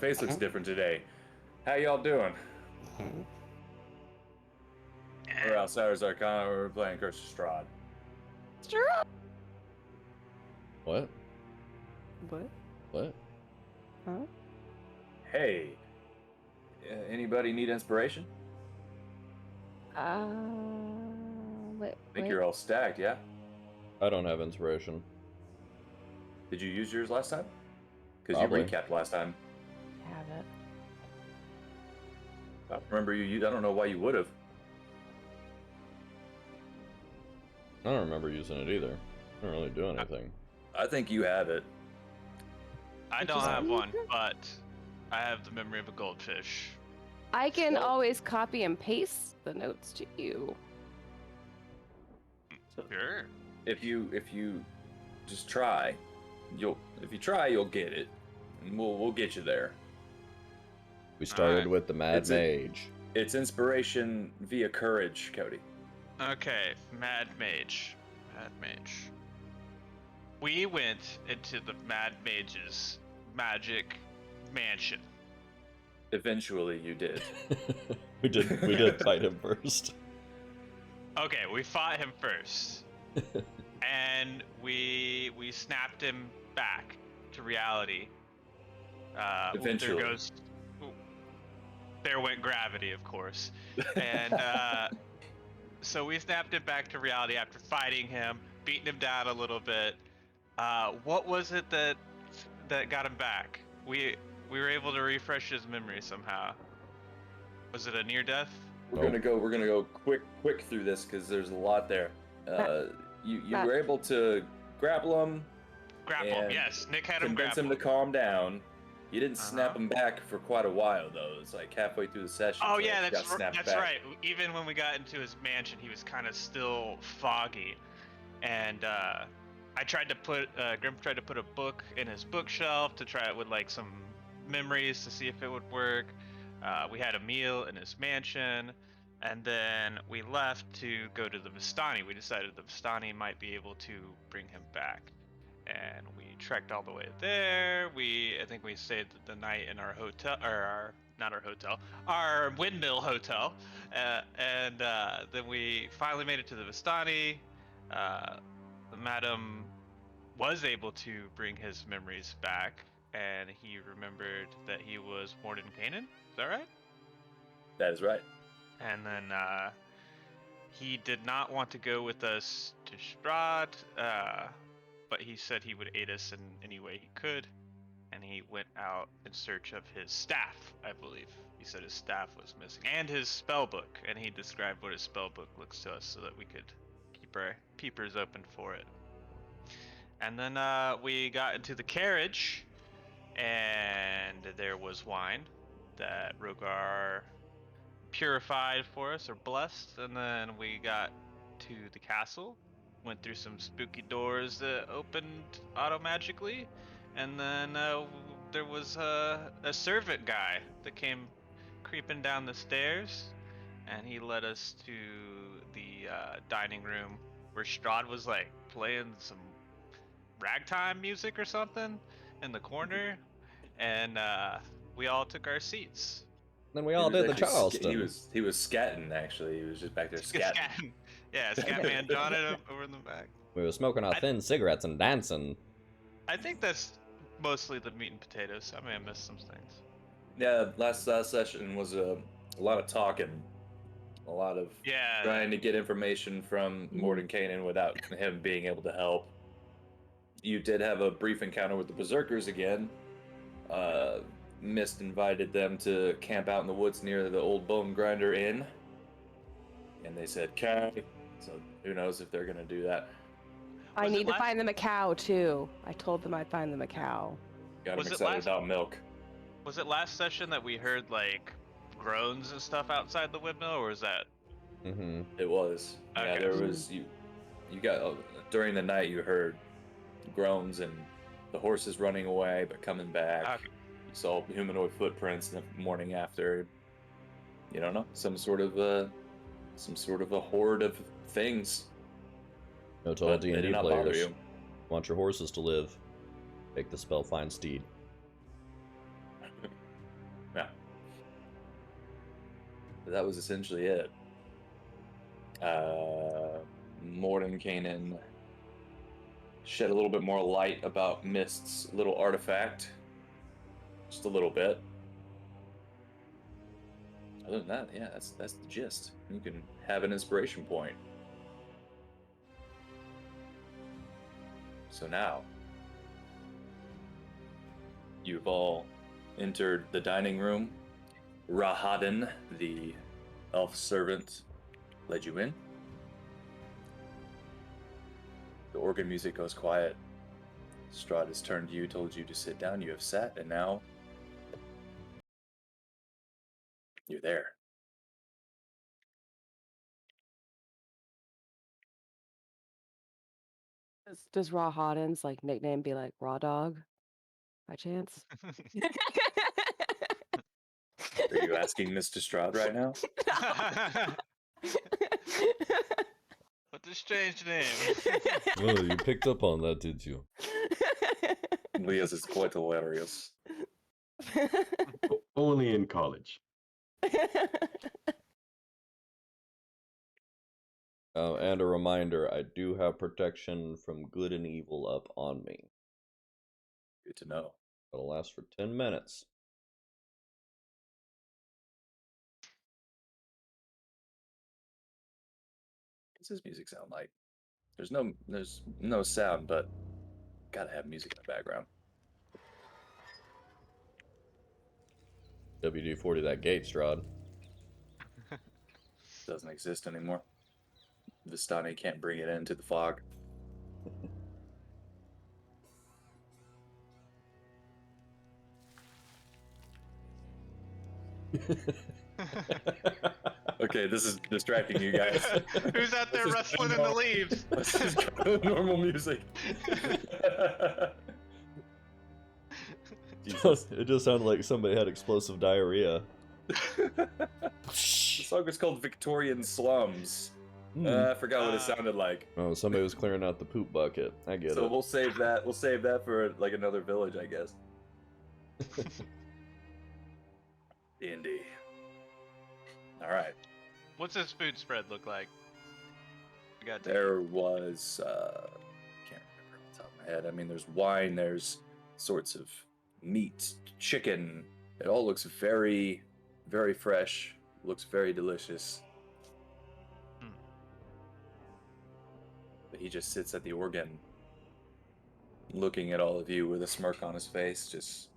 face looks different today. How y'all doing? We're Outsiders Arcana. We're playing Curse of Strahd. Strahd. What? What? What? Huh? Hey, anybody need inspiration? Wait. I think you're all stacked, yeah? I don't have inspiration. Did you use yours last time? Because you Probably. recapped last time. Have it. I remember you. I don't know why you would have. I don't remember using it either. I don't really do anything. I think you have it. I don't have one, but I have the memory of a goldfish. I can always copy and paste the notes to you. Sure. If you just try, you'll get it, and we'll get you there. We started Alright. with the Mad Mage. It's inspiration via courage, Cody. Okay, Mad Mage. We went into the Mad Mage's magic mansion. Eventually, you did. we did fight him first. Okay, we fought him first. And we snapped him back to reality. Eventually. There went gravity, of course. And so we snapped him back to reality after fighting him, beating him down a little bit. What was it that got him back? We were able to refresh his memory somehow. Was it a near death? We're gonna go quick through this because there's a lot there. You were able to grapple him. Grapple him, yes. Nick had him convince grapple. him to calm down. You didn't snap him back for quite a while though. It's like halfway through the session. Oh so yeah, he got snapped that's back. right. Even when we got into his mansion, he was kind of still foggy, and Grimp tried to put a book in his bookshelf to try it with like some memories to see if it would work. We had a meal in his mansion, and then we left to go to the Vistani. We decided the Vistani might be able to bring him back, and we trekked all the way there. I think we stayed the night in our hotel, or our windmill hotel, and then we finally made it to the Vistani. The madam was able to bring his memories back, and he remembered that he was born in Canaan. Is that right? That is right. And then he did not want to go with us to Strahd, but he said he would aid us in any way he could, and he went out in search of his staff, I believe. He said his staff was missing, and his spell book, and he described what his spell book looks to us so that we could keep our peepers open for it. And then we got into the carriage, and there was wine that Rogar purified for us, or blessed, and then we got to the castle, went through some spooky doors that opened auto-magically, and then there was a servant guy that came creeping down the stairs, and he led us to the dining room where Strahd was like playing some ragtime music or something in the corner, and we all took our seats. Then we all did the Charleston. He was scatting actually. He was just back there scatting. Yeah, Scatman John it over in the back. We were smoking our thin cigarettes and dancing. I think that's mostly the meat and potatoes. I may have missed some things. Yeah, last session was a lot of talking, a lot of trying to get information from Mordenkainen without him being able to help. You did have a brief encounter with the Berserkers again. Mist invited them to camp out in the woods near the old Bone Grinder Inn, and they said "Okay." So who knows if they're gonna do that. I need to find them a cow too. I told them I'd find them a cow. Got them excited about milk. Was it last session that we heard like groans and stuff outside the windmill, or was that? Mm-hmm. It was. Okay. Yeah, there was. You got during the night. You heard groans and the horses running away but coming back. Okay. You saw humanoid footprints the morning after. You don't know, some sort of a horde of things. No, to all They did D&D not bother players, you. want your horses to live, make the spell find steed. that was essentially it. Mordenkainen shed a little bit more light about Mist's little artifact. Just a little bit. Other than that, yeah, that's the gist. You can have an inspiration point. So now, you've all entered the dining room. Rahadin, the elf servant, led you in. The organ music goes quiet. Strahd has turned to you, told you to sit down. You have sat, and now you're there. Does Raw Hodden's like nickname be like Raw Dog by chance? Are you asking Mr. Strahd right now? What a strange name. Oh, you picked up on that, did you? Leah's is quite hilarious. Only in college. And a reminder, I do have protection from good and evil up on me. Good to know. It'll last for 10 minutes. What's his music sound like? There's no sound, but gotta have music in the background. WD-40 that gate, Strahd. Doesn't exist anymore. Vistani can't bring it into the fog. Okay, this is distracting you guys. Who's out there rustling in the leaves? Let's just go to normal music. Jesus. It just sounded like somebody had explosive diarrhea. The song is called Victorian Slums. I forgot what it sounded like. Oh, somebody was clearing out the poop bucket. I get it. So we'll save that. We'll save that for like another village, I guess. D&D. All right. What's this food spread look like? There was, can't remember off the top of my head. I mean, there's wine, there's sorts of meat, chicken. It all looks very, very fresh. Looks very delicious. But he just sits at the organ, looking at all of you with a smirk on his face, just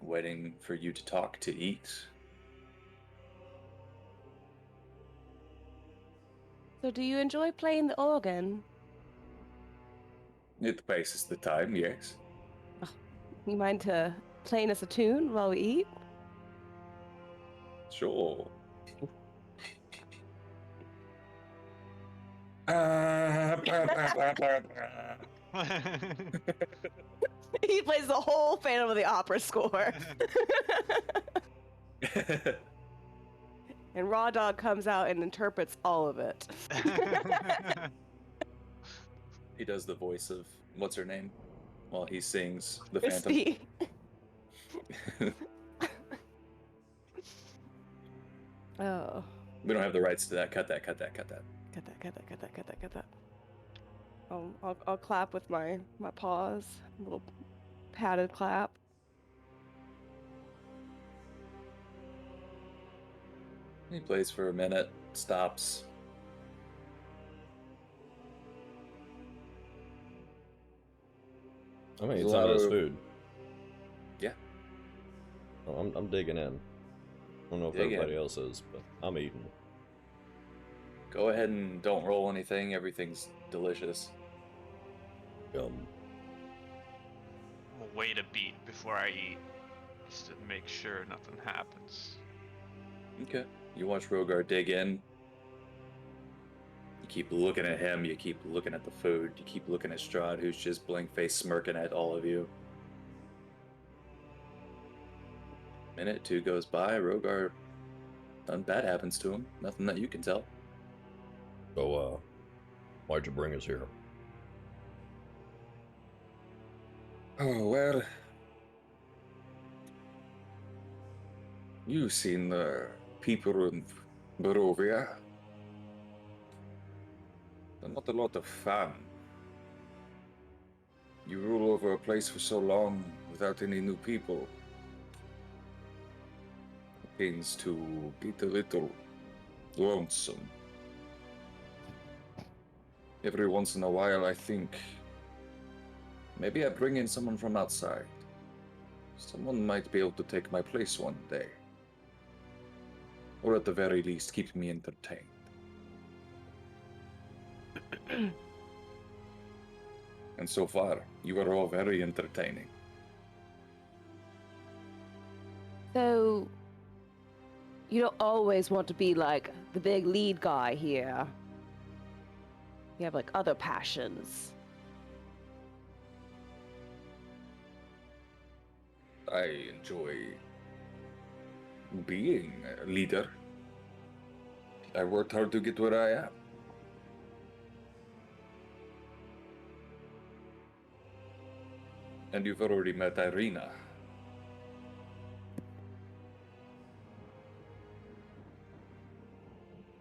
waiting for you to talk, to eat. So do you enjoy playing the organ? It passes the time, yes. You mind playing us a tune while we eat? Sure. He plays the whole Phantom of the Opera score. And Raw Dog comes out and interprets all of it. He does the voice of, what's her name? While he sings the Christy. Phantom. Oh. We don't have the rights to that. Cut that, cut that, cut that. Cut that. I'll clap with my paws. A little padded clap. He plays for a minute, stops. I mean, There's it's a some lot of this of- food. Yeah. Oh, I'm digging in. I don't know if Dig in. everybody else is, but I'm eating. Go ahead and don't roll anything. Everything's delicious. Yum. We'll wait a beat before I eat, just to make sure nothing happens. Okay. You watch Rogar dig in. You keep looking at him. You keep looking at the food. You keep looking at Strahd, who's just blank-faced smirking at all of you. Minute, two goes by. Rogar, nothing bad happens to him. Nothing that you can tell. So, why'd you bring us here? Oh, well. You've seen the people Barovia. Not a lot of fun. You rule over a place for so long without any new people. It begins to get a little lonesome. Every once in a while, I think maybe I bring in someone from outside. Someone might be able to take my place one day. Or at the very least, keep me entertained. And so far, you are all very entertaining. So, you don't always want to be like the big lead guy here. You have like other passions. I enjoy being a leader. I worked hard to get where I am. And you've already met Irina.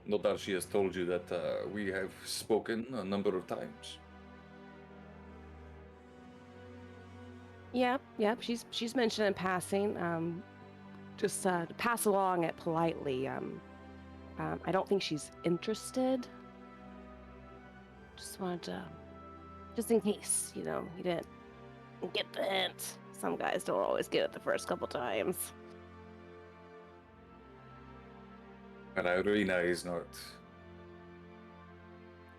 No doubt she has told you that we have spoken a number of times. Yep. She's mentioned in passing. Just to pass along it politely. I don't think she's interested. Just wanted to, just in case, you didn't get the hint. Some guys don't always get it the first couple times. And Irina is not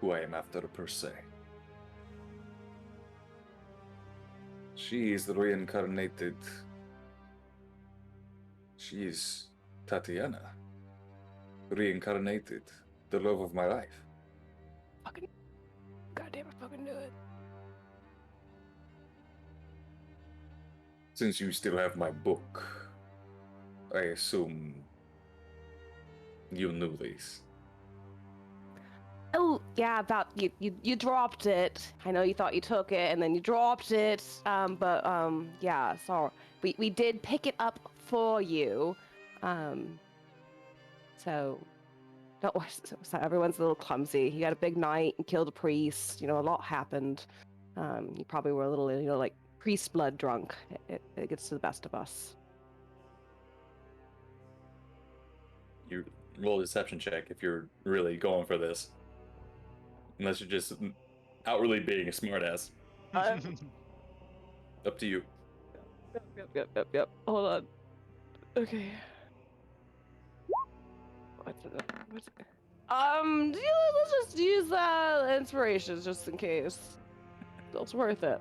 who I am after per se. She is the reincarnated. She is Tatiana. Reincarnated. The love of my life. Fucking goddamn, I fucking knew it. Since you still have my book, I assume you knew this. Oh yeah, about you dropped it. I know you thought you took it and then you dropped it. Yeah, sorry. We did pick it up for you. So don't worry. So everyone's a little clumsy. You had a big night and killed a priest. A lot happened. You probably were a little, like priest blood drunk. It gets to the best of us. You roll a deception check if you're really going for this. Unless you're just outwardly being a smartass. Up to you. Yep. Hold on. Okay. What's it? Let's just use inspirations just in case. It's worth it.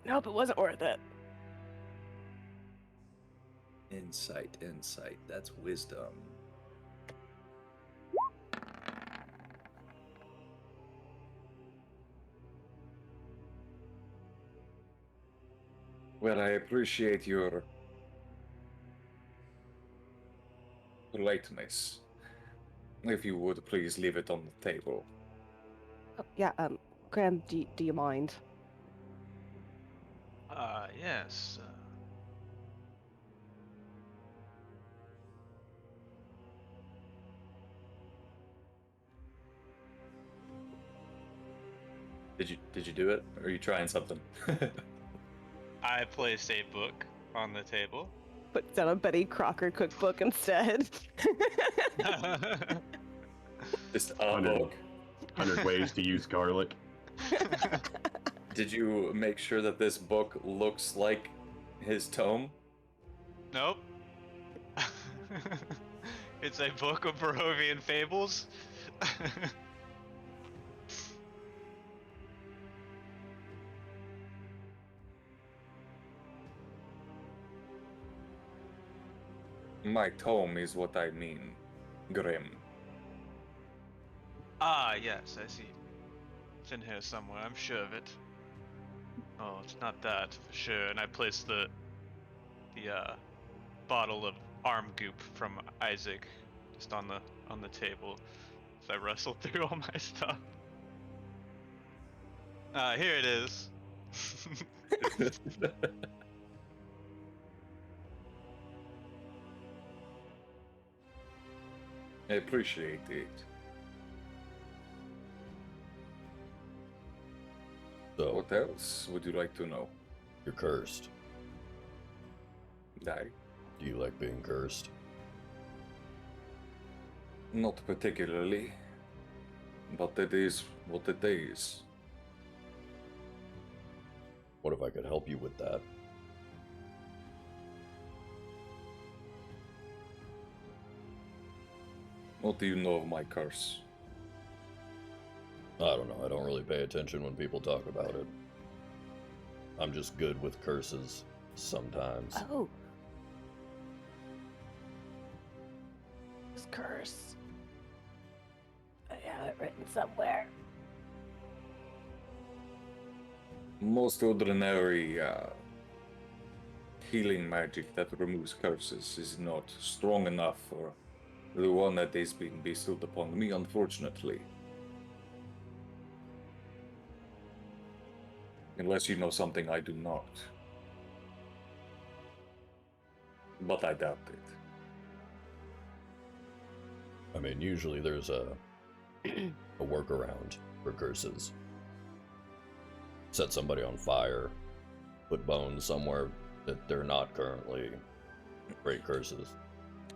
Nope, it wasn't worth it. Insight. That's wisdom. Well, I appreciate your politeness. If you would please leave it on the table. Oh, yeah, Graham, do you mind? Yes. Did you do it? Or are you trying something? I placed a book on the table. Put down a Betty Crocker cookbook instead. Just a book. 100 ways to use garlic. Did you make sure that this book looks like his tome? Nope. It's a book of Barovian fables. My tome is what I mean, Grim. Ah, yes, I see. It's in here somewhere, I'm sure of it. Oh, it's not that, for sure. And I placed the bottle of arm goop from Isaac just on the table as I wrestled through all my stuff. Here it is. I appreciate it. So, what else would you like to know? You're cursed. Die. Do you like being cursed? Not particularly. But it is what it is. What if I could help you with that? What do you know of my curse? I don't know. I don't really pay attention when people talk about it. I'm just good with curses sometimes. Oh. This curse. I have it written somewhere. Most ordinary healing magic that removes curses is not strong enough for the one that is being bestowed upon me, unfortunately. Unless you know something I do not. But I doubt it. I mean, usually there's a workaround for curses. Set somebody on fire, put bones somewhere that they're not currently. Break curses.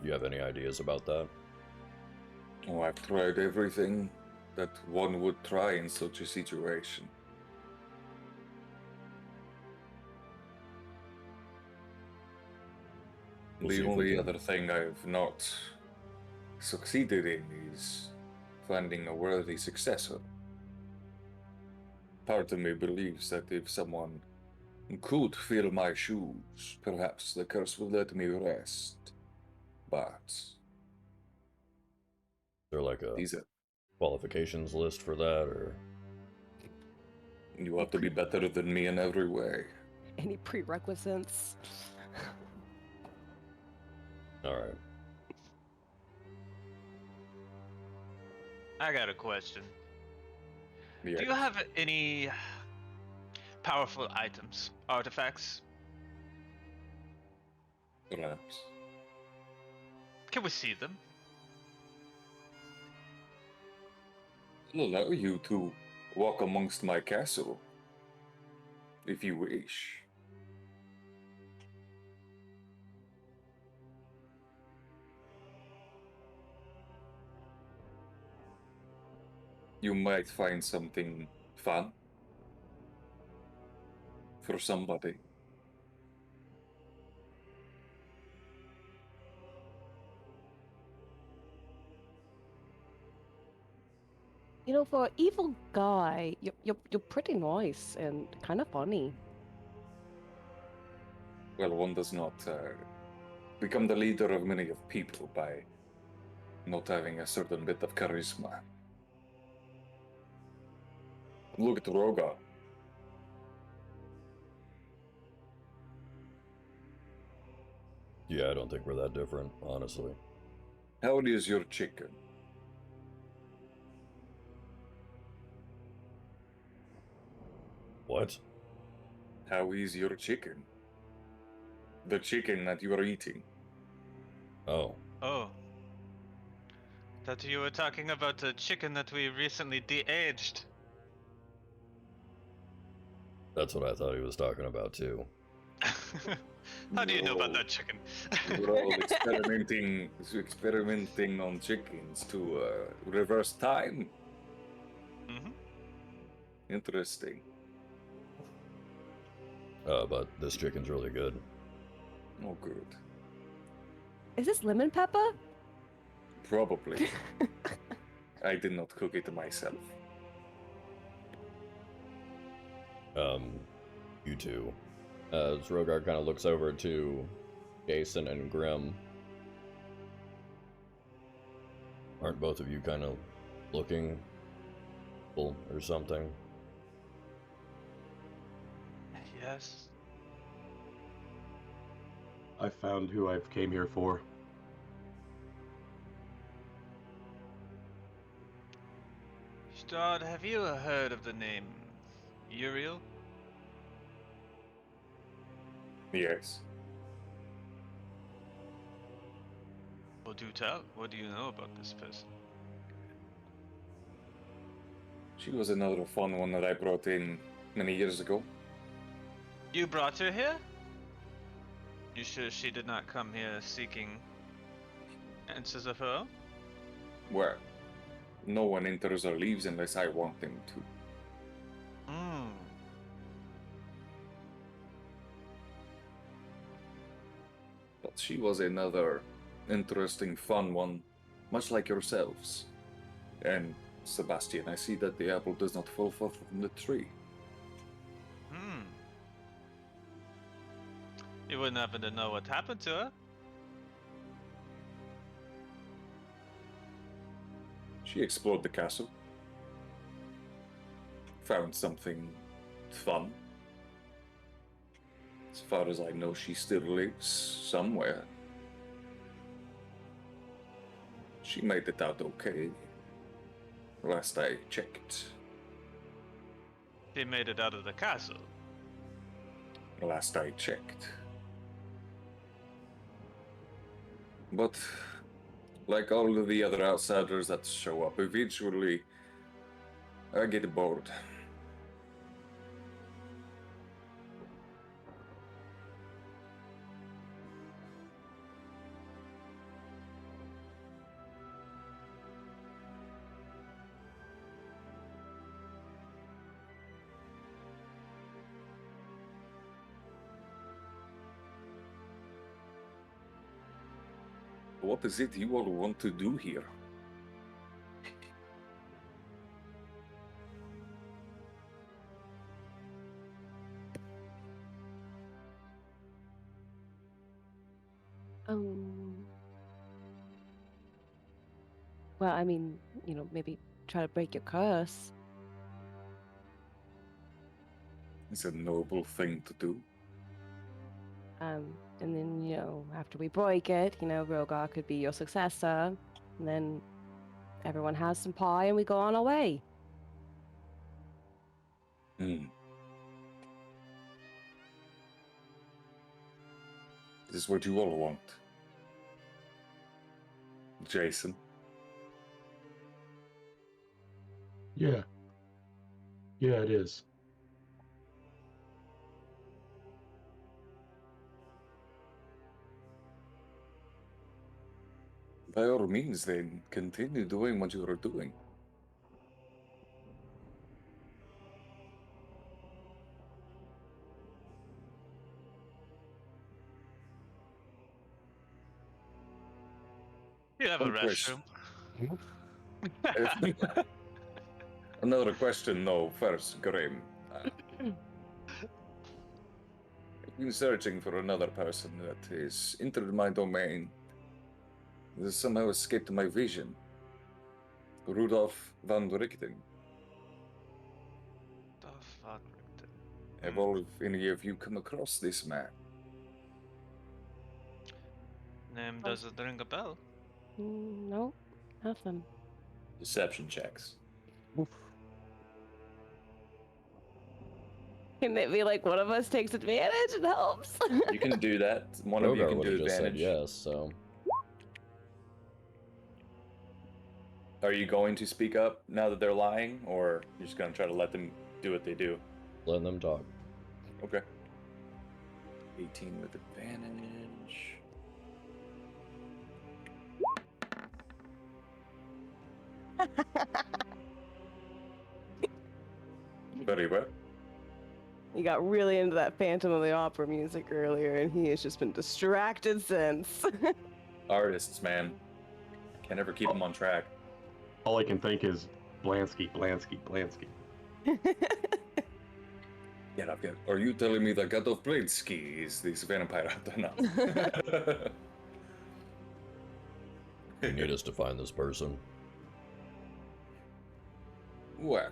Do you have any ideas about that? Oh, I've tried everything that one would try in such a situation. The only other thing I've not succeeded in is finding a worthy successor. Part of me believes that if someone could fill my shoes, perhaps the curse would let me rest. But is there like a qualifications list for that, or you have to be better than me in every way? Any prerequisites? all right? I got a question. Yes. Do you have any powerful items, artifacts? Perhaps. Can we see them? I'll allow you to walk amongst my castle, if you wish. You might find something fun for somebody. You know, for an evil guy, you're pretty nice and kind of funny. Well, one does not become the leader of many of people by not having a certain bit of charisma. Look at Roga. Yeah, I don't think we're that different, honestly. How is your chicken? What? How is your chicken? The chicken that you are eating. Oh. Oh. Thought you were talking about the chicken that we recently de-aged. That's what I thought he was talking about, too. How do you know about that chicken? We're all experimenting on chickens to reverse time. Mm-hmm. Interesting. But this chicken's really good. Oh, good. Is this lemon pepper? Probably. I did not cook it myself. You two. Rogar kind of looks over to Jason and Grim. Aren't both of you kind of looking or something? Yes. I found who I've came here for. Strahd, have you heard of the name Uriel? Yes. Well, do tell. What do you know about this person? She was another fun one that I brought in many years ago. You brought her here? You sure she did not come here seeking answers of her own? Well, no one enters or leaves unless I want them to. But she was another interesting, fun one, much like yourselves. And, Sebastian, I see that the apple does not fall far from the tree. You wouldn't happen to know what happened to her? She explored the castle. Found something fun. As far as I know, she still lives somewhere. She made it out okay. Last I checked. She made it out of the castle. Last I checked. But, like all of the other outsiders that show up, eventually I get bored. What is it you all want to do here? Well, I mean, maybe try to break your curse. It's a noble thing to do. And then, after we break it, Rogar could be your successor. And then everyone has some pie and we go on our way. This is what you all want. Jason. Yeah. Yeah, it is. By all means, then, continue doing what you are doing. You have a restroom. Another question, though, first, Grim. I've been searching for another person that has entered my domain. Has somehow escaped my vision. Rudolf van Richten. Rudolf van Richten. Have all of any of you come across this man? Name doesn't ring a bell. No, nothing. Deception checks. Can it be like one of us takes advantage and helps? You can do that. One of you can do just advantage. said yes, so. Are you going to speak up now that they're lying, or you're just going to try to let them do what they do? Let them talk. Okay. 18 with advantage. Very well. He got really into that Phantom of the Opera music earlier, and he has just been distracted since. Artists, man. Can't ever keep them on track. All I can think is Blansky, Blansky, Blansky. Yeah, I've got. Are you telling me the god of Blinsky is this vampire? I don't know. You need us to find this person. Well.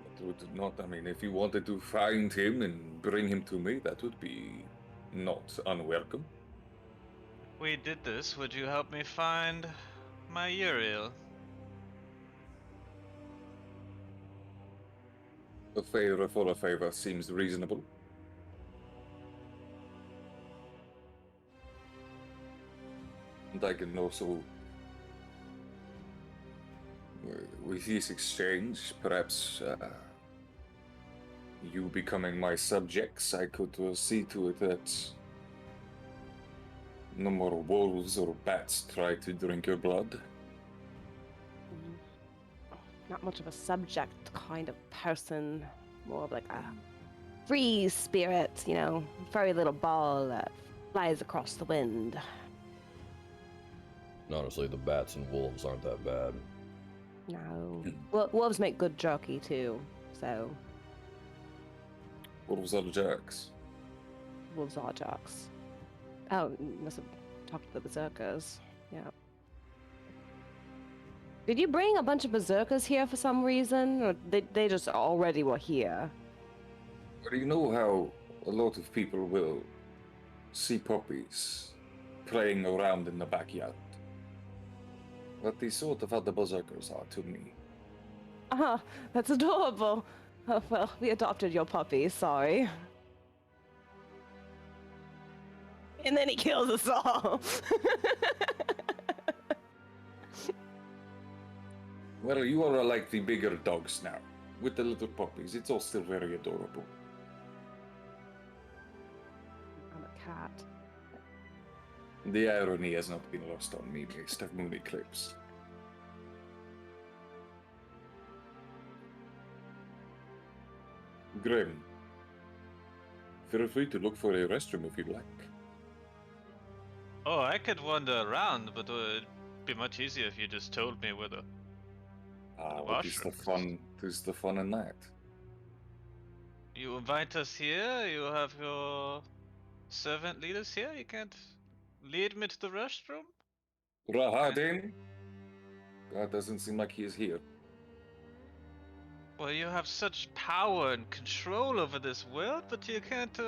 It would not, I mean, if you wanted to find him and bring him to me, that would be not unwelcome. We did this. Would you help me find my Uriel? A favor for a favor seems reasonable. And I can also, with this exchange, perhaps you becoming my subjects, I could see to it that no more wolves or bats try to drink your blood. Not much of a subject kind of person. More of like a free spirit, you know, furry little ball that flies across the wind. Honestly, the bats and wolves aren't that bad. No. Wolves make good jerky too, so. Wolves are jerks. Wolves are jerks. Oh, must have talked to the berserkers. Yeah. Did you bring a bunch of berserkers here for some reason? Or they just already were here? Well, you know how a lot of people will see puppies playing around in the backyard? That is sort of how the berserkers are to me. Ah, that's adorable. Oh, well, we adopted your puppy, sorry. And then he kills us all. Well, you are like the bigger dogs now. With the little puppies, it's all still very adorable. I'm a cat. The irony has not been lost on me based on moon eclipse. Grim, feel free to look for a restroom if you'd like. Oh, I could wander around, but it would be much easier if you just told me where the What is the fun? Is the fun in that? You invite us here, you have your servant leaders here, you can't lead me to the restroom? Rahadin? That doesn't seem like he is here. Well, you have such power and control over this world, but you can't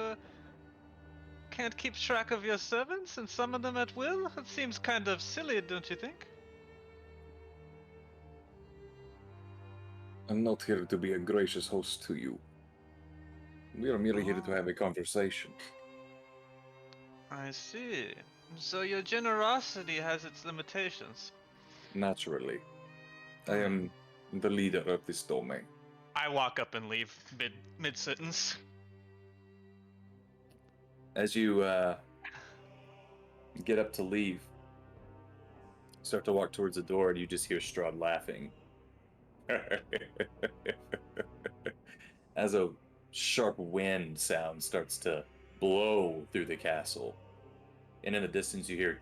keep track of your servants and summon them at will? It seems kind of silly, don't you think? I'm not here to be a gracious host to you. We are merely here to have a conversation. I see. So your generosity has its limitations. Naturally. I am the leader of this domain. I walk up and leave mid-sentence. As you get up to leave, start to walk towards the door, and you just hear Strahd laughing. As a sharp wind sound starts to blow through the castle, and in the distance you hear,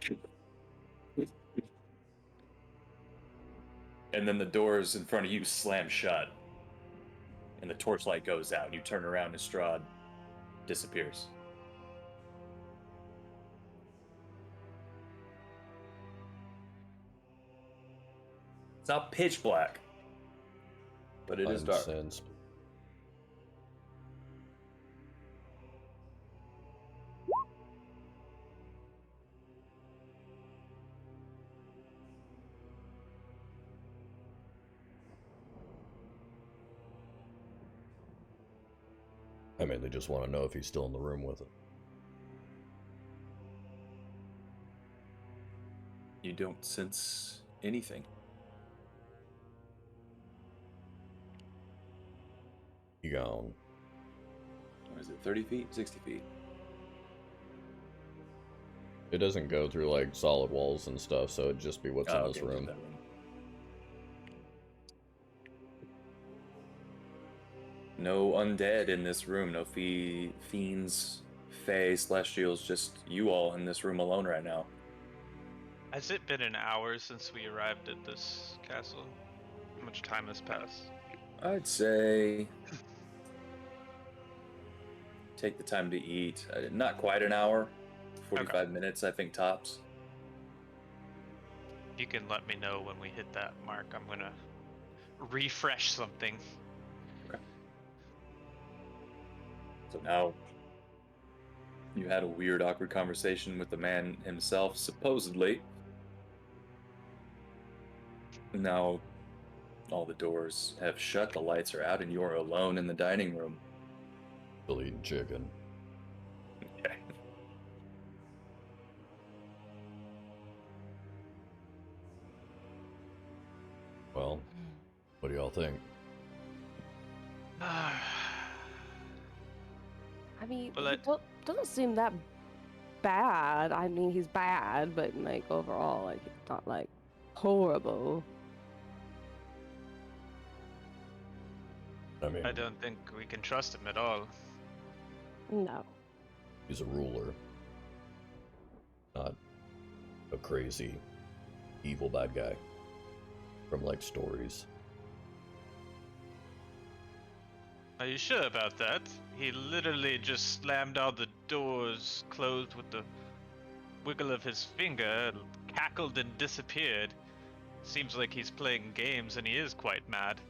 and then the doors in front of you slam shut, and the torchlight goes out, and you turn around and Strahd disappears. It's not pitch black, but it is dark. Sense. I mean, they just want to know if he's still in the room with it. You don't sense anything. You gone. What is it, 30 feet? 60 feet? It doesn't go through, like, solid walls and stuff, so it'd just be what's in this room. No undead in this room, no fiends, fae, celestials, just you all in this room alone right now. Has it been an hour since we arrived at this castle? How much time has passed? I'd say take the time to eat. Not quite an hour, 45 minutes, I think, tops. You can let me know when we hit that mark. I'm gonna refresh something. Okay. So now you had a weird, awkward conversation with the man himself, supposedly. Now all the doors have shut, the lights are out, and you're alone in the dining room. Still eating chicken. Okay. y'all think? I mean, Well, it doesn't seem that bad. I mean, he's bad, but like overall, like it's not like horrible. I mean, I don't think we can trust him at all. No. he's a ruler, not a crazy, evil bad guy from like stories. Are you sure about that? He literally just slammed all the doors closed with the wiggle of his finger, cackled and disappeared. Seems like he's playing games and he is quite mad.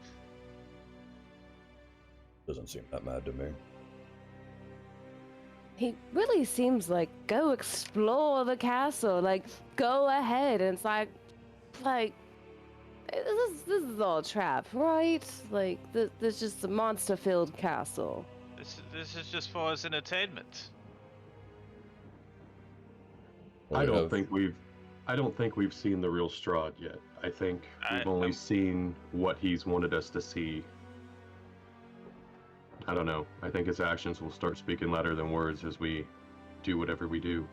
Doesn't seem that mad to me. He really seems like go explore the castle. Like go ahead. And it's like this is all a trap, right? Like this is just a monster-filled castle. This is just for his entertainment. Well, I don't think we've seen the real Strahd yet. I think we've only seen what he's wanted us to see. I don't know. I think his actions will start speaking louder than words as we do whatever we do.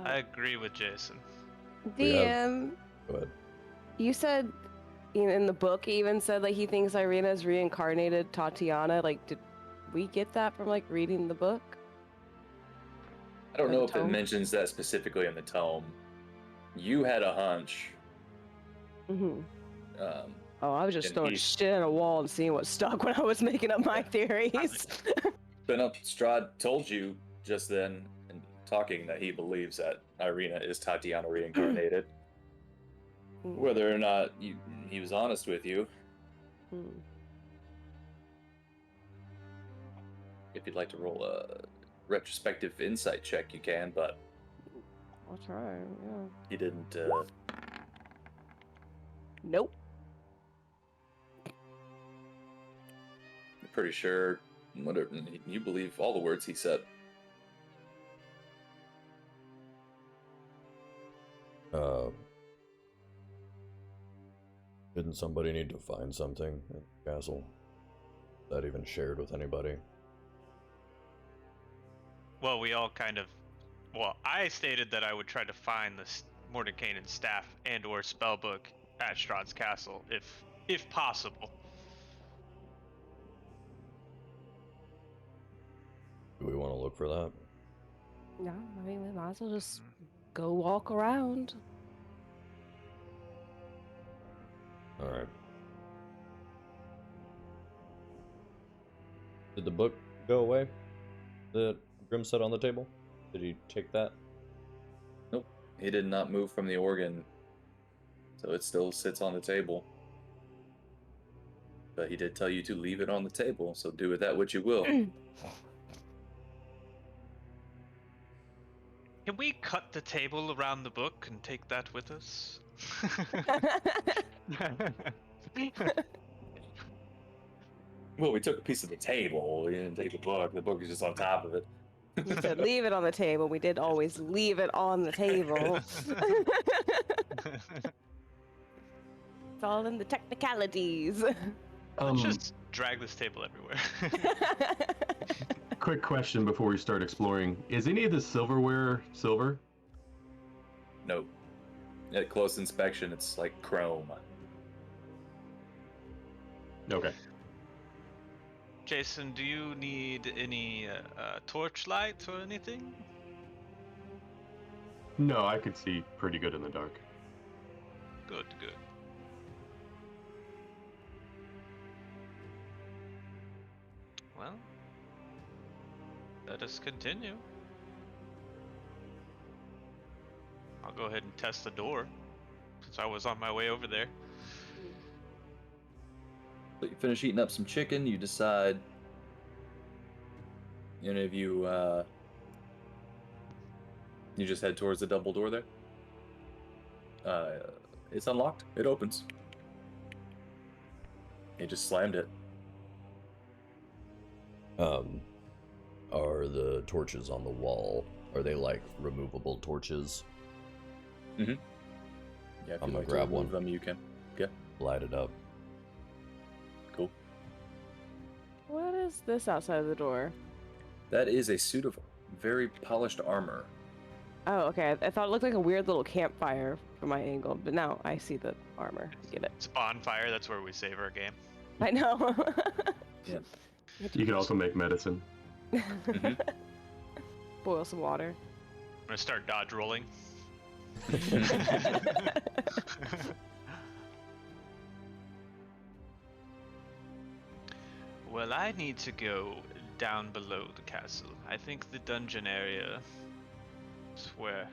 I agree with Jason. DM, Go ahead. you said in the book he even said like he thinks Irina's reincarnated Tatiana. Like, did we get that from like reading the book? I don't Or know the if it tome? mentions that specifically in the tome. You had a hunch. Mm-hmm. Um, Oh, I was just And throwing he's- shit at a wall and seeing what stuck when I was making up my theories. but no, Strahd told you just then, in talking, that he believes that Irina is Tatiana reincarnated. Whether or not he was honest with you, if you'd like to roll a retrospective insight check, you can, but I'll try, yeah. he didn't. Nope. I'm pretty sure whatever you believe all the words he said. Didn't somebody need to find something at the castle? That even shared with anybody? Well, we all kind of... Well, I stated that I would try to find the Mordenkainen's staff and/or spellbook at Strahd's castle, if possible. Do we want to look for that? No, I mean, we might as well just go walk around. Alright. Did the book go away that Grim set on the table? Did he take that? Nope, he did not move from the organ, so it still sits on the table. But he did tell you to leave it on the table, so do with that what you will. Can we cut the table around the book and take that with us? Well, we took a piece of the table. We didn't take the book. The book is just on top of it. You said leave it on the table. We did always leave it on the table. It's all in the technicalities. Let's just drag this table everywhere. Quick question before we start exploring. Is any of the silverware silver? No. At close inspection, it's like chrome. Okay. Jason, do you need any torchlight or anything? No, I could see pretty good in the dark. Good, good. Well, let us continue. I'll go ahead and test the door, since I was on my way over there. So you finish eating up some chicken, you decide, any of you, you just head towards the double door there. It's unlocked. It opens. He just slammed it. Are the torches on the wall, are they like removable torches? Mm-hmm. Yeah, if I'm you'd gonna like to grab remove one. them, you can. Yeah. Light it up. is this outside of the door? That is a suit of very polished armor. Oh, okay. I thought it looked like a weird little campfire from my angle, but now I see the armor. I get it. It's a bonfire. That's where we save our game. I know. Yeah. You can also make medicine. Boil some water. I'm gonna start dodge rolling. Well, I need to go down below the castle. I think the dungeon area is where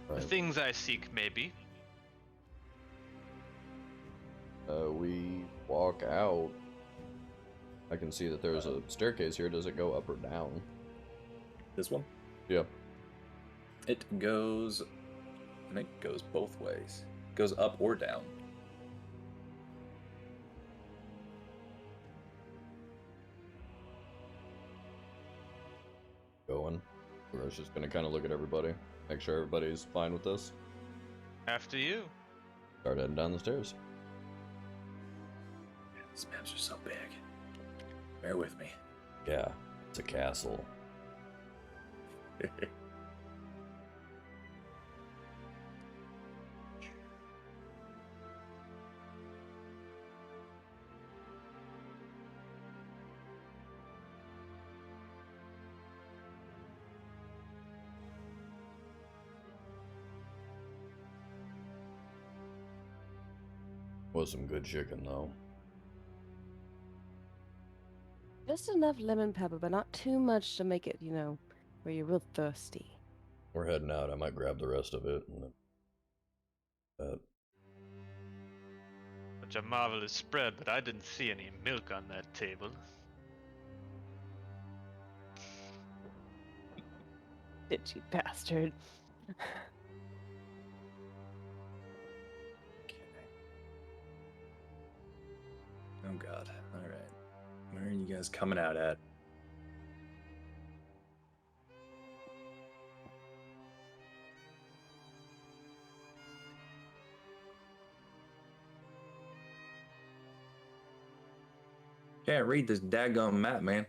the things I seek may be. We walk out. I can see that there's a staircase here. Does it go up or down? This one? Yeah. It goes, I think it goes both ways. It goes up or down. Going. We're just gonna kind of look at everybody, make sure everybody's fine with this. After you. Start heading down the stairs. These maps are so big. Bear with me. Yeah, it's a castle. Was some good chicken though. Just enough lemon pepper, but not too much to make it, where you're real thirsty. We're heading out. I might grab the rest of it. And then... Such a marvelous spread, but I didn't see any milk on that table. Did you bastard? Oh god. Alright. Where are you guys coming out at? Can't read this daggone map, man.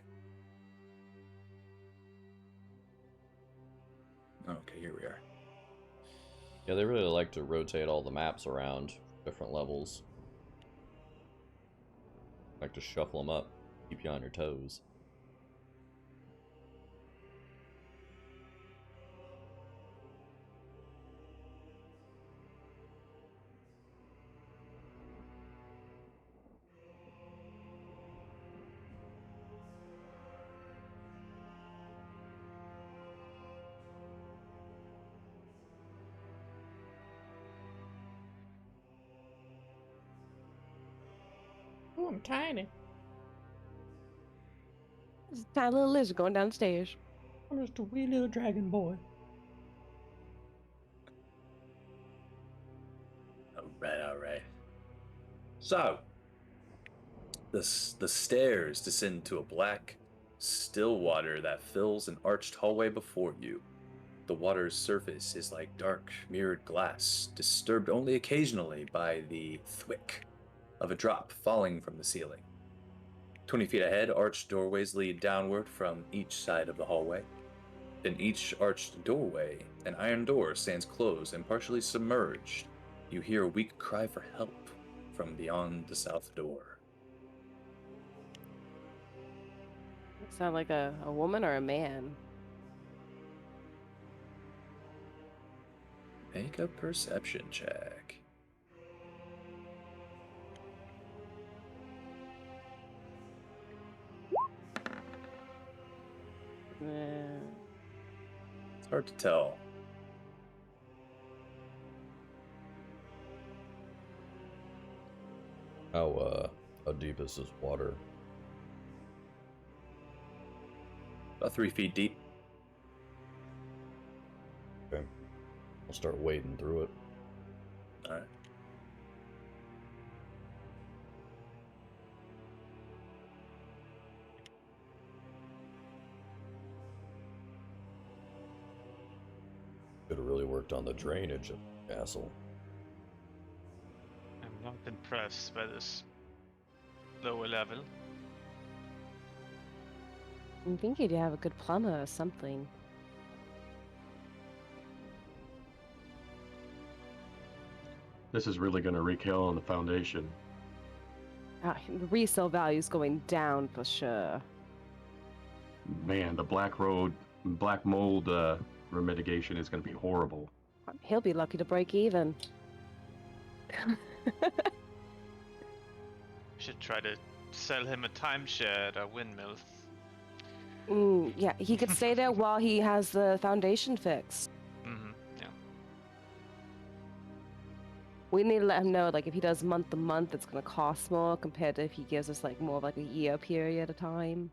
Okay, here we are. Yeah, they really like to rotate all the maps around different levels. Like to shuffle them up, keep you on your toes. Oh, I'm tiny. It's a tiny little lizard going downstairs. I'm just a wee little dragon boy. Alright. So, the stairs descend to a black, still water that fills an arched hallway before you. The water's surface is like dark, mirrored glass, disturbed only occasionally by the thwick of a drop falling from the ceiling. 20 feet ahead, arched doorways lead downward from each side of the hallway. In each arched doorway, an iron door stands closed and partially submerged. You hear a weak cry for help from beyond the south door. Sound like a woman or a man? Make a perception check. It's hard to tell. How deep is this water? About 3 feet deep. Okay. I'll start wading through it. Alright. Could have really worked on the drainage of the castle. I'm not impressed by this lower level. I'm thinking you have a good plumber or something. This is really going to wreak hell on the foundation. The resale value is going down for sure. Man, the black mold remediation is going to be horrible. He'll be lucky to break even. Should try to sell him a timeshare at a windmill. Yeah, he could stay there while he has the foundation fixed. Yeah. We need to let him know, like, if he does month to month, it's gonna cost more compared to if he gives us like more of like a year period of time.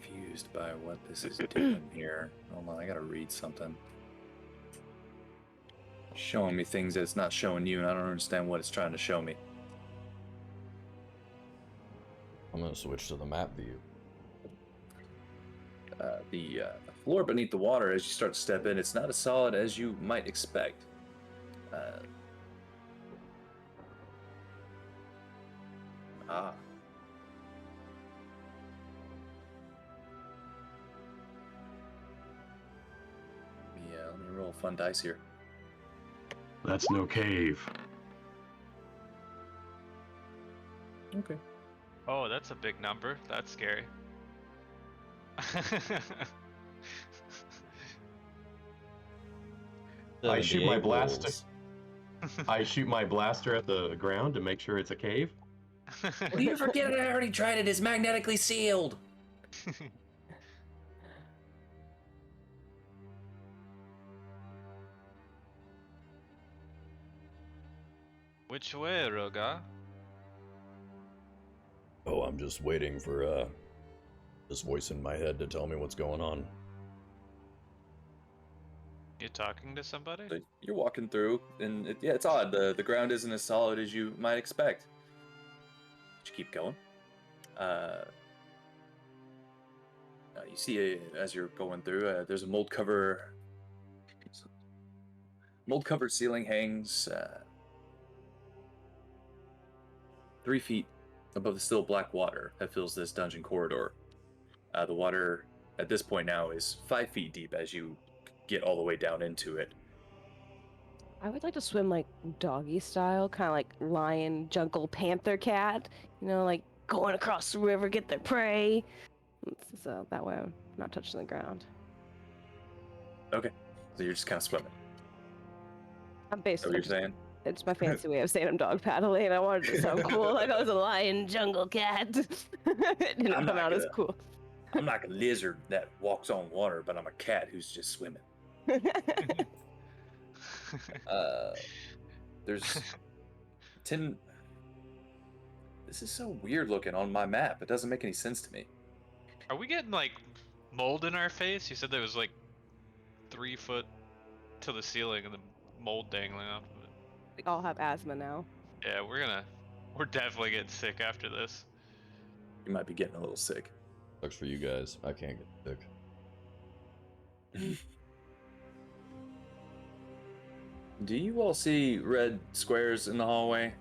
Confused by what this is doing here. Hold on, I gotta read something. Showing me things that it's not showing you, and I don't understand what it's trying to show me. I'm gonna switch to the map view. The floor beneath the water, as you start to step in, it's not as solid as you might expect. Yeah, let me roll fun dice here. That's no cave. Okay. Oh, that's a big number. That's scary. I shoot my blaster. Rolls. I shoot my blaster at the ground to make sure it's a cave. Well, you forget I already tried it. It's magnetically sealed. Which way, Roga? Oh, I'm just waiting for this voice in my head to tell me what's going on. You talking to somebody? So you're walking through, and it's odd. The ground isn't as solid as you might expect. But you keep going. You see, as you're going through, there's a mold-covered ceiling hangs 3 feet above the still black water that fills this dungeon corridor. The water at this point now is 5 feet deep as you get all the way down into it. I would like to swim like doggy style, kind of like lion, jungle, panther, cat. You know, like going across the river, get their prey. So that way I'm not touching the ground. Okay, so you're just kind of swimming. I'm Is that basically. what you're saying? It's my fancy way of saying I'm dog paddling. I wanted it to sound cool, like I was a lion, jungle, cat. It didn't come out as cool. I'm like a lizard that walks on water, but I'm a cat who's just swimming. There's 10. This is so weird looking on my map. It doesn't make any sense to me. Are we getting like mold in our face? You said there was like 3 foot to the ceiling and the mold dangling off of it. We all have asthma now. Yeah, we're definitely getting sick after this. You might be getting a little sick. Sucks for you guys. I can't get sick. Do you all see red squares in the hallway?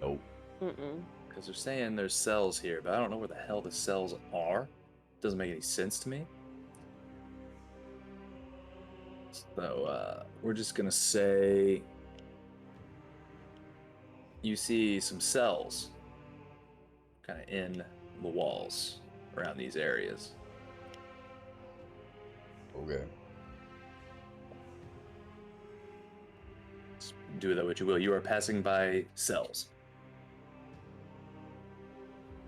Nope. Because they're saying there's cells here, but I don't know where the hell the cells are. Doesn't make any sense to me. So we're just gonna say you see some cells kind of in the walls around these areas. Okay. Do with that what you will. You are passing by cells.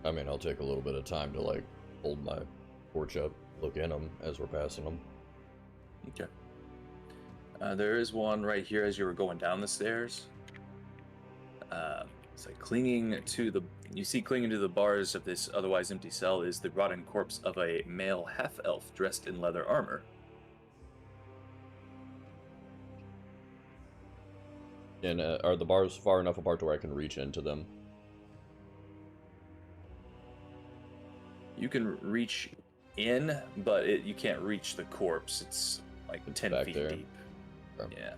I mean, I'll take a little bit of time to like hold my torch up, look in them as we're passing them. Okay. There is one right here as you were going down the stairs. It's like clinging to the bars of this otherwise empty cell is the rotten corpse of a male half-elf dressed in leather armor. And are the bars far enough apart to where I can reach into them? You can reach in, but you can't reach the corpse. It's like 10 back feet there. deep. Okay. Yeah.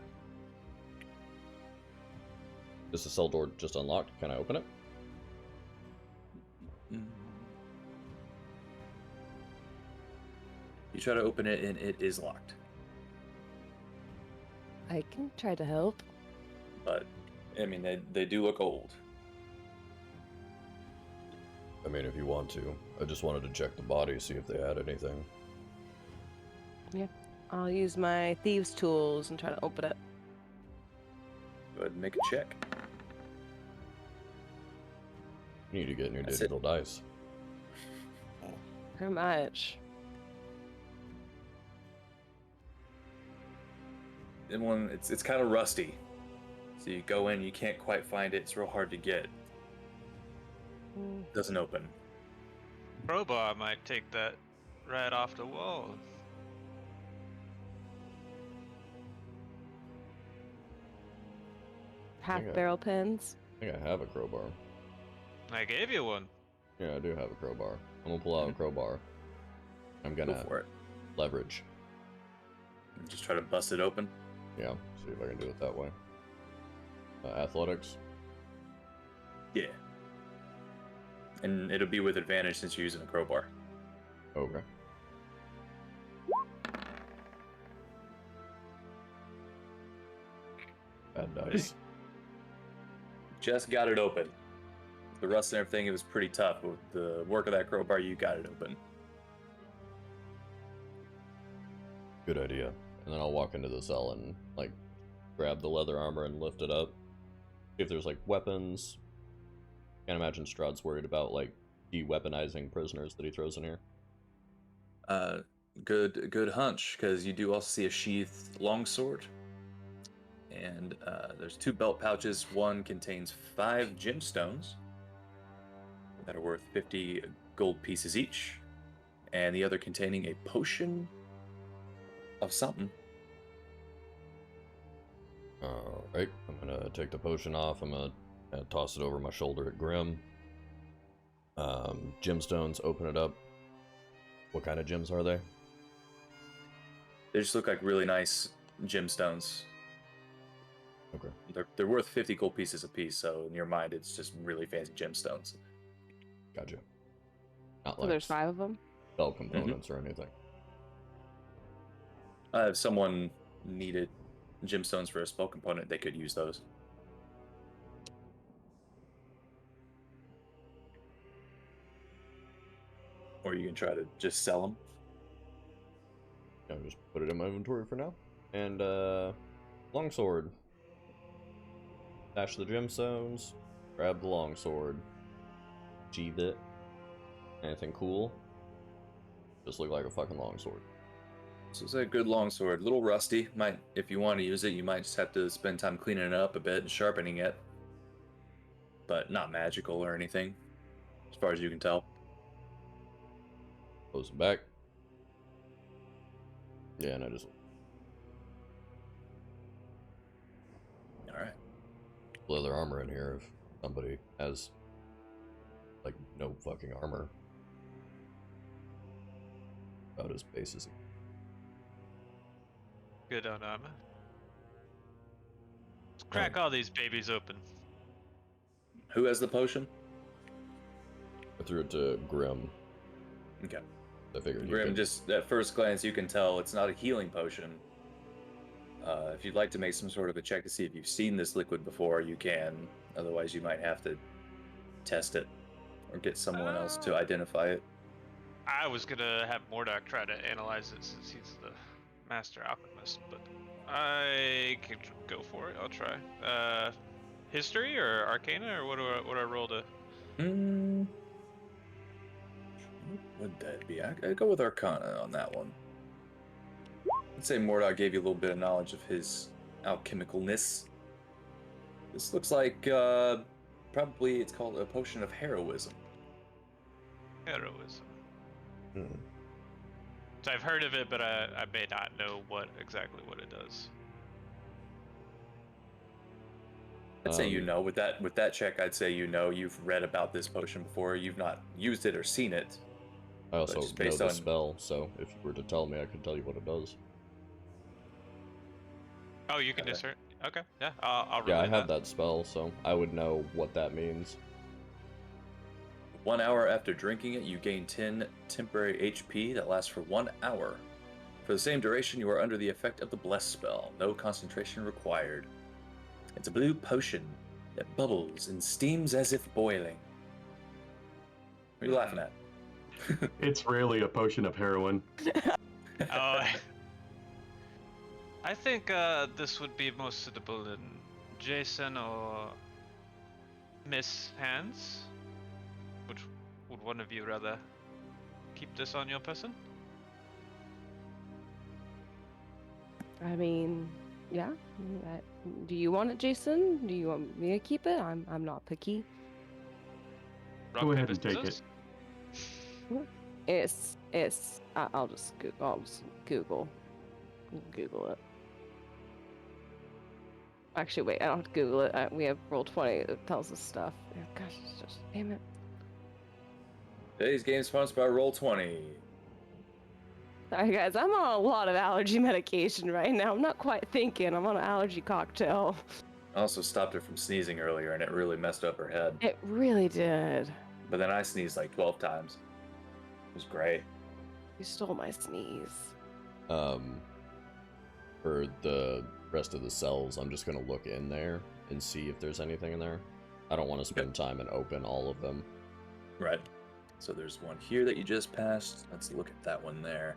Is the cell door just unlocked? Can I open it? You try to open it and it is locked. I can try to help. But, I mean, they do look old. I mean, if you want to. I just wanted to check the body, see if they had anything. Yeah. I'll use my thieves' tools and try to open it. Go ahead and make a check. You need to get new digital dice. Pretty much. And one, it's kind of rusty. So you go in, you can't quite find it. It's real hard to get. Doesn't open. Crowbar might take that right off the wall. Half-barrel pins. I think I have a crowbar. I gave you one. Yeah, I do have a crowbar. I'm gonna pull out a crowbar. I'm gonna Go for it. leverage. Just try to bust it open. Yeah, see if I can do it that way. Athletics. Yeah. And it'll be with advantage since you're using a crowbar. Okay. Bad dice. Just got it open. The rust and everything, it was pretty tough. With the work of that crowbar, you got it open. Good idea. And then I'll walk into the cell and, like, grab the leather armor and lift it up. See if there's, like, weapons. Can't imagine Strahd's worried about, like, de-weaponizing prisoners that he throws in here. Good hunch, because you do also see a sheathed longsword. And there's 2 belt pouches. One contains 5 gemstones that are worth 50 gold pieces each. And the other containing a potion of something. Alright, I'm gonna take the potion off. I'm gonna toss it over my shoulder at Grim. Gemstones, open it up. What kind of gems are they? They just look like really nice gemstones. Okay. They're worth 50 gold pieces a piece, so in your mind, it's just really fancy gemstones. Gotcha. Not So like there's 5 of them? spell components or anything. If someone needed gemstones for a spell component, they could use those. Or you can try to just sell them. I'll just put it in my inventory for now. And, longsword. Stash the gemstones. Grab the longsword. Sheath it. Anything cool? Just look like a fucking longsword. So it's a good longsword. A little rusty. Might, if you want to use it, you might just have to spend time cleaning it up a bit and sharpening it. But not magical or anything, as far as you can tell. Close it back. Yeah, and I just... Alright. leather armor in here if somebody has, like, no fucking armor. About as base as he... Good on armor. Let's crack all these babies open. Who has the potion? I threw it to Grim. Okay. I figured Grim, just at first glance, you can tell it's not a healing potion. If you'd like to make some sort of a check to see if you've seen this liquid before, you can. Otherwise, you might have to test it or get someone else to identify it. I was gonna have Mordok try to analyze it since he's the master alchemist, but I can go for it. I'll try. History or Arcana, or what do I roll to? What would that be? I'd go with Arcana on that one. I'd say Mordok gave you a little bit of knowledge of his alchemicalness. This looks like, probably it's called a potion of heroism. Heroism. Hmm. So I've heard of it, but I may not know exactly what it does. I'd say you know. With that check, I'd say you know. You've read about this potion before. You've not used it or seen it. I also know the spell, so if you were to tell me, I could tell you what it does. Oh, you can discern. Okay, yeah, I'll Yeah, I relay have that spell, so I would know what that means. 1 hour after drinking it, you gain 10 temporary HP that lasts for 1 hour. For the same duration, you are under the effect of the Bless spell. No concentration required. It's a blue potion that bubbles and steams as if boiling. What are you laughing at? It's really a potion of heroin. Oh, I think this would be most suitable in Jason or Miss Hands. Which would one of you rather keep this on your person? I mean, yeah. Do you want it, Jason? Do you want me to keep it? I'm not picky. Go ahead and take it. I'll just Google it. Actually, wait, I don't have to Google it. We have Roll20 that tells us stuff. Oh, gosh, it's just, damn it. Today's game is sponsored by Roll20. Sorry, guys, I'm on a lot of allergy medication right now. I'm not quite thinking. I'm on an allergy cocktail. I also stopped her from sneezing earlier, and it really messed up her head. It really did. But then I sneezed like 12 times. It was great. You stole my sneeze. For the rest of the cells, I'm just gonna look in there and see if there's anything in there. I don't want to spend time and open all of them. Right. So there's one here that you just passed. Let's look at that one there.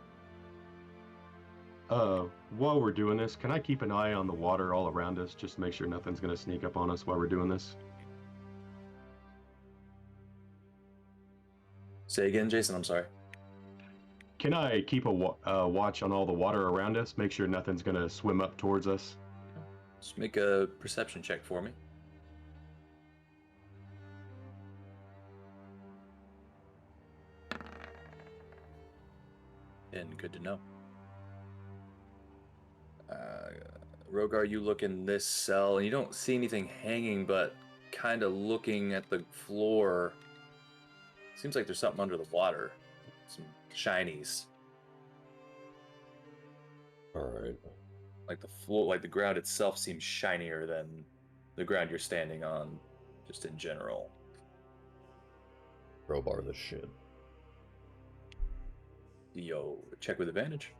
While we're doing this, can I keep an eye on the water all around us, just to make sure nothing's gonna sneak up on us while we're doing this? Say again, Jason, I'm sorry. Can I keep a watch on all the water around us, make sure nothing's gonna swim up towards us? Just make a perception check for me. And good to know. Rogar, you look in this cell and you don't see anything hanging, but kind of looking at the floor, seems like there's something under the water. Some shinies. Alright. Like the floor, like the ground itself seems shinier than the ground you're standing on, just in general. Crowbar this shit. Yo, check with advantage.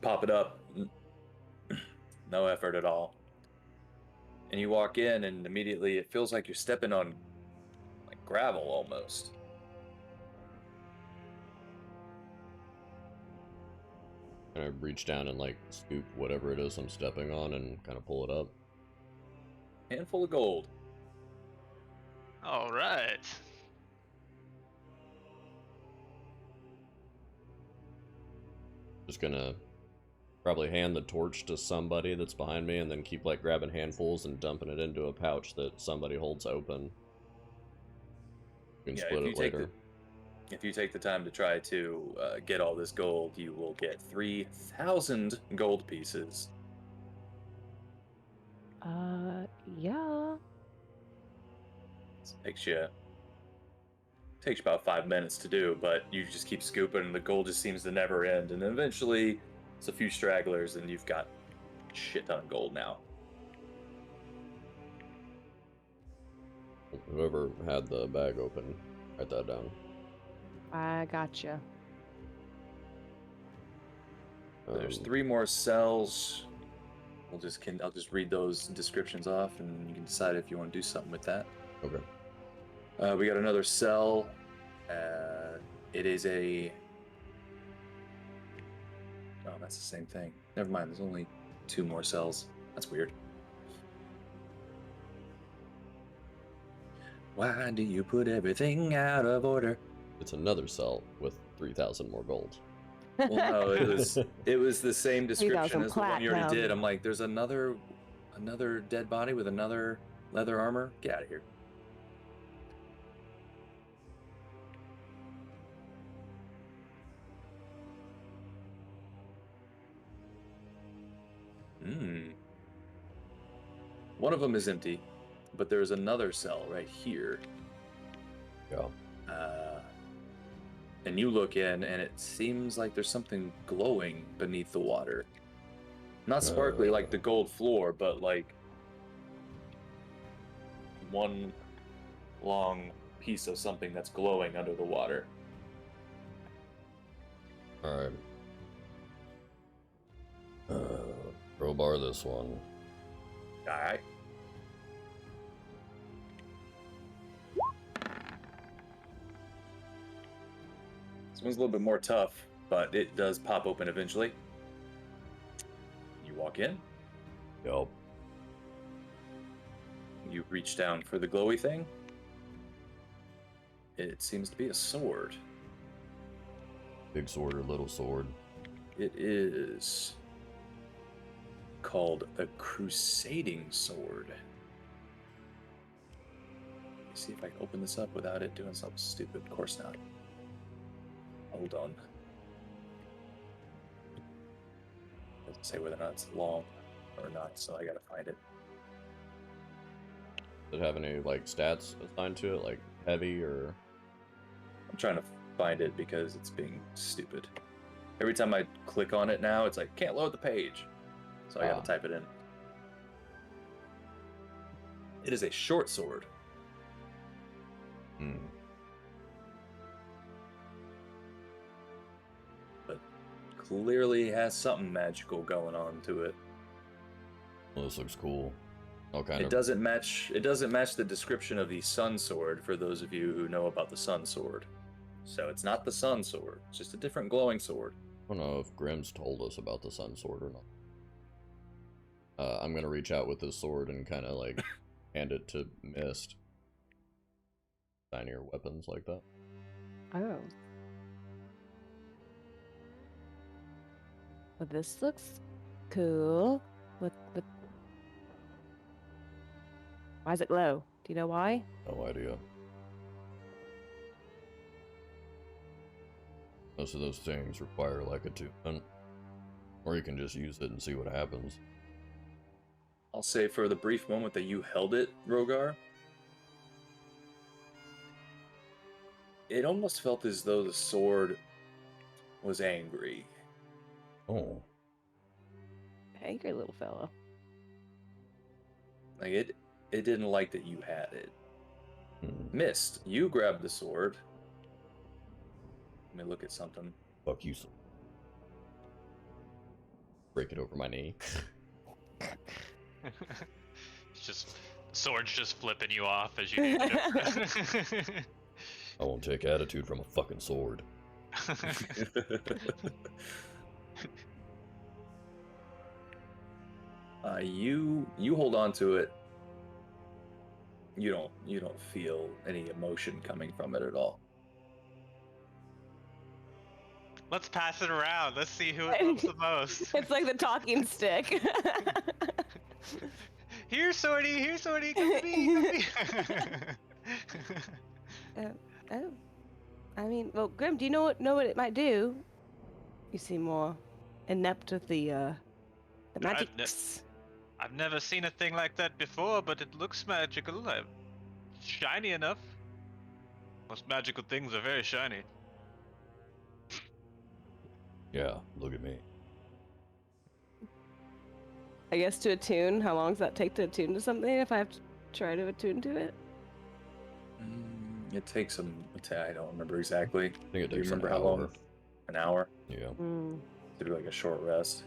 Pop it up. No effort at all. And you walk in, and immediately it feels like you're stepping on like gravel almost. And I reach down and like scoop whatever it is I'm stepping on and kind of pull it up. Handful of gold. All right. Just gonna probably hand the torch to somebody that's behind me and then keep like grabbing handfuls and dumping it into a pouch that somebody holds open. You can split it later. If you take the time to try to get all this gold, you will get 3,000 gold pieces. Yeah. Takes you about 5 minutes to do, but you just keep scooping and the gold just seems to never end, and eventually it's a few stragglers and you've got a shit ton of gold now. Whoever had the bag open, write that down. I gotcha. There's 3 more cells. I'll just read those descriptions off, and you can decide if you want to do something with that. Okay. We got another cell. It is a... Oh, that's the same thing. Never mind, there's only 2 more cells. That's weird. Why do you put everything out of order? It's another cell with 3,000 more gold. Well, no, it was the same description as the one you already did. I'm like, there's another dead body with another leather armor. Get out of here. One of them is empty, but there's another cell right here. Yeah. And you look in, and it seems like there's something glowing beneath the water. Not sparkly like the gold floor, but like one long piece of something that's glowing under the water. Alright. Crowbar this one. Alright. This one's a little bit more tough, but it does pop open eventually. You walk in. Yup. You reach down for the glowy thing. It seems to be a sword. Big sword or little sword? It is called a Crusading Sword. Let me see if I can open this up without it doing something stupid. Of course not. Hold on. Doesn't say whether or not it's long or not, so I gotta find it. Does it have any like stats assigned to it, like heavy or? I'm trying to find it because it's being stupid. Every time I click on it now, it's like, can't load the page. So I gotta type it in. It is a short sword. But clearly has something magical going on to it. Well, this looks cool. It doesn't match the description of the sun sword for those of you who know about the sun sword. So it's not the sun sword. It's just a different glowing sword. I don't know if Grimm's told us about the sun sword or not. I'm gonna reach out with this sword and kind of like hand it to Mist. Tinier weapons like that. Oh. Well, this looks cool. With why is it glow? Do you know why? No idea. Most of those things require like attunement, or you can just use it and see what happens. I'll say for the brief moment that you held it, Rogar, it almost felt as though the sword was angry. Oh. Angry little fellow. Like it didn't like that you had it. Mist, you grabbed the sword. Let me look at something. Fuck you. Break it over my knee. It's just sword's just flipping you off as you. I won't take attitude from a fucking sword. You hold on to it. You don't feel any emotion coming from it at all. Let's pass it around. Let's see who it loves the most. It's like the talking stick. Here, Swordy, come to me. Oh. I mean, well, Grim, do you know what it might do? You seem more inept with the magics. I've never seen a thing like that before, but it looks magical. Shiny enough. Most magical things are very shiny. Yeah, look at me. I guess to attune, how long does that take to attune to something if I have to try to attune to it? It takes I don't remember exactly. I think it Do you takes remember an how hour. long? An hour? Yeah. To do like a short rest.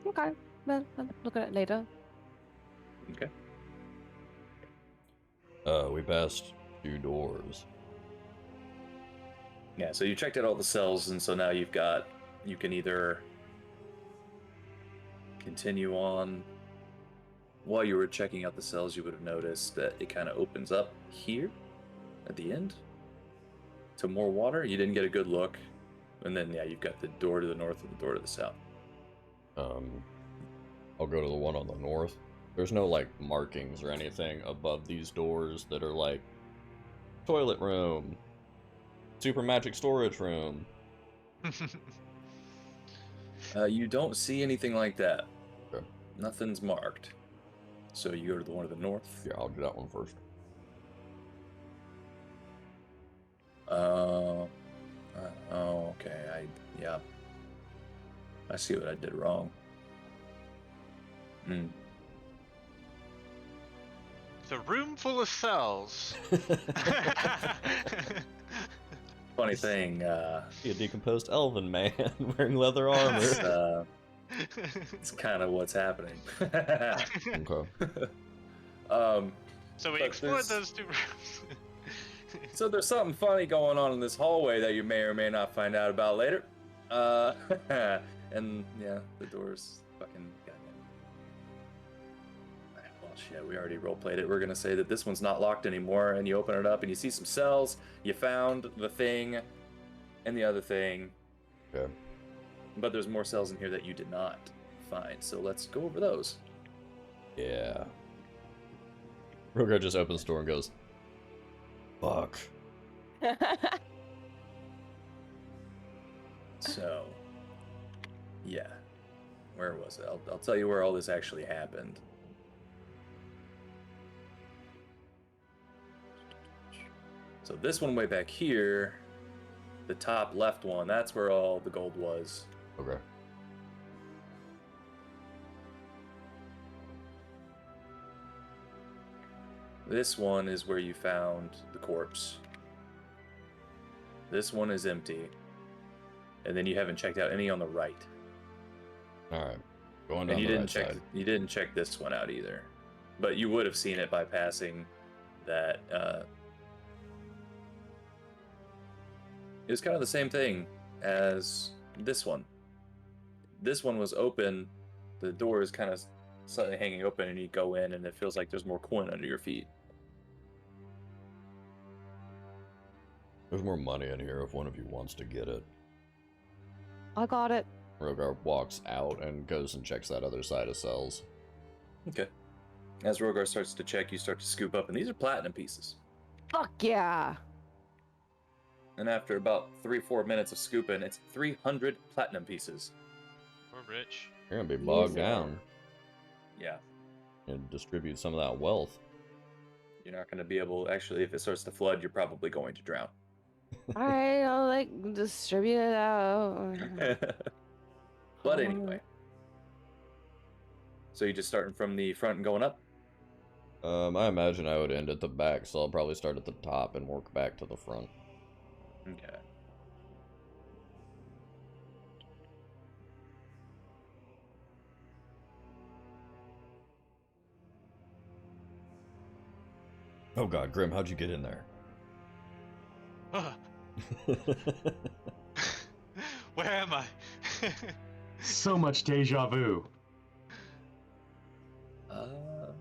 Okay. Well, I'll look at it later. Okay. We passed 2 doors. Yeah, so you checked out all the cells, and so now you can either continue on. While you were checking out the cells, you would have noticed that it kind of opens up here at the end to more water. You didn't get a good look. And then, yeah, you've got the door to the north and the door to the south. I'll go to the one on the north. There's no, like, markings or anything above these doors that are like, toilet room, super magic storage room. You don't see anything like that. Okay. Nothing's marked. So you go to the one to the north. Yeah, I'll do that one first. Yeah. I see what I did wrong. It's a room full of cells. Funny thing, a decomposed elven man wearing leather armor. It's kind of what's happening. Okay. So we explored those 2 rooms. So there's something funny going on in this hallway that you may or may not find out about later. And yeah, the door's fucking goddamn. Well, shit, we already roleplayed it. We're gonna say that this one's not locked anymore, and you open it up and you see some cells. You found the thing and the other thing. Okay. But there's more cells in here that you did not find. So let's go over those. Yeah. Rogar just opens the door and goes, fuck. So, yeah. Where was it? I'll tell you where all this actually happened. So this one way back here, the top left one, that's where all the gold was. Okay. This one is where you found the corpse. This one is empty. And then you haven't checked out any on the right. Alright. Going down and you the didn't right check side. you didn't check this one out either. But you would have seen it by passing that it was kind of the same thing as this one. This one was open. The door is kind of slightly hanging open, and you go in, and it feels like there's more coin under your feet. There's more money in here if one of you wants to get it. I got it. Rogar walks out and goes and checks that other side of cells. Okay. As Rogar starts to check, you start to scoop up, and these are platinum pieces. Fuck yeah. And after about 3-4 minutes of scooping, it's 300 platinum pieces. We're rich. You're gonna be bogged Easy. down. Yeah. And distribute some of that wealth. You're not going to be able, actually, if it starts to flood, you're probably going to drown. Alright, I'll like distribute it out. But anyway. So you just starting from the front and going up? I imagine I would end at the back, so I'll probably start at the top and work back to the front. Okay. Oh god, Grim, how'd you get in there? Where am I? So much deja vu.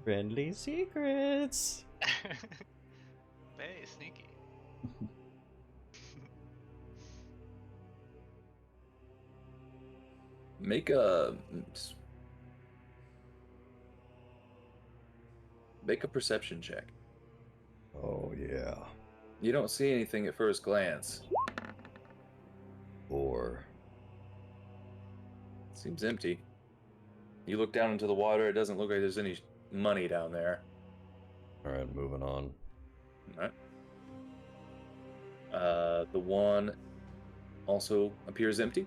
Friendly secrets. Hey, sneaky. Make a perception check. Oh yeah. You don't see anything at first glance. 4. Seems empty. You look down into the water, it doesn't look like there's any money down there. Alright, moving on. Alright. The one also appears empty.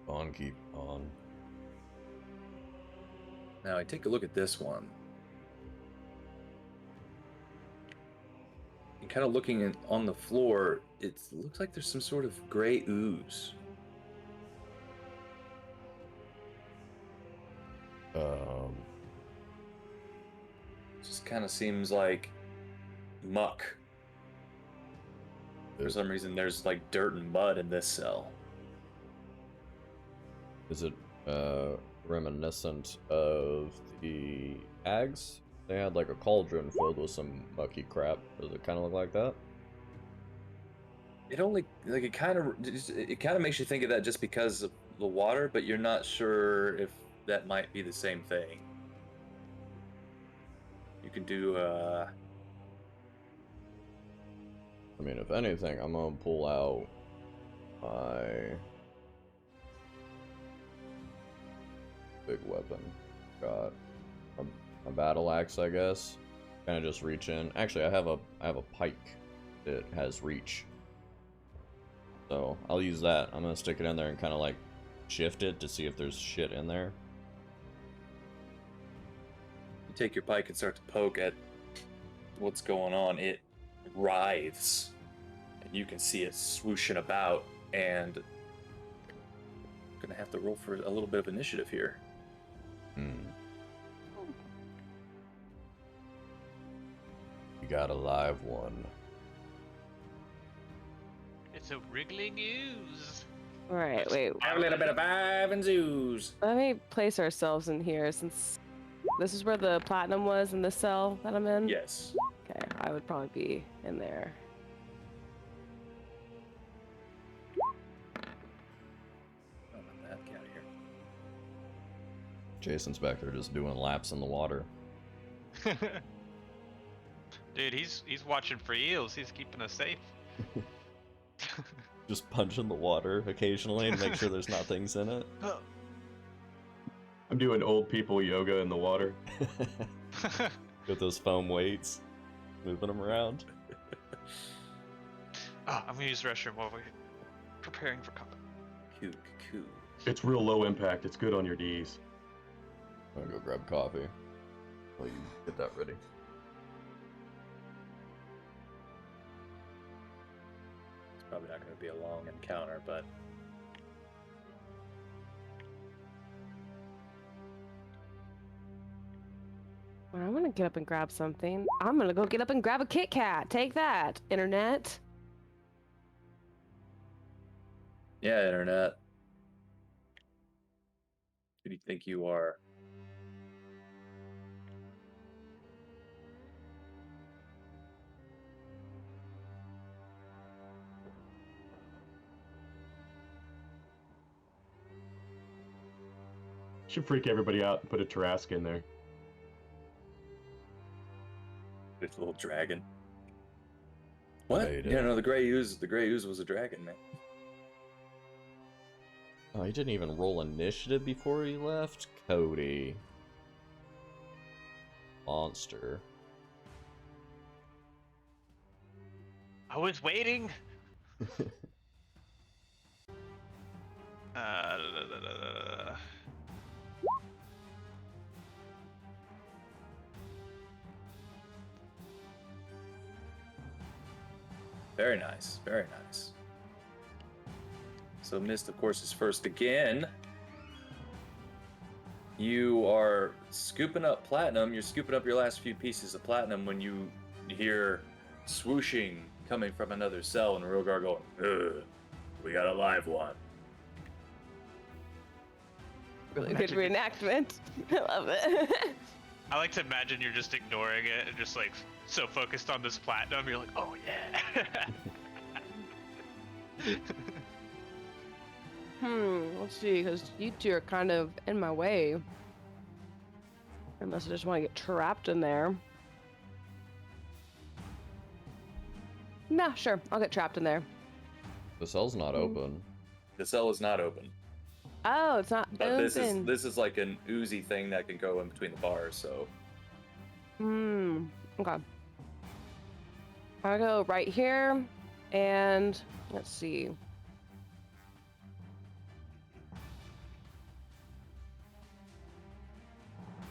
On, keep on. Now I take a look at this one. And kind of looking on the floor, it looks like there's some sort of gray ooze. Just kind of seems like muck. For some reason, there's like dirt and mud in this cell. Is it reminiscent of the hags? They had like a cauldron filled with some mucky crap. Does it kind of look like that? It only like it kind of makes you think of that just because of the water, but you're not sure if that might be the same thing. You can do I mean, if anything, I'm gonna pull out my big weapon. Got a battle axe, I guess, Kind of just reach in. Actually, I have a pike that has reach. So I'll use that. I'm gonna stick it in there and kind of like shift it to see if there's shit in there. You take your pike and start to poke at what's going on. It writhes, and you can see it swooshing about, and I'm gonna have to roll for a little bit of initiative here. You got a live one. It's a wriggling ooze. All right, wait. Have a little bit of vibe and zoos. Let me place ourselves in here since this is where the platinum was in the cell that I'm in. Yes. Okay, I would probably be in there. Oh, my bad. Get out of here. Jason's back there just doing laps in the water. Dude, he's watching for eels. He's keeping us safe. Just punching the water occasionally and make sure there's not things in it. I'm doing old people yoga in the water. With those foam weights, moving them around. I'm gonna use the restroom while we're preparing for combat. Cool. It's real low impact. It's good on your Ds. I'm gonna go grab coffee while you get that ready. Probably not going to be a long encounter, but I'm gonna get up and grab something. I'm gonna go get up and grab a Kit Kat. Take that, internet. yeah, internet. Who do you think you are? Should freak everybody out and put a Tarrasque in there. This little dragon. What? Yeah, you Yeah, did. no, the gray ooze was a dragon, man. Oh, he didn't even roll initiative before he left? Cody. Monster. I was waiting. Very nice, very nice. So Mist, of course, is first again. You are scooping up platinum. You're scooping up your last few pieces of platinum when you hear swooshing coming from another cell, and Rogar going, "Ugh, we got a live one." Really good reenactment. I love it. I like to imagine you're just ignoring it and just like so focused on this platinum. You're like, oh yeah. Let's see, because you two are kind of in my way. Unless I just want to get trapped in there. Nah, sure, I'll get trapped in there. The cell's not open. The cell is not open. Oh, it's not But open. this is like an oozy thing that can go in between the bars, so Okay. I'll go right here, and let's see.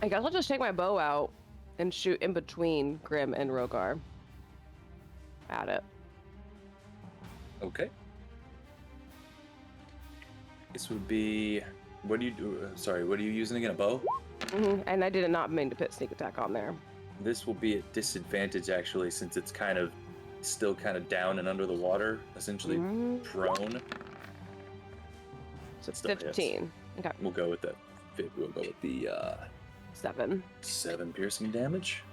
I guess I'll just take my bow out and shoot in between Grim and Rogar. At it. okay. This would be, what do you do? Sorry, what are you using again? A bow? And I did not mean to put sneak attack on there. This will be at disadvantage actually, since it's kind of still kind of down and under the water, essentially prone. So it's Still hits. 15. Okay. We'll go with the 7. 7 piercing damage.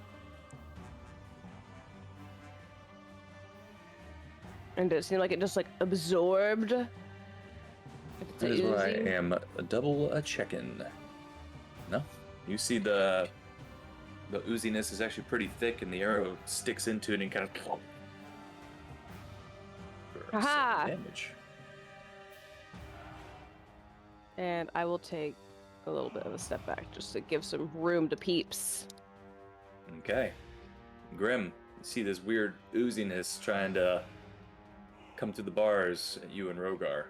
And does it seem like it just like absorbed? That is what I am double checking. No, you see the ooziness is actually pretty thick, and the arrow sticks into it and kind of for Aha! 7 damage. And I will take a little bit of a step back just to give some room to peeps. Okay. Grim, you see this weird ooziness trying to come through the bars at you and Rogar.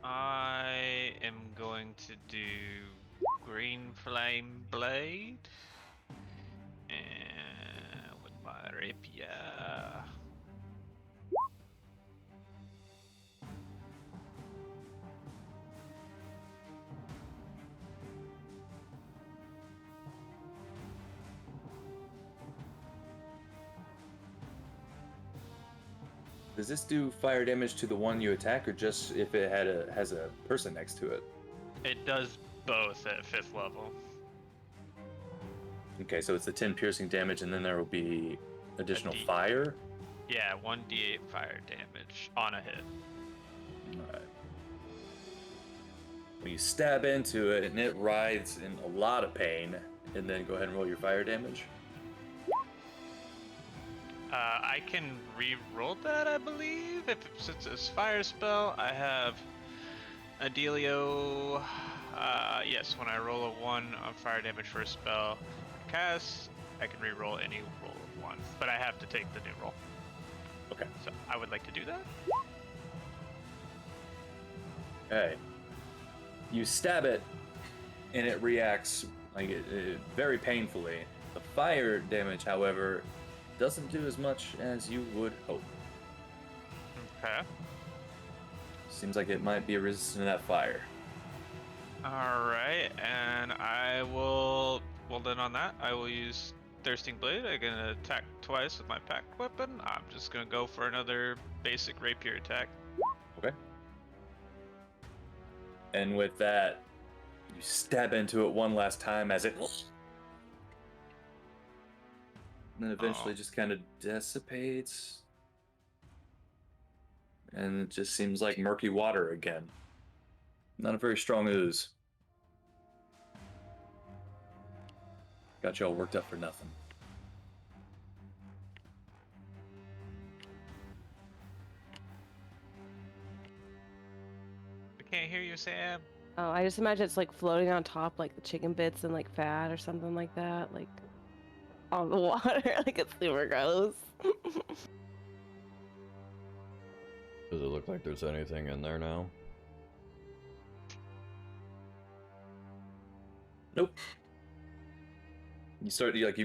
I am going to do Green Flame Blade and with my rapier. Does this do fire damage to the one you attack, or just if it has a person next to it? It does both at 5th level. Okay, so it's the 10 piercing damage, and then there will be additional fire? Yeah, 1d8 fire damage on a hit. Alright. When you stab into it, and it writhes in a lot of pain, and then go ahead and roll your fire damage. I can re-roll that, I believe. Since it's fire spell, I have Adelio. Yes, when I roll a 1 on fire damage for a spell cast, I can re-roll any roll of 1, but I have to take the new roll. Okay. So I would like to do that. Okay. You stab it, and it reacts like very painfully. The fire damage, however, doesn't do as much as you would hope. Okay. Seems like it might be resistant to that fire. Alright, and I will, well then on that, I will use Thirsting Blade. I'm going to attack twice with my packed weapon. I'm just going to go for another basic rapier attack. Okay. And with that, you stab into it one last time as it... And then eventually just kind of dissipates. And it just seems like murky water again. Not a very strong ooze. Got you all worked up for nothing. I can't hear you, Sam. Oh, I just imagine it's like floating on top, like the chicken bits and like fat or something like that, like on the water, like it's super gross. Does it look like there's anything in there now? Nope. You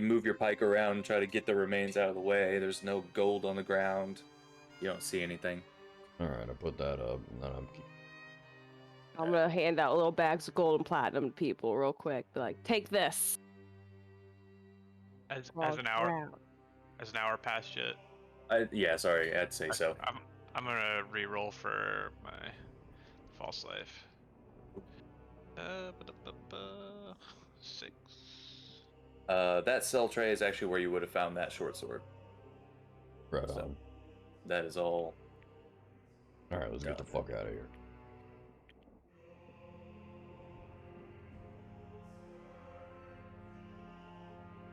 move your pike around and try to get the remains out of the way. There's no gold on the ground. You don't see anything. Alright, I put that up, and then I'm gonna hand out little bags of gold and platinum to people real quick. Be like, take this. As an hour passed yet. Yeah, sorry, I'd say so. I'm gonna re-roll for my false life. 6. That cell tray is actually where you would have found that short sword. right So, on. that is all. Alright, let's get the fuck out of here.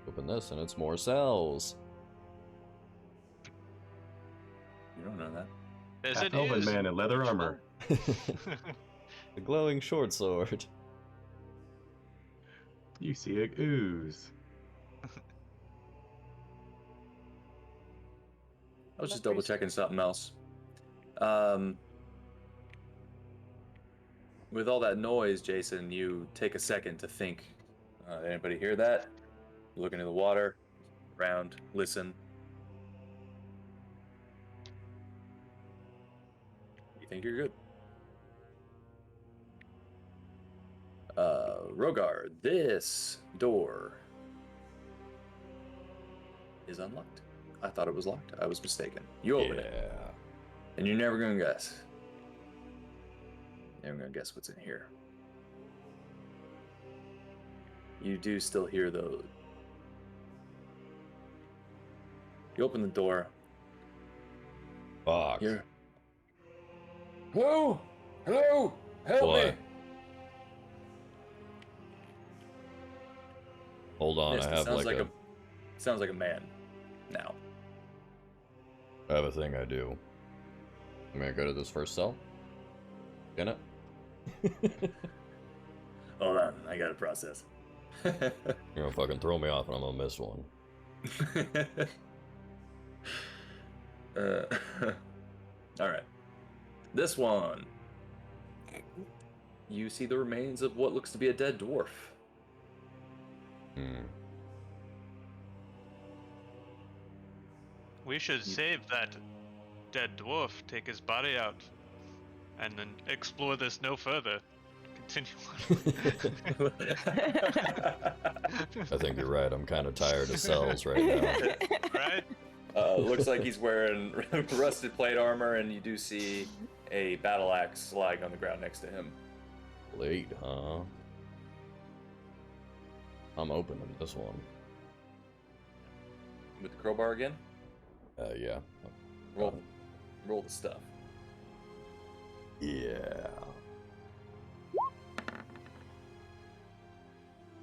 Open this and it's more cells. You don't know that. Is it Elven man in leather armor. The glowing short sword. You see a ooze. I was just double checking something else. With all that noise, Jason, you take a second to think. Did anybody hear that? You look into the water, around, listen. You think you're good? Rogar, this door is unlocked. I thought it was locked. I was mistaken. You open it. And you're never gonna guess. Never gonna guess what's in here. You do still hear those. You open the door. Fuck. Here. Hello? Hello? Help me! Hold on, Yes, I have sounds like a man now. I have a thing I do. I'm gonna go to this first cell. Can it? Hold on, I gotta process. You're gonna fucking throw me off and I'm gonna miss one. All right. This one. You see the remains of what looks to be a dead dwarf. We should save that dead dwarf, take his body out, and then explore this no further. Continue on. I think you're right. I'm kind of tired of cells right now. Right? Looks like he's wearing rusted plate armor, and you do see a battle axe lying on the ground next to him. Blade, huh? I'm opening this one. With the crowbar again? Yeah. Roll the stuff. Yeah.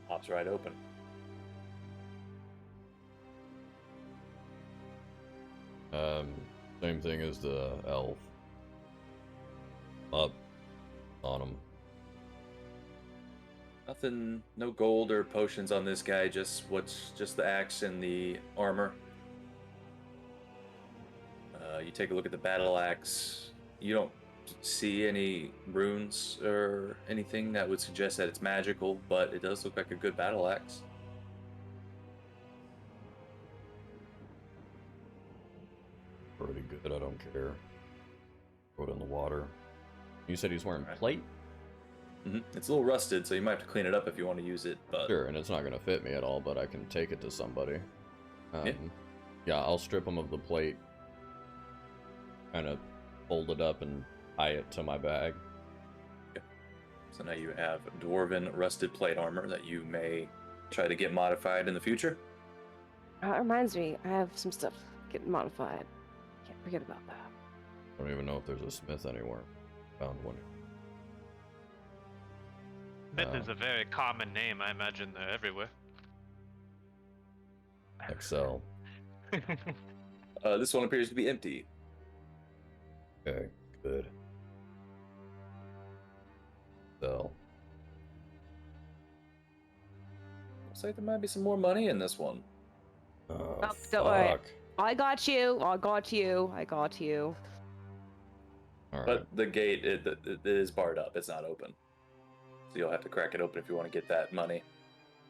Pops right open. Same thing as the elf. Up on him. Nothing, no gold or potions on this guy, just the axe and the armor. You take a look at the battle axe. You don't see any runes or anything that would suggest that it's magical, but it does look like a good battle axe. Pretty good, I don't care. Throw it in the water. You said he's wearing plate? Mm-hmm. It's a little rusted, so you might have to clean it up if you want to use it. But sure, and it's not going to fit me at all, but I can take it to somebody. Yeah, I'll strip him of the plate. Kind of fold it up and tie it to my bag. Okay. So now you have dwarven rusted plate armor that you may try to get modified in the future. It reminds me, I have some stuff getting modified. Can't forget about that. I don't even know if there's a smith anywhere. Found one. Smith is a very common name. I imagine they're everywhere. Excel. This one appears to be empty. Okay, good. So. Looks like there might be some more money in this one. Oh, don't worry. fuck. I got you. I got you. I got you. All right. But the gate it is barred up. It's not open. So you'll have to crack it open if you want to get that money.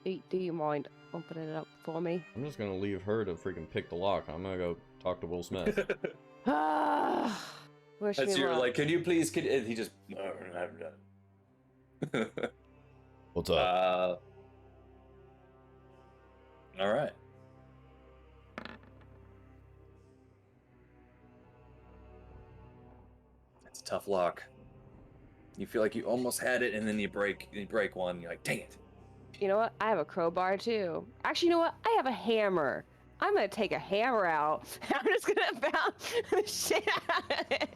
Do you mind opening it up for me? I'm just gonna leave her to freaking pick the lock. I'm gonna go talk to Will Smith. Wish As me you're luck. like, can you please? And he just. What's up? All right. It's a tough lock. You feel like you almost had it, and then you break one. And you're like, dang it. You know what? I have a crowbar too. Actually, you know what? I have a hammer. I'm gonna take a hammer out. I'm just gonna bounce the shit out of it.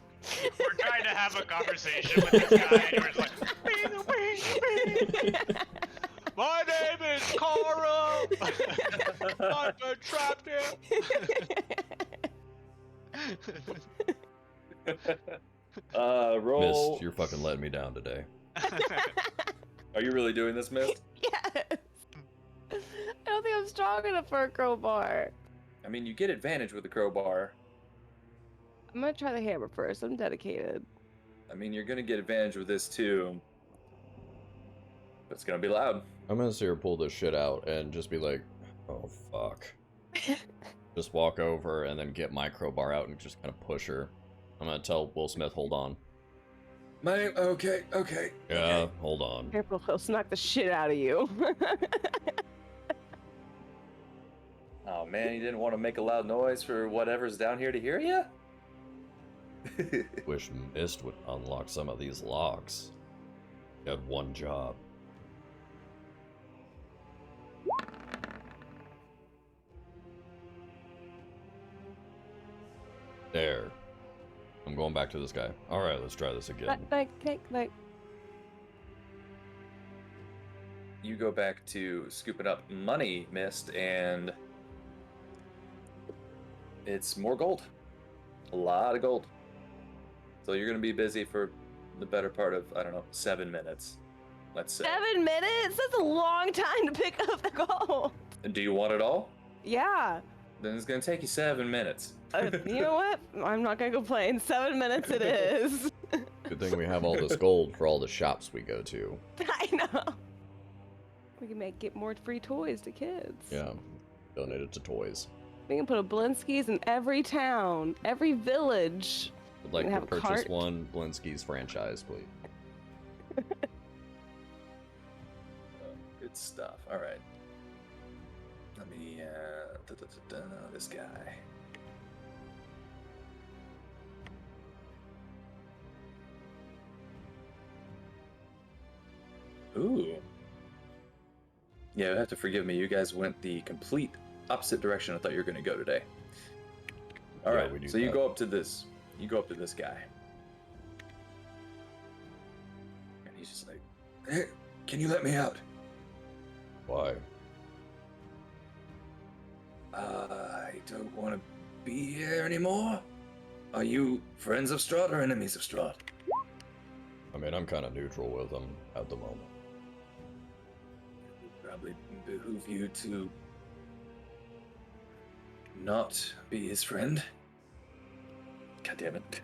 We're trying to have a conversation with this guy, and you're just like, bing, bing, bing. My name is Carl. I've been trapped here. Roll. Mist, you're fucking letting me down today. Are you really doing this, Mist? Yes. I don't think I'm strong enough for a crowbar. I mean, you get advantage with the crowbar. I'm gonna try the hammer first. I'm dedicated. I mean, you're gonna get advantage with this too. But it's gonna be loud. I'm gonna see her pull this shit out and just be like, oh fuck. Just walk over and then get my crowbar out and just kind of push her. I'm gonna tell Will Smith, hold on. Okay. Yeah, hold on. Careful, he'll smack the shit out of you. Oh man, you didn't want to make a loud noise for whatever's down here to hear you? Wish Mist would unlock some of these locks. You have one job. There. I'm going back to this guy. Alright, let's try this again. Like. You go back to scooping up money, Mist, and it's more gold. A lot of gold. So you're going to be busy for the better part of, 7 minutes, let's say. 7 minutes? That's a long time to pick up the gold. And do you want it all? Yeah. Then it's gonna take you 7 minutes. You know what? I'm not gonna complain. 7 minutes it is. Good thing we have all this gold for all the shops we go to. I know. We can get more free toys to kids. Yeah, donate it to toys. We can put a Blinsky's in every town, every village. I'd like to purchase one Blinsky's franchise, please. Good stuff. All right. Let me, this guy. Ooh. Yeah, you have to forgive me. You guys went the complete opposite direction I thought you were going to go today. All right. So you go up to this. You go up to this guy. And he's just like, "Hey, can you let me out?" Why? I don't want to be here anymore. Are you friends of Strahd or enemies of Strahd? I mean, I'm kind of neutral with them at the moment. It would probably behoove you to not be his friend. God damn it.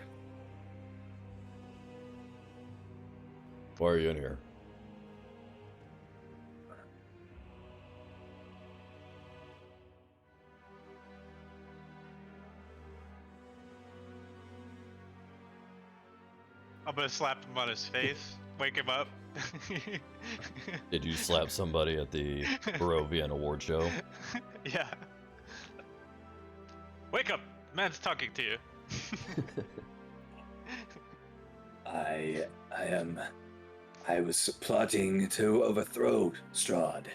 Why are you in here? I'm gonna slap him on his face, wake him up. Did you slap somebody at the Barovian award show? Yeah. Wake up! Man's talking to you. I was plotting to overthrow Strahd.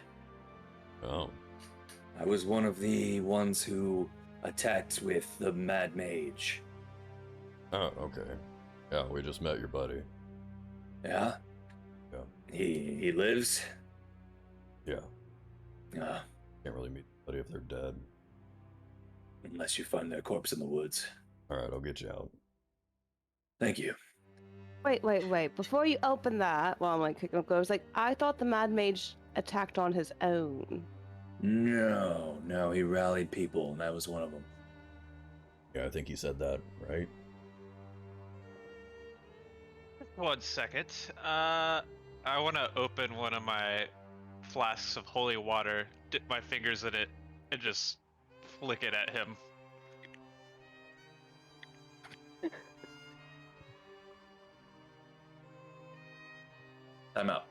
Oh. I was one of the ones who attacked with the Mad Mage. Oh, okay. Yeah, we just met your buddy. Yeah? Yeah. He lives? Yeah. Can't really meet somebody if they're dead. Unless you find their corpse in the woods. Alright, I'll get you out. Thank you. Wait. Before you open that, well, I'm like kicking up goes, I thought the Mad Mage attacked on his own. No, he rallied people, and that was one of them. Yeah, I think he said that, right? 1 second. I want to open one of my flasks of holy water, dip my fingers in it, and just flick it at him. I'm out.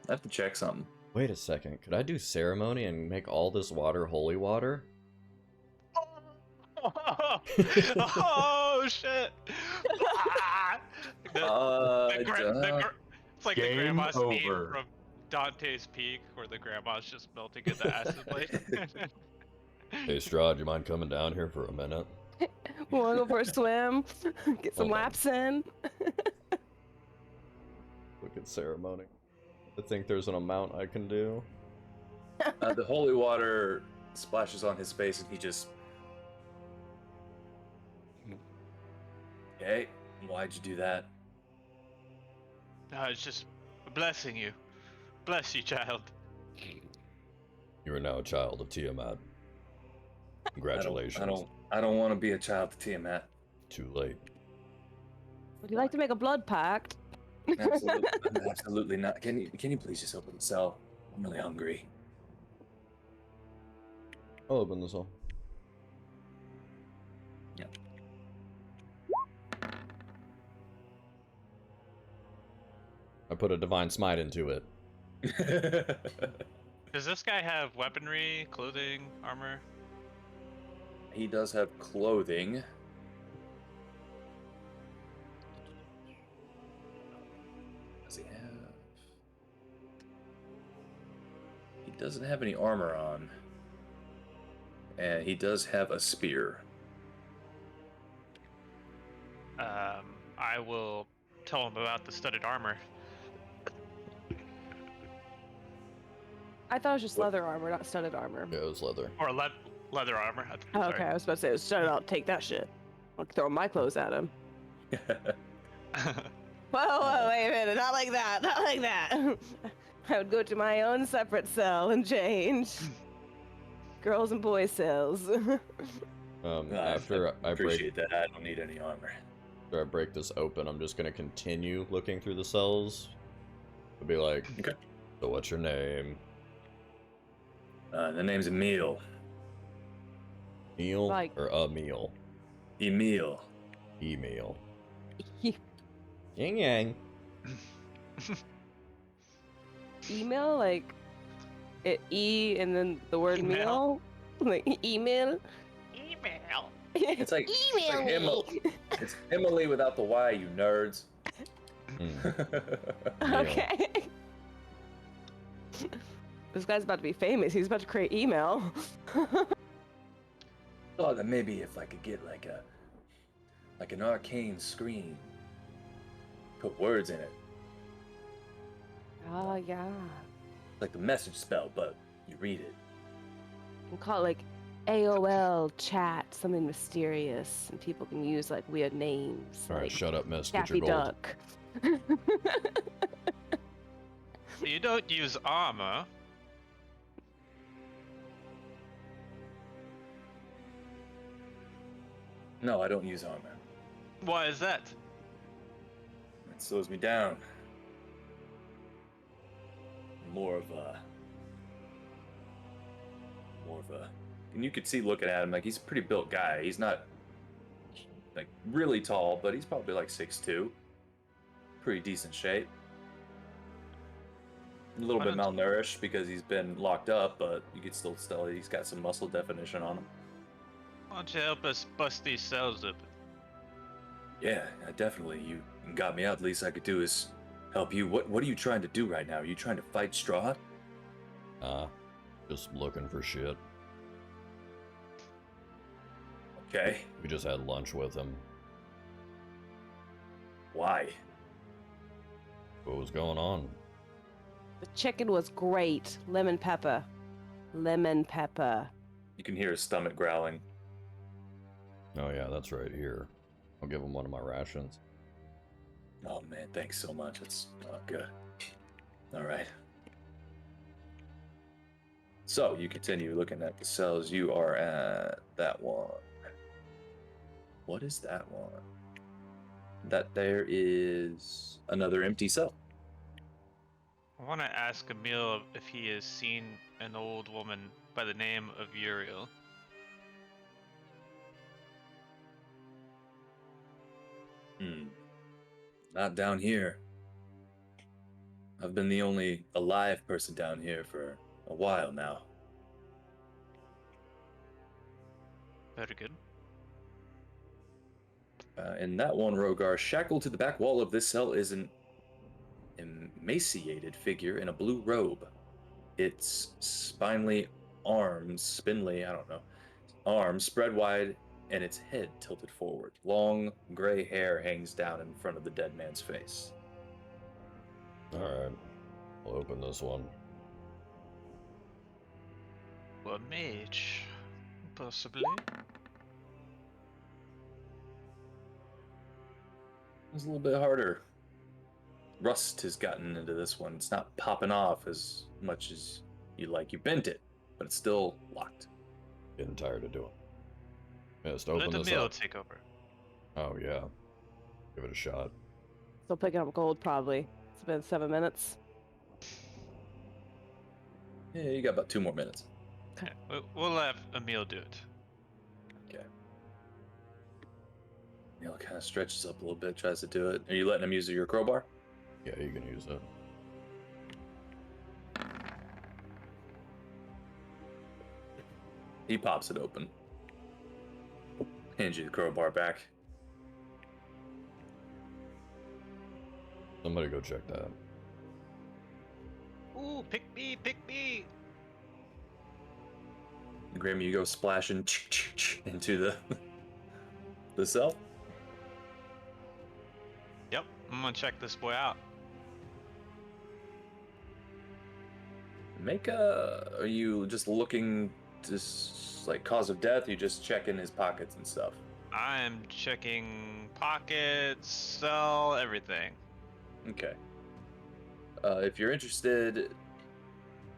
I have to check something. Wait a second. Could I do ceremony and make all this water holy water? Oh shit! It's like the grandma's meme from Dante's Peak, where the grandma's just melting in the acid light. Hey Strahd, you mind coming down here for a minute? Wanna go for a swim? Get some laps in? Look at ceremony. I think there's an amount I can do. The holy water splashes on his face and he just... Okay, why'd you do that? No, it's just blessing you. Bless you, child. You are now a child of Tiamat. Congratulations. I don't want to be a child of Tiamat. Too late. Would you like to make a blood pact? Absolutely not. Can you please just open the cell? I'm really hungry. I'll open the cell. Yeah. I put a divine smite into it. Does this guy have weaponry, clothing, armor? He does have clothing. Does he have? He doesn't have any armor on. And he does have a spear. I will tell him about the studded armor. I thought it was just leather armor, not studded armor. Yeah, it was leather. Or leather armor. Oh, okay, I was about to say it was studded. I'll take that shit. I'll throw my clothes at him. Whoa, wait a minute. Not like that. Not like that. I would go to my own separate cell and change. Girls and boys cells. After I appreciate that. I don't need any armor. After I break this open, I'm just gonna continue looking through the cells. I'll be like, okay. So what's your name? The name's Emil. Emil or Emil? Emil. Emil. Yang yang. Email, like E and then the word meal, like email. It's like email me. It's Emily without the Y, you nerds. Okay. This guy's about to be famous. He's about to create email. Oh, that maybe if I could get like an arcane screen, put words in it. Oh yeah. Like the message spell, but you read it. You can call it like AOL chat, something mysterious, and people can use like weird names. All right, like shut up, miss. Daffy Get your gold. Duck. You don't use armor. No, I don't use armor. Why is that? It slows me down. More of a. And you could see looking at him, like he's a pretty built guy. He's not like really tall, but he's probably like 6'2". Pretty decent shape. A little bit malnourished because he's been locked up, but you could still tell he's got some muscle definition on him. Why don't you help us bust these cells open? Yeah, definitely. You got me out. The least I could do is help you. What are you trying to do right now? Are you trying to fight Strahd? Just looking for shit. Okay. We just had lunch with him. Why? What was going on? The chicken was great. Lemon pepper. Lemon pepper. You can hear his stomach growling. Oh yeah, that's right here. I'll give him one of my rations. Oh man, thanks so much. It's good. All right. So you continue looking at the cells. You are at that one. What is that one? That there is another empty cell. I want to ask Emil if he has seen an old woman by the name of Uriel. Not down here. I've been the only alive person down here for a while now. Very good. In that one, Rogar, shackled to the back wall of this cell is an emaciated figure in a blue robe. Its spindly arms, arms spread wide and its head tilted forward. Long gray hair hangs down in front of the dead man's face. Alright, I'll open this one. A mage, possibly. It's a little bit harder. Rust has gotten into this one. It's not popping off as much as you like. You bent it, but it's still locked. Getting tired of doing it. Yeah, let's open Let the this meal up. take over. Oh yeah. Give it a shot. Still picking up gold, probably. It's been 7 minutes. Yeah, you got about 2 more minutes. Okay. We'll have Emil do it. Okay. Neil kind of stretches up a little bit, tries to do it. Are you letting him use your crowbar? Yeah, you can use it. He pops it open. Hands you the crowbar back. Somebody go check that. Ooh, pick me, pick me! Grammy, you go splashing into the cell. Yep, I'm gonna check this boy out. Are you just looking to like cause of death? Or you just checking his pockets and stuff? I am checking pockets, cell, everything. Okay. If you're interested,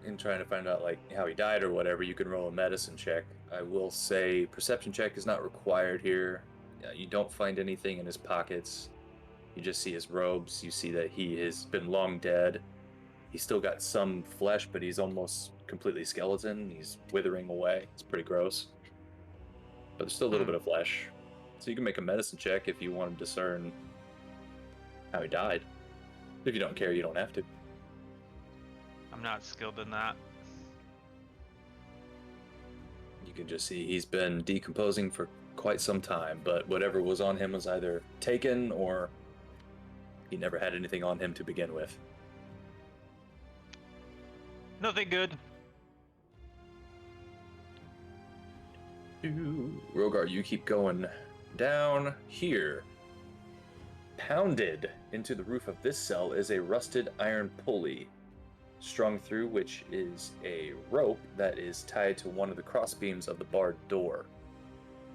in trying to find out like how he died or whatever, you can roll a medicine check. I will say perception check is not required here. You don't find anything in his pockets. You just see his robes. You see that he has been long dead. He's still got some flesh, but he's almost completely skeleton. He's withering away. It's pretty gross. But there's still a little bit of flesh. So you can make a medicine check if you want to discern how he died. If you don't care, you don't have to. I'm not skilled in that. You can just see he's been decomposing for quite some time, but whatever was on him was either taken or he never had anything on him to begin with. Nothing good. Rogar, you keep going down here. Pounded into the roof of this cell is a rusted iron pulley, strung through which is a rope that is tied to one of the crossbeams of the barred door.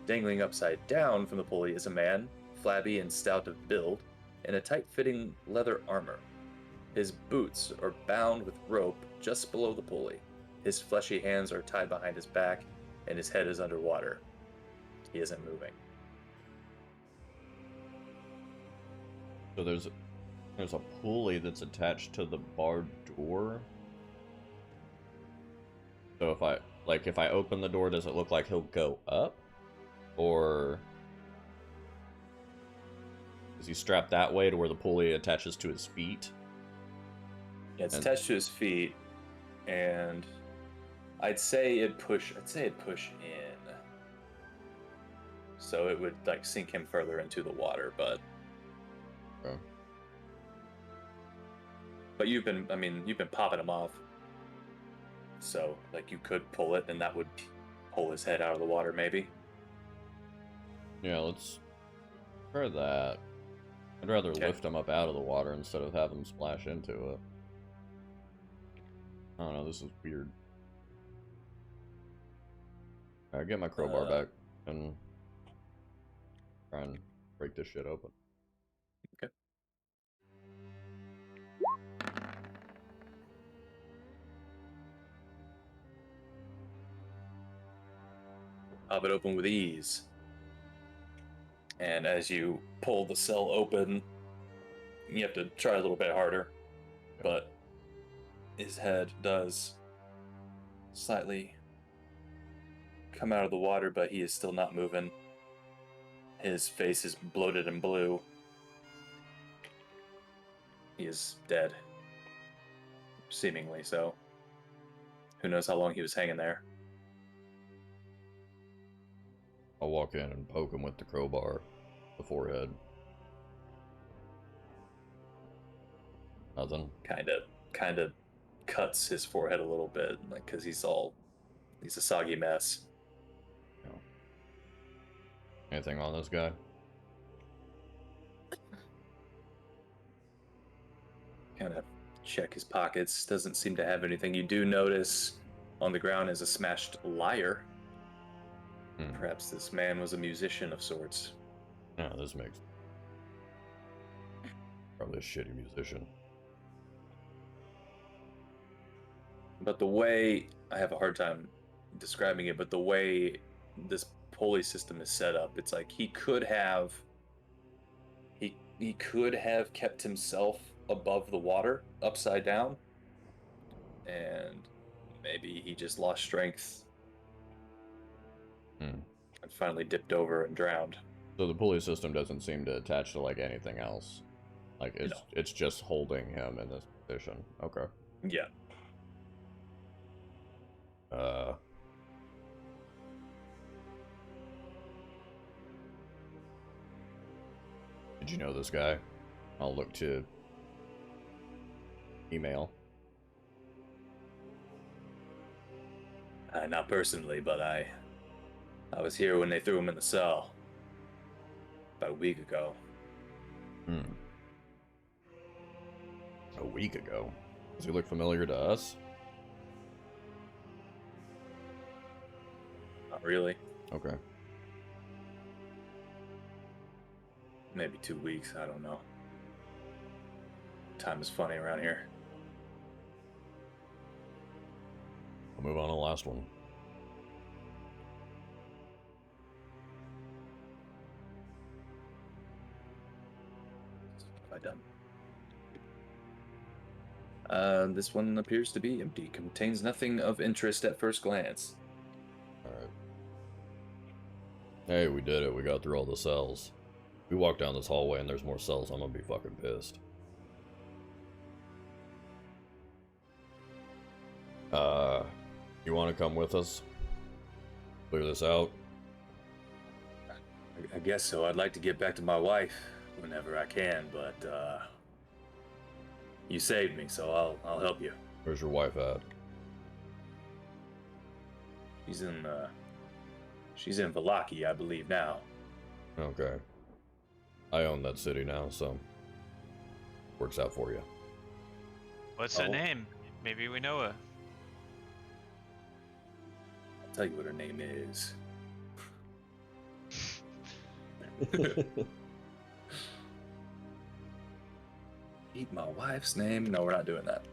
Dangling upside down from the pulley is a man, flabby and stout of build, in a tight-fitting leather armor. His boots are bound with rope just below the pulley. His fleshy hands are tied behind his back, and his head is underwater. He isn't moving. So there's a pulley that's attached to the barred door. So if I open the door, does it look like he'll go up? Or is he strapped that way to where the pulley attaches to his feet? Yeah, it's attached to his feet, and I'd say it'd push in. So it would like sink him further into the water, but Okay. But you've been popping him off. So like you could pull it and that would pull his head out of the water maybe. Yeah, let's try that. I'd rather lift him up out of the water instead of have him splash into it. I don't know, this is weird. Alright, get my crowbar back and try and break this shit open. Okay. Pop it open with ease. And as you pull the cell open, you have to try a little bit harder, but his head does slightly come out of the water, but he is still not moving. His face is bloated and blue. He is dead. Seemingly so. Who knows how long he was hanging there. I'll walk in and poke him with the crowbar, the forehead. Nothing. Kind of cuts his forehead a little bit, like because he's a soggy mess. No. Anything on this guy? Kind of check his pockets. Doesn't seem to have anything. You do notice on the ground is a smashed lyre. Perhaps this man was a musician of sorts. Yeah, this makes probably a shitty musician. But the way, I have a hard time describing it, but the way this pulley system is set up, it's like he could have kept himself above the water, upside down, and maybe he just lost strength and finally dipped over and drowned. So the pulley system doesn't seem to attach to like anything else. Like it's just holding him in this position. Okay. Yeah. Did you know this guy? I'll look to email. Not personally, but I was here when they threw him in the cell about a week ago. A week ago? Does he look familiar to us? Not really. Okay. Maybe 2 weeks, I don't know. Time is funny around here. We'll move on to the last one. What have I done? This one appears to be empty. Contains nothing of interest at first glance. Alright. Hey, we did it. We got through all the cells. We walk down this hallway and there's more cells. I'm gonna be fucking pissed. You want to come with us? Clear this out? I guess so. I'd like to get back to my wife whenever I can, but you saved me, so I'll help you. Where's your wife at? She's in Valaki, I believe now. Okay. I own that city now, so works out for you. What's her name? Maybe we know her. I'll tell you what her name is. Eat my wife's name? No, we're not doing that.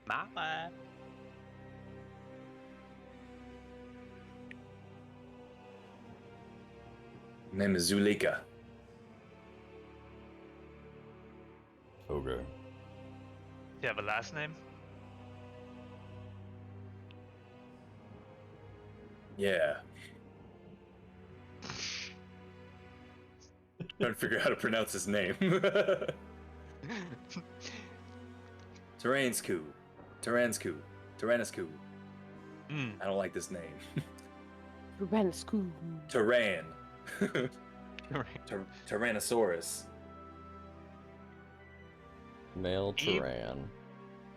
My wife. Her name is Zulika. Okay. Do you have a last name? Yeah. Trying to figure out how to pronounce his name. Taransku. I don't like this name. Tyrannoscoop. Tyrannosaurus. Male Tyrann.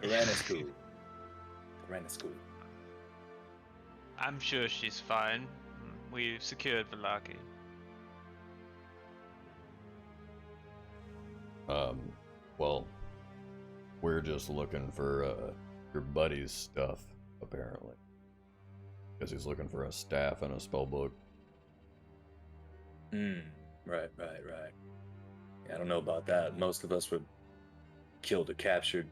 Tyrannoscoop. I'm sure she's fine. We've secured Valaki. Well, we're just looking for your buddy's stuff, apparently. Because he's looking for a staff and a spellbook. Right. Yeah, I don't know about that. Most of us were killed or captured.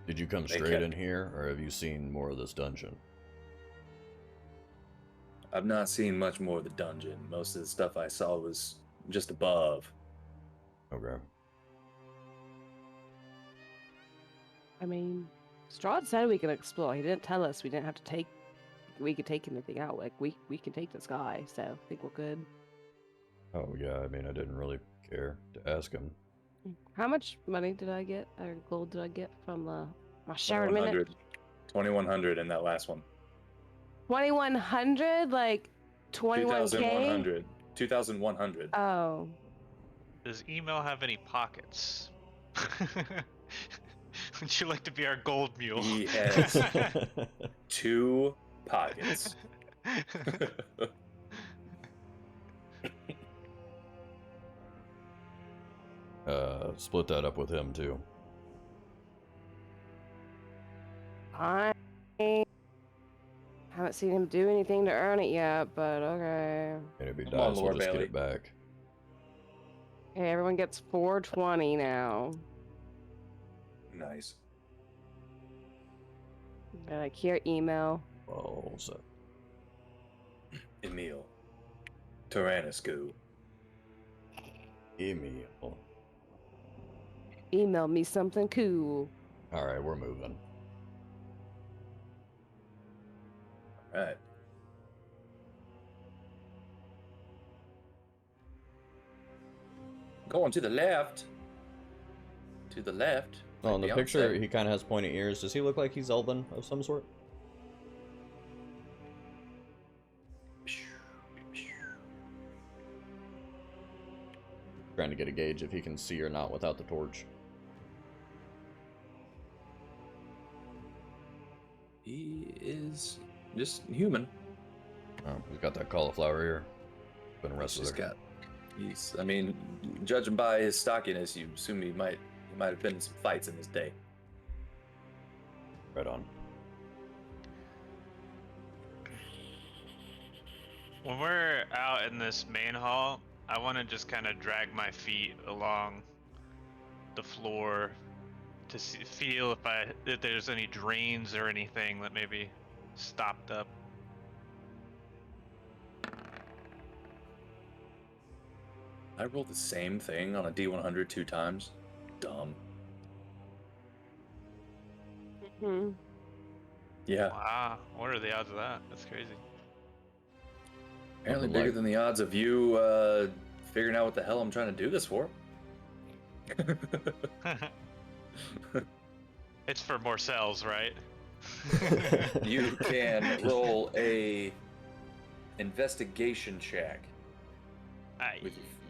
Did you come straight in here, or have you seen more of this dungeon? I've not seen much more of the dungeon. Most of the stuff I saw was just above. Okay. I mean, Strahd said we can explore. He didn't tell us we didn't have to take. We could take anything out. Like we can take this guy. So I think we're good. Oh yeah, I mean, I didn't really care to ask him. How much money did I get, or gold did I get from my share minute? 2,100 in that last one. 2,100, like 21K. 2,100. 2,100. Oh. Does email have any pockets? Would you like to be our gold mule? He has 2 pockets. Split that up with him too. I haven't seen him do anything to earn it yet, but okay. And if he dies, we'll just get it back. Okay, everyone gets 420 now. Nice. Like here, email. Oh, so. Emil. Tyrannoscoop. Emil. Email me something cool. Alright, we're moving. Alright. Going to the left. To the left. Oh, in the picture, he kind of has pointy ears. Does he look like he's elven of some sort? Trying to get a gauge if he can see or not without the torch. He is just human. Oh, he's got that cauliflower ear. Been arrested there. I mean, judging by his stockiness, you assume he might have been in some fights in his day. Right on. When we're out in this main hall, I want to just kind of drag my feet along the floor to feel if there's any drains or anything that maybe stopped up. I rolled the same thing on a D100 2 times. Dumb. Hmm. Yeah. Wow, what are the odds of that? That's crazy. Apparently bigger than the odds of you figuring out what the hell I'm trying to do this for. It's for more cells, right? You can roll a investigation check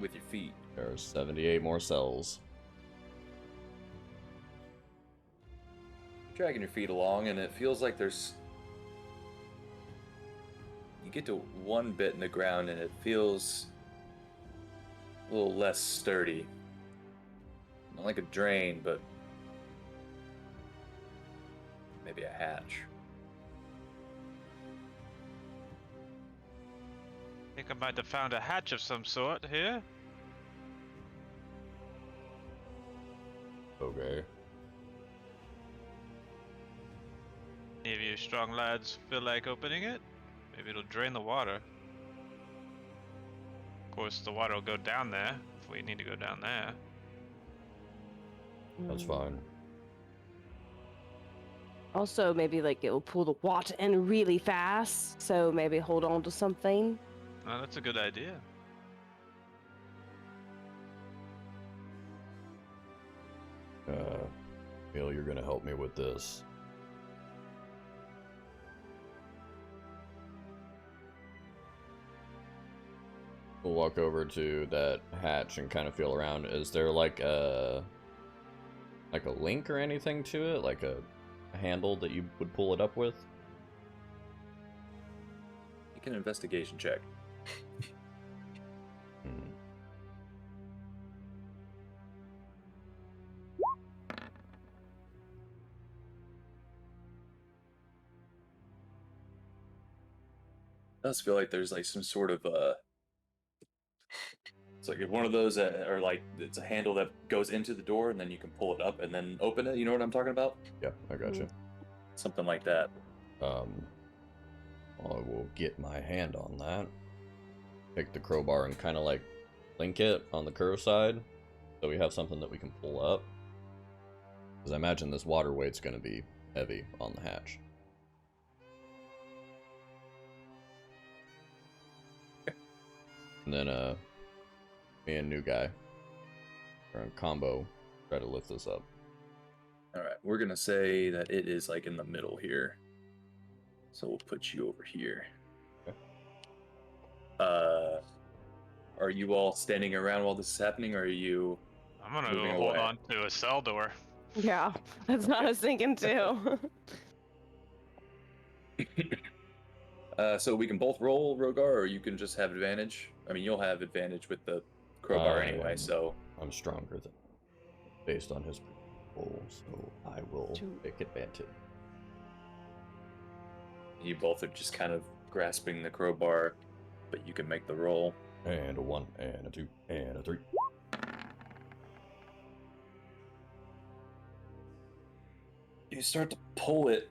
with your feet. There are 78 more cells. Dragging your feet along, and it feels like there's... You get to one bit in the ground, and it feels a little less sturdy. Not like a drain, but maybe a hatch. I think I might have found a hatch of some sort here. Okay. Any of you strong lads feel like opening it? Maybe it'll drain the water. Of course, the water will go down there if we need to go down there. That's fine. Also, maybe like it will pull the water in really fast, so maybe hold on to something. Oh, that's a good idea. Bill, you're gonna help me with this. We'll walk over to that hatch and kind of feel around. Is there like a link or anything to it? Like a handle that you would pull it up with? Make an investigation check. It does feel like there's like some sort of it's like one of those that are like, it's a handle that goes into the door and then you can pull it up and then open it. You know what I'm talking about? Yeah, I got you. Something like that. I will get my hand on that. Pick the crowbar and kind of like link it on the curve side, so we have something that we can pull up. Because I imagine this water weight's going to be heavy on the hatch. And then me and new guy are in combo, try to lift this up. All right, we're gonna say that it is like in the middle here, so we'll put you over here. Okay. Are you all standing around while this is happening, or are you? I'm gonna go hold on to a cell door. Yeah, that's what I was thinking too. So we can both roll, Rogar, or you can just have advantage. I mean, you'll have advantage with the crowbar anyway, so... I'm stronger than based on his roll, so I will take advantage. You both are just kind of grasping the crowbar, but you can make the roll. And a 1, and a 2, and a 3. You start to pull it,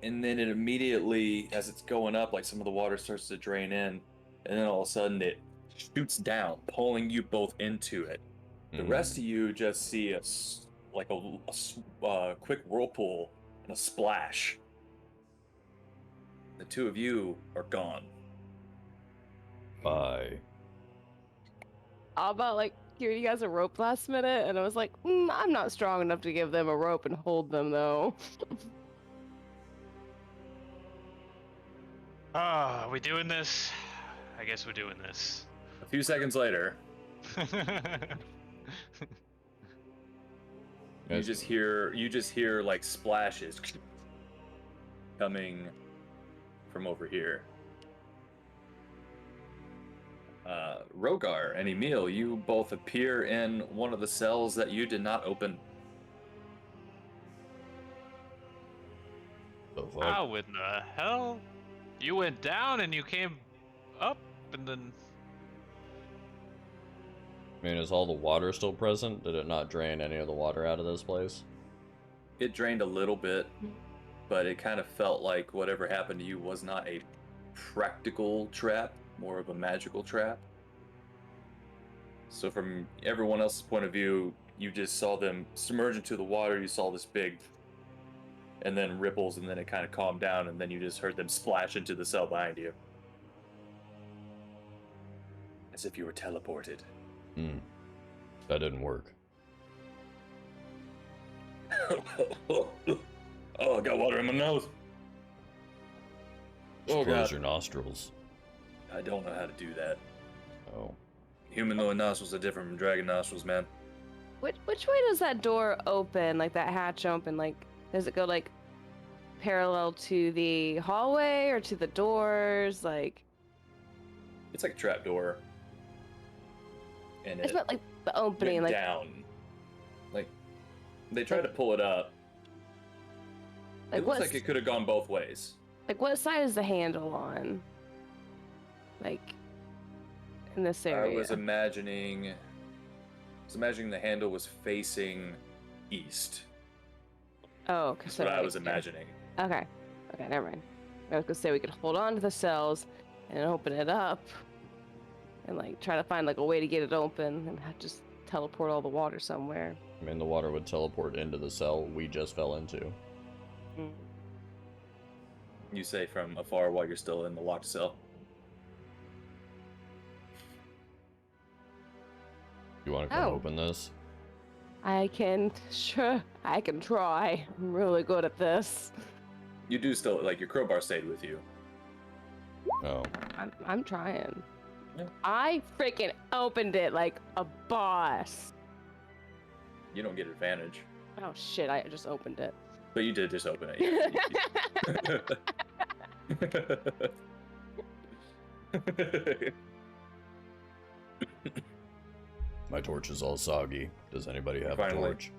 and then it immediately, as it's going up, like some of the water starts to drain in, and then all of a sudden it shoots down, pulling you both into it. The rest of you just see a quick whirlpool and a splash. The two of you are gone. Bye. How about like giving you guys a rope last minute? And I was like, I'm not strong enough to give them a rope and hold them though. Are we doing this? I guess we're doing this. A few seconds later, you just hear like splashes coming from over here. Rogar and Emil, you both appear in one of the cells that you did not open. How in the hell? You went down and you came up and then... I mean, is all the water still present? Did it not drain any of the water out of this place? It drained a little bit, but it kind of felt like whatever happened to you was not a practical trap, more of a magical trap. So from everyone else's point of view, you just saw them submerge into the water. You saw this big, and then ripples, and then it kind of calmed down, and then you just heard them splash into the cell behind you. As if you were teleported. That didn't work. Oh, I got water in my nose. Just Oh, close God. your nostrils. I don't know how to do that. Oh. Humanoid nostrils are different from dragon nostrils, man. Which way does that door open? Like that hatch open? Like, does it go like parallel to the hallway or to the doors? Like, It's like a trap door. And it's it not like the opening, went like down. Like, they tried to pull it up. Like it looks like it could have gone both ways. Like, what side is the handle on? Like, in this area. I was imagining the handle was facing east. Oh, okay. That's what I was imagining. Okay. Okay, never mind. I was gonna say we could hold on to the cells and open it up and like try to find like a way to get it open and just teleport all the water somewhere. I mean, the water would teleport into the cell we just fell into. You say from afar while you're still in the locked cell. You want to come open this? I can try. I'm really good at this. You do still, like, your crowbar stayed with you. Oh. I'm trying. Yeah. I freaking opened it like a boss. You don't get advantage. Oh shit, I just opened it. But you did just open it. My torch is all soggy. Does anybody have a torch?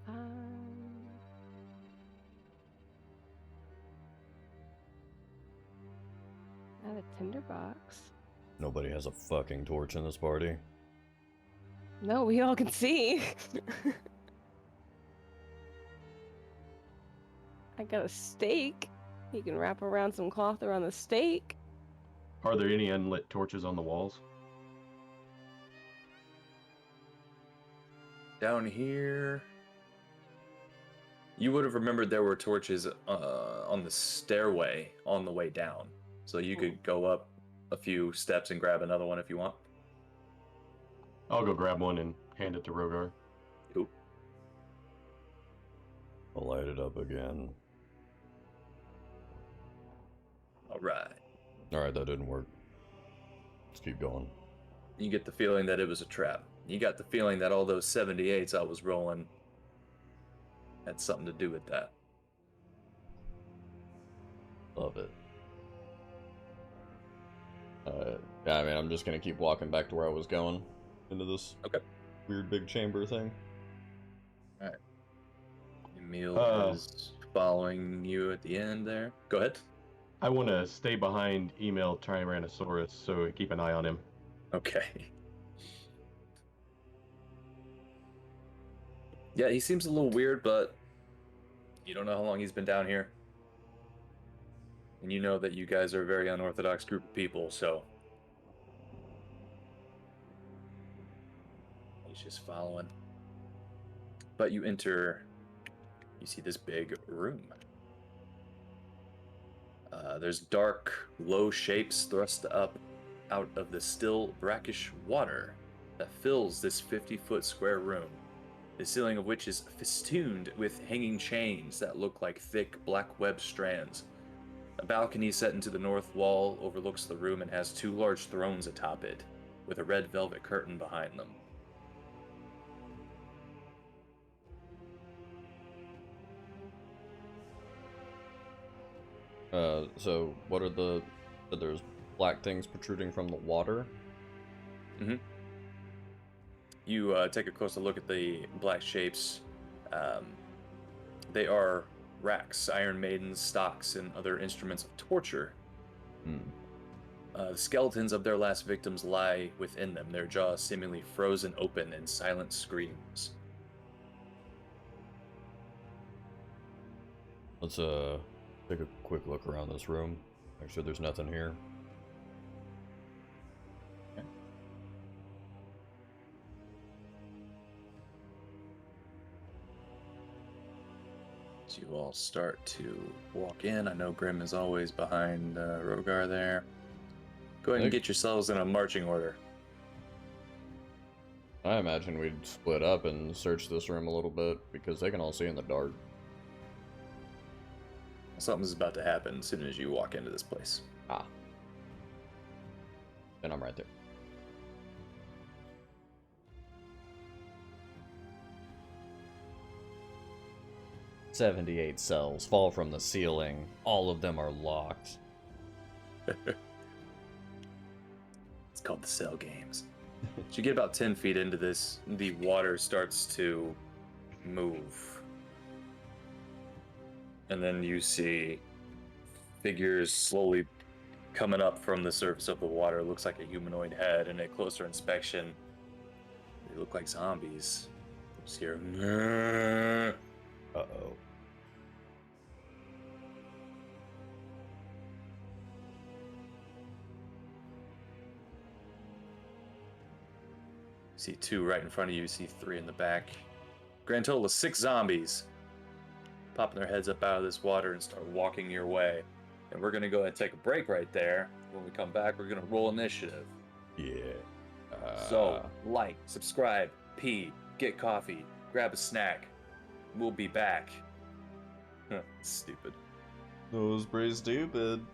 I have a tinderbox. Nobody has a fucking torch in this party. No, we all can see. I got a stake. You can wrap around some cloth around the stake. Are there any unlit torches on the walls? Down here, you would have remembered there were torches on the stairway on the way down. So you could go up a few steps and grab another one if you want. I'll go grab one and hand it to Rogar. Cool. I'll light it up again. Alright. Alright, that didn't work. Let's keep going. You get the feeling that it was a trap. You got the feeling that all those 78s I was rolling had something to do with that. Love it. Yeah, I mean, I'm just gonna keep walking back to where I was going into this weird big chamber thing. Alright. Emil is following you at the end there. Go ahead. I want to stay behind Email Tyrannosaurus, so keep an eye on him. Okay. Yeah, he seems a little weird, but you don't know how long he's been down here. And you know that you guys are a very unorthodox group of people, so he's just following. But you enter, you see this big room. There's dark, low shapes thrust up out of the still, brackish water that fills this 50-foot square room, the ceiling of which is festooned with hanging chains that look like thick, black web strands. A balcony set into the north wall overlooks the room and has two large thrones atop it, with a red velvet curtain behind them. So what are there's black things protruding from the water? Mm-hmm. You take a closer look at the black shapes. They are racks, Iron Maidens, stocks, and other instruments of torture. The skeletons of their last victims lie within them, their jaws seemingly frozen open in silent screams. Let's take a quick look around this room. Make sure there's nothing here. Okay. So you all start to walk in. I know Grim is always behind Rogar there. Go ahead and get yourselves in a marching order. I imagine we'd split up and search this room a little bit, because they can all see in the dark. Something's about to happen as soon as you walk into this place. Ah. Then I'm right there. "78 cells fall from the ceiling. All of them are locked." It's called the Cell Games. As you get about 10 feet into this, the water starts to move. And then you see figures slowly coming up from the surface of the water. It looks like a humanoid head, and at closer inspection, they look like zombies. You just hear, Uh-oh. see 2 right in front of you, you see 3 in the back. Grand total of 6 zombies popping their heads up out of this water and start walking your way. And we're going to go ahead and take a break right there. When we come back, we're going to roll initiative. Yeah. So, like, subscribe, pee, get coffee, grab a snack. We'll be back. Stupid. That was pretty stupid.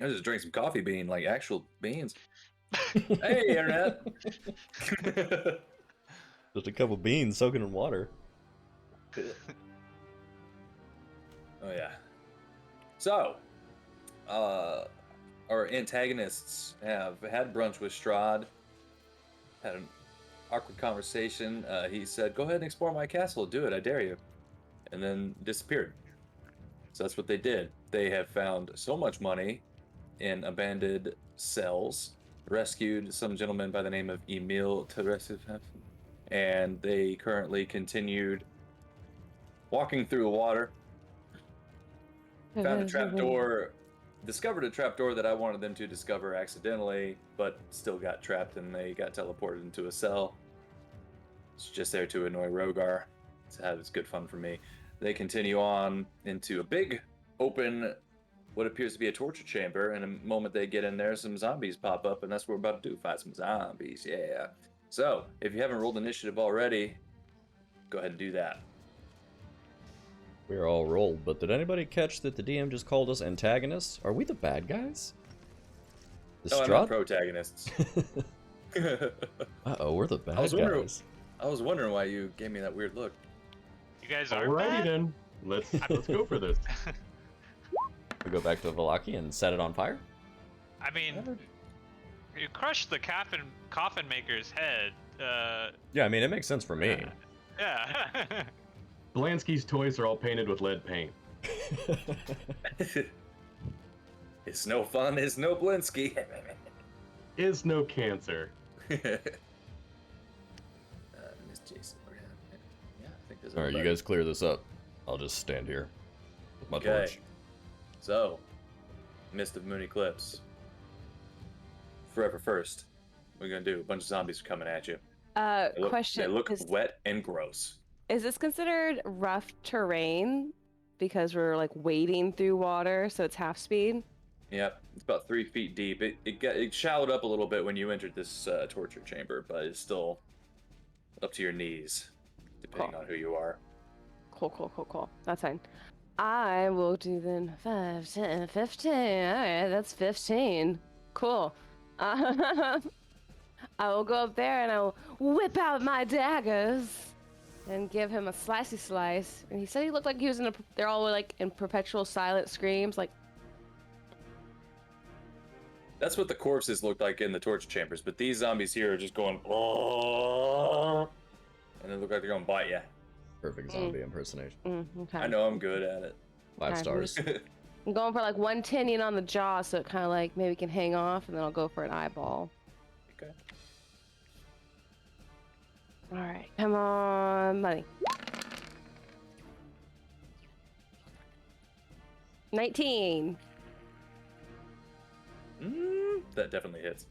I just drank some coffee bean, like actual beans. Hey, internet. Just a couple beans soaking in water. Oh yeah. So, our antagonists have had brunch with Strahd. Had an awkward conversation. He said, "Go ahead and explore my castle. Do it. I dare you." And then disappeared. So that's what they did. They have found so much money in abandoned cells, rescued some gentleman by the name of Emil Teresif, and they currently continued walking through the water. Found a trapdoor, discovered a trapdoor that I wanted them to discover accidentally, but still got trapped and they got teleported into a cell. It's just there to annoy Rogar. It's good fun for me. They continue on into a big open, what appears to be a torture chamber, and the moment they get in there, some zombies pop up, and that's what we're about to do, fight some zombies, yeah. So, if you haven't rolled initiative already, go ahead and do that. We're all rolled, but did anybody catch that the DM just called us antagonists? Are we the bad guys? No, I'm not protagonists. Uh-oh, we're the bad guys. I was wondering why you gave me that weird look. You guys are Alrighty bad? then. Let's go for this. We go back to Valaki and set it on fire? I mean, you crushed the coffin maker's head. Yeah, I mean, it makes sense for me. Yeah. Blansky's toys are all painted with lead paint. It's no fun, it's no Blinsky. Is no cancer. Miss Jason. Yeah, I think there's Alright, you guys clear this up. I'll just stand here with my torch. So, Mist of Moon Eclipse. Forever first. What are you gonna do? A bunch of zombies are coming at you. Question. They look wet and gross. Is this considered rough terrain because we're like wading through water, so it's half speed? Yep, it's about 3 feet deep. It shallowed up a little bit when you entered this torture chamber, but it's still up to your knees, depending on who you are. Cool. That's fine. I will do then 5, 10, 15. Alright, that's 15. Cool. I will go up there and I will whip out my daggers and give him a slicey slice. And he said he looked like he was they're all like in perpetual silent screams, like. That's what the corpses looked like in the torture chambers, but these zombies here are just going, oh, and they look like they're gonna bite you. Perfect zombie impersonation. Okay. I know I'm good at it. 5 stars. I'm going for like 110 on the jaw, so it kind of like maybe can hang off, and then I'll go for an eyeball. Okay. All right, come on, money. 19. That definitely hits.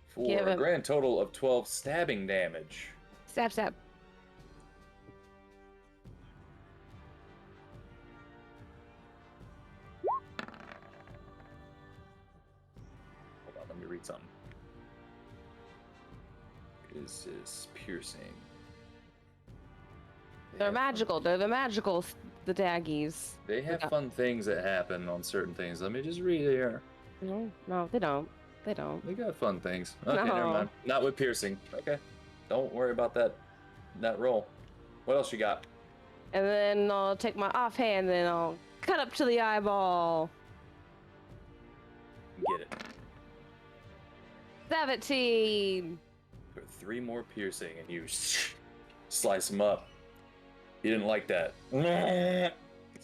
For Give a him. grand total of 12 stabbing damage. Stab. Hold on, let me read something. This is piercing. They're magical. They're the magicals, the daggies. They have fun things that happen on certain things. Let me just read it here. No, they don't. They don't. They got fun things. Okay, No. never mind. Not with piercing. Okay. Don't worry about that roll. What else you got? And then I'll take my offhand and I'll cut up to the eyeball. Get it. 17. For 3 more piercing and you slice him up. He didn't like that. That's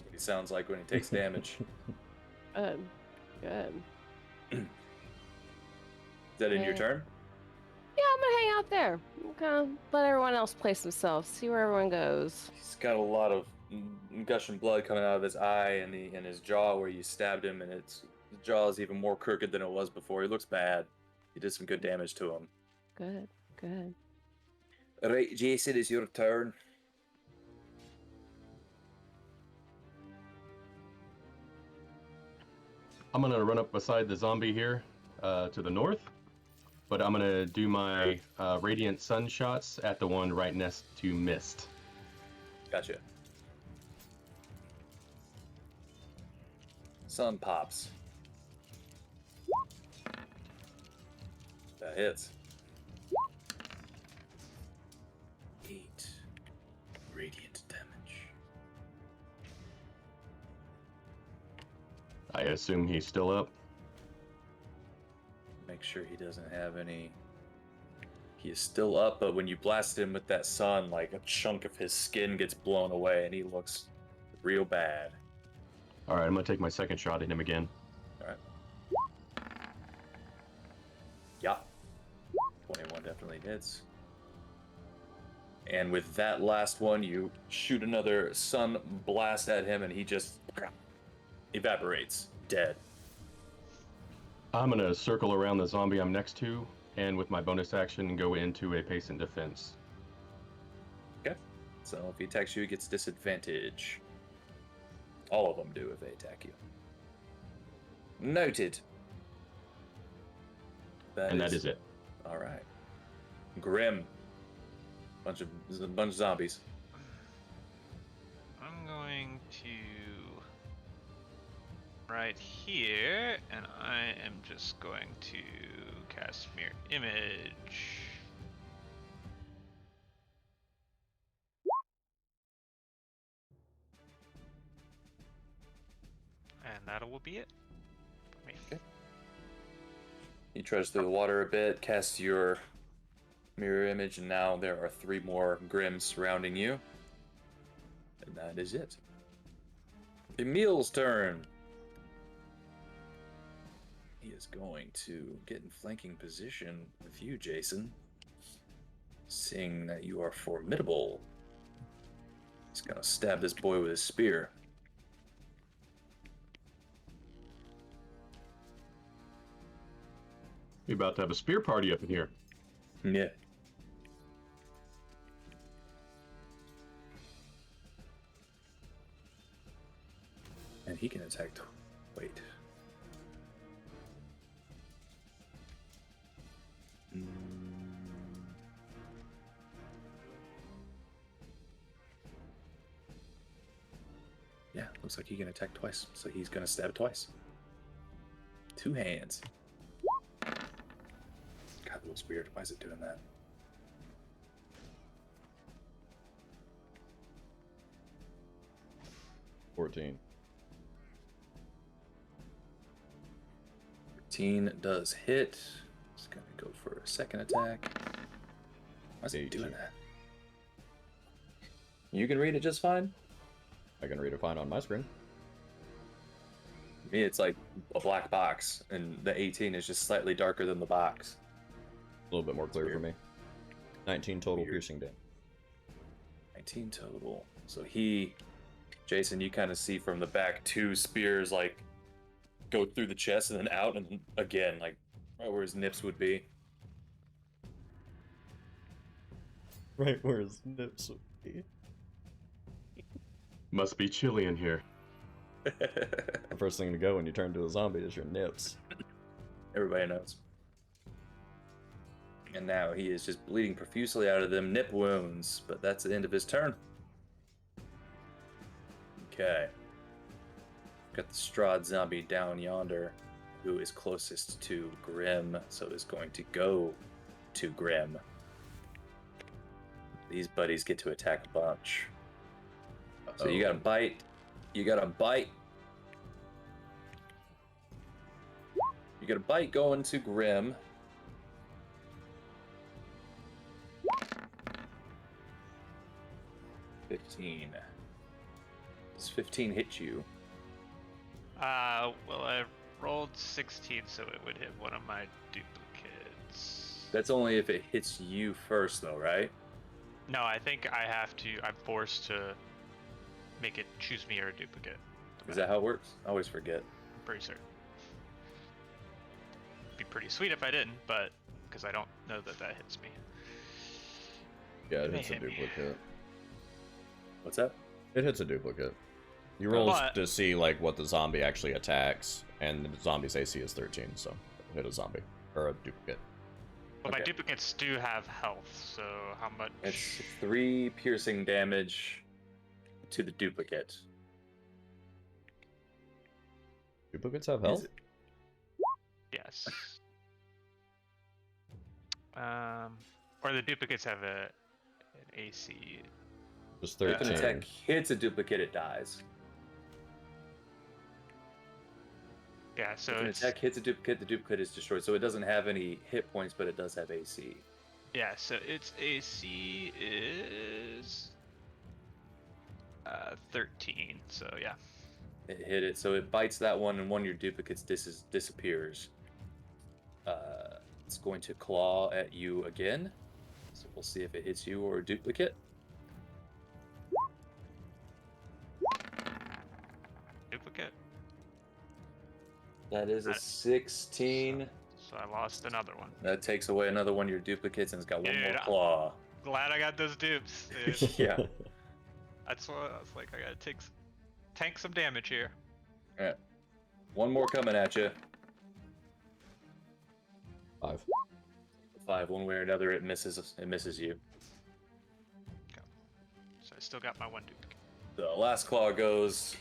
what he sounds like when he takes damage. Good. Is that in your turn? Yeah, I'm gonna hang out there. I'm gonna let everyone else place themselves, see where everyone goes. He's got a lot of gushing blood coming out of his eye and in his jaw where you stabbed him, and his jaw is even more crooked than it was before. He looks bad. You did some good damage to him. Good. Alright, Jason, it's your turn. I'm gonna run up beside the zombie here to the north, but I'm gonna do my radiant sun shots at the one right next to Mist. Gotcha. Sun pops. That hits. 8 radiant damage. I assume he's still up. Make sure he doesn't have any. He is still up, but when you blast him with that sun, like a chunk of his skin gets blown away and he looks real bad. Alright, I'm gonna take my second shot at him again. Alright. Yeah. 21 definitely hits. And with that last one, you shoot another sun blast at him and he just evaporates, dead. I'm gonna circle around the zombie I'm next to, and with my bonus action, go into a pace and defense. Okay. So if he attacks you, he gets disadvantage. All of them do if they attack you. Noted. That is it. All right. Grim. Bunch of zombies. I'm going to right here, and I am just going to cast Mirror Image. And that will be it for me. Okay. You trudge through the water a bit, cast your mirror image, and now there are 3 more Grims surrounding you. And that is it. Emil's turn. He is going to get in flanking position with you, Jason. Seeing that you are formidable, he's gonna stab this boy with his spear. We're about to have a spear party up in here. Yeah. And he can attack. Wait. Yeah, looks like he can attack twice, so he's gonna stab twice. 2 hands. God, that was weird. Why is it doing that? $14. 13 does hit. Just gonna go for a second attack. Why is it doing that? You can read it just fine. I can read it fine on my screen. Me, it's like a black box, and the 18 is just slightly darker than the box. A little bit more clear for me. 19 total piercing damage. 19 total. So Jason, you kind of see from the back 2 spears like go through the chest and then out, and then again, like right where his nips would be. Right where his nips would be. Must be chilly in here. The first thing to go when you turn to a zombie is your nips. Everybody knows. And now he is just bleeding profusely out of them nip wounds, but that's the end of his turn. Okay. Got the Strahd zombie down yonder, who is closest to Grim, so is going to go to Grim. These buddies get to attack a bunch. So you got a bite. You got a bite. You got a bite going to Grim. Does 15 hit you? Well, I rolled 16, so it would hit one of my duplicates. That's only if it hits you first, though, right? No, I think I'm forced to make it choose me or a duplicate. Is that how it works? I always forget. I'm pretty certain. It'd be pretty sweet if I didn't, but because I don't know that hits me. Yeah, it hits a duplicate. What's that? It hits a duplicate. You roll to see like what the zombie actually attacks, and the zombie's AC is 13, so hit a zombie or a duplicate. But my duplicates do have health, so how much? It's 3 piercing damage to the duplicate. Duplicates have health? Yes. Or the duplicates have an AC. Just If 13. an attack hits a duplicate, it dies. Yeah, so if an attack hits a duplicate, the duplicate is destroyed. So it doesn't have any hit points, but it does have AC. Yeah, so its AC is 13. So yeah. It hit it, so it bites that one, and one of your duplicates disappears. It's going to claw at you again. So we'll see if it hits you or a duplicate. Duplicate. That is a 16. So I lost another one. That takes away another one of your duplicates, and it's got one Dude, more claw. Glad I got those dupes, dude. Yeah. That's what I was like. I gotta tank some damage here. Alright. One more coming at you. 5. 5. One way or another, it misses. It misses you. Okay. So I still got my one duplicate. The last claw goes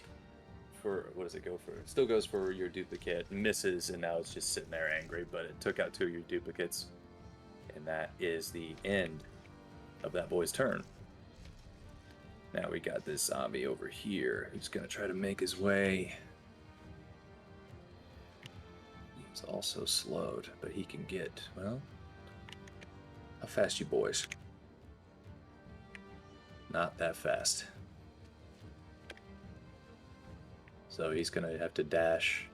for, what does it go for? It still goes for your duplicate, misses, and now it's just sitting there angry, but it took out 2 of your duplicates. And that is the end of that boy's turn. Now we got this zombie over here who's gonna try to make his way. He's also slowed, but he can get, well, how fast you boys? Not that fast. So he's gonna have to dash.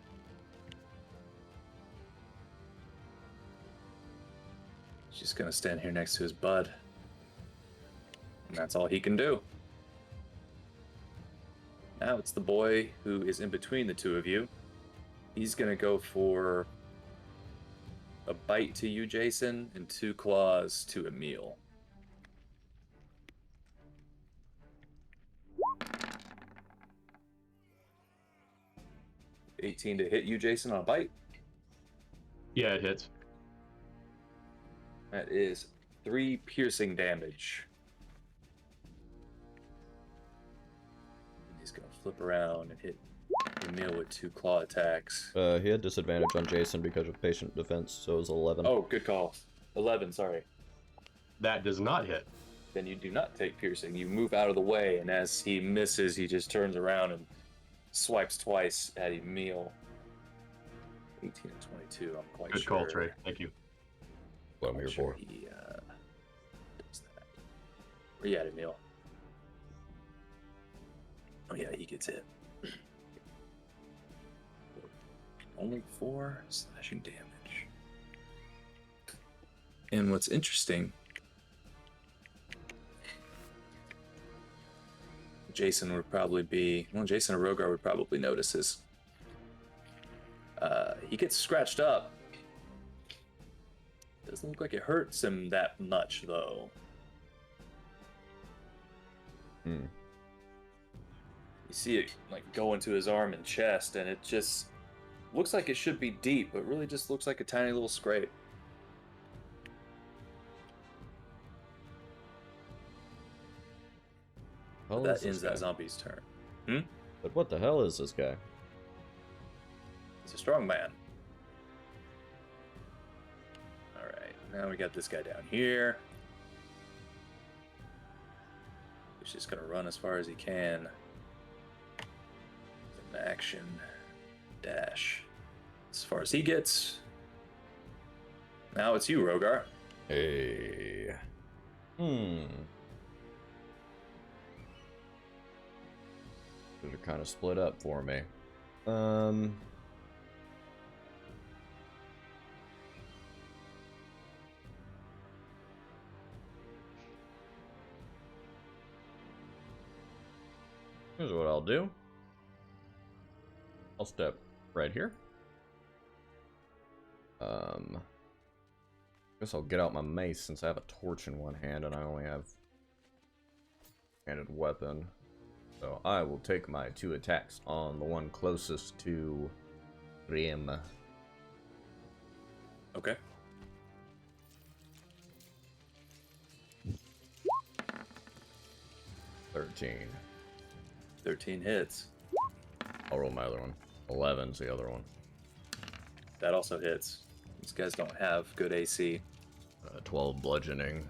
He's just gonna stand here next to his bud. And that's all he can do. Now it's the boy who is in between the 2 of you. He's gonna go for a bite to you, Jason, and 2 claws to Emil. $18 to hit you, Jason, on a bite. Yeah, it hits. That is 3 piercing damage. He's gonna flip around and hit Emil with 2 claw attacks. He had disadvantage on Jason because of patient defense, so it was 11. Oh, good call. 11, sorry. That does not hit. Then you do not take piercing. You move out of the way, and as he misses, he just turns around and swipes twice at Emil. 18 and 22, I'm quite Good sure. call, Trey. Thank you. What I'm here for. He does that. Where you at, Emil? Oh yeah, he gets hit. Only 4 slashing damage. And what's interesting, Jason would probably be, well, Jason or Rogar would probably notice this. He gets scratched up. Doesn't look like it hurts him that much, though. Hmm. You see it like go into his arm and chest, and it just looks like it should be deep, but really just looks like a tiny little scrape. Hell That is this ends that guy? zombie's turn. But what the hell is this guy? He's a strong man. Alright, now we got this guy down here. He's just gonna run as far as he can. An action dash. As far as he gets. Now it's you, Rogar. Hey. Should have kind of split up for me. Here's what I'll do. I'll step right here. Guess I'll get out my mace since I have a torch in one hand and I only have handed weapon. So I will take my 2 attacks on the one closest to Riem. Okay. $13. 13 hits. I'll roll my other one. 11's the other one. That also hits. These guys don't have good AC. 12 bludgeoning.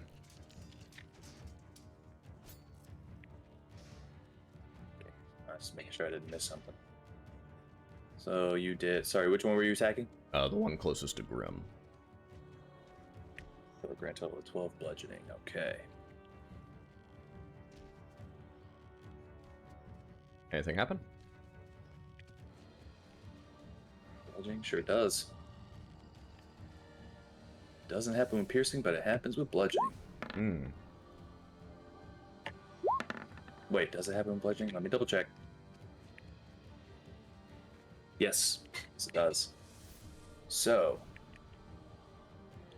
Okay. Just making sure I didn't miss something. So you did. Sorry, which one were you attacking? The one closest to Grim. For a grand total of 12 bludgeoning. Okay. Anything happen? Bludgeoning sure does. Doesn't happen with piercing, but it happens with bludgeoning. Hmm. Wait, does it happen with bludgeoning? Let me double check. Yes, it does. So,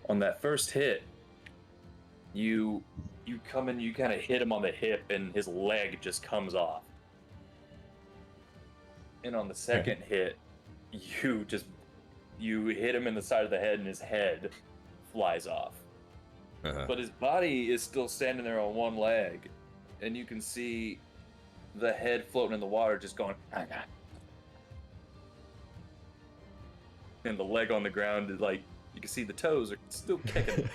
on that first hit, you come in, you kind of hit him on the hip, and his leg just comes off. And on the second hit, you hit him in the side of the head, and his head flies off. But his body is still standing there on one leg, and you can see the head floating in the water, just going. And the leg on the ground is like, you can see the toes are still kicking.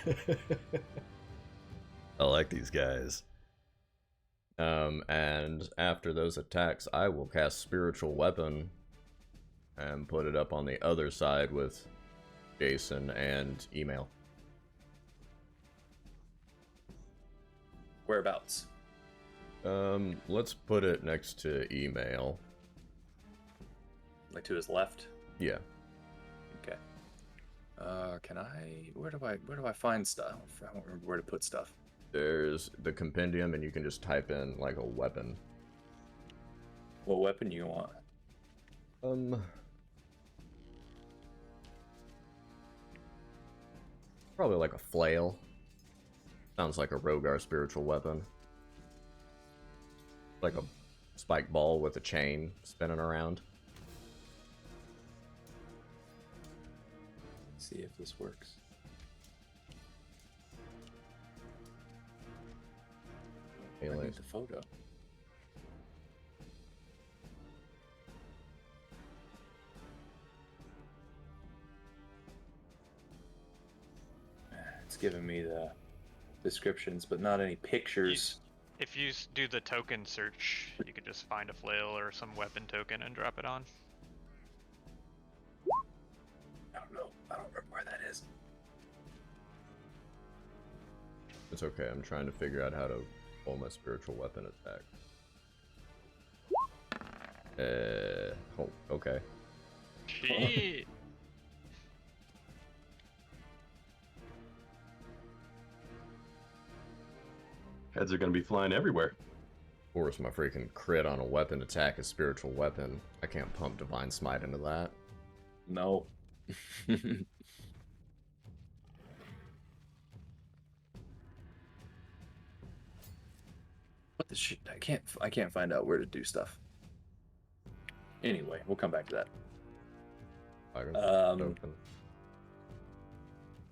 I like these guys. And after those attacks, I will cast Spiritual Weapon and put it up on the other side with Jason and Email. Whereabouts? Let's put it next to Email. Like to his left? Yeah. Okay. Where do I find stuff? I don't remember where to put stuff. There's the compendium, and you can just type in like a weapon. What weapon do you want? Probably like a flail. Sounds like a Rogar spiritual weapon. Like a spike ball with a chain spinning around. Let's see if this works. I need the photo. It's giving me the descriptions, but not any pictures. If you do the token search, you could just find a flail or some weapon token and drop it on. I don't know. I don't remember where that is. It's okay, I'm trying to figure out how to roll my spiritual weapon attack. Oh, okay. Shit. Heads are gonna be flying everywhere. Of course, my freaking crit on a weapon attack is spiritual weapon. I can't pump Divine Smite into that. No. What the shit? I can't find out where to do stuff. Anyway, we'll come back to that.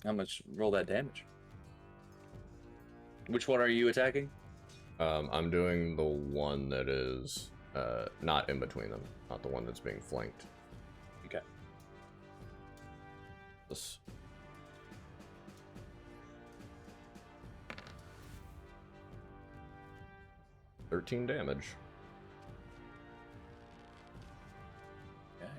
How much? Roll that damage. Which one are you attacking? I'm doing the one that is not in between them, not the one that's being flanked. Okay. This. $13 damage. Okay.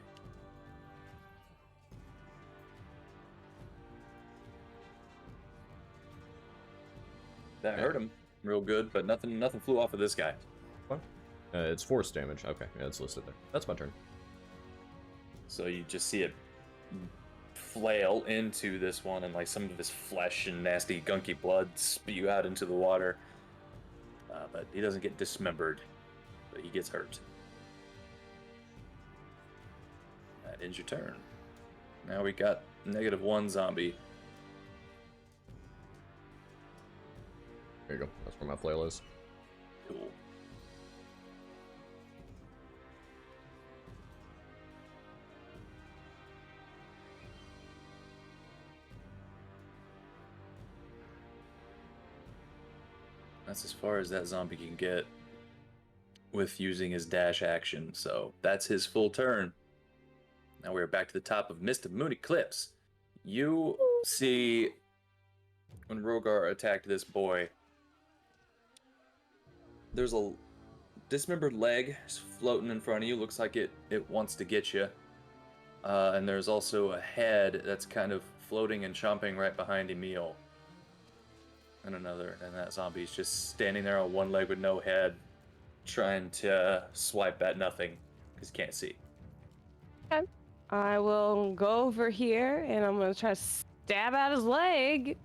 That hurt him real good, but nothing flew off of this guy. What? It's force damage. Okay, yeah, it's listed there. That's my turn. So you just see it flail into this one, and like some of his flesh and nasty gunky blood spew out into the water. But he doesn't get dismembered, but he gets hurt. That ends your turn. Now we got -1 zombie. There you go. That's where my flail is. Cool. That's as far as that zombie can get with using his dash action. So that's his full turn. Now we're back to the top of Mist of Moon Eclipse. You see when Rogar attacked this boy, there's a dismembered leg floating in front of you. Looks like it wants to get you. And there's also a head that's kind of floating and chomping right behind Emil. And that zombie's just standing there on one leg with no head, trying to swipe at nothing because he can't see. Okay. I will go over here and I'm gonna try to stab at his leg.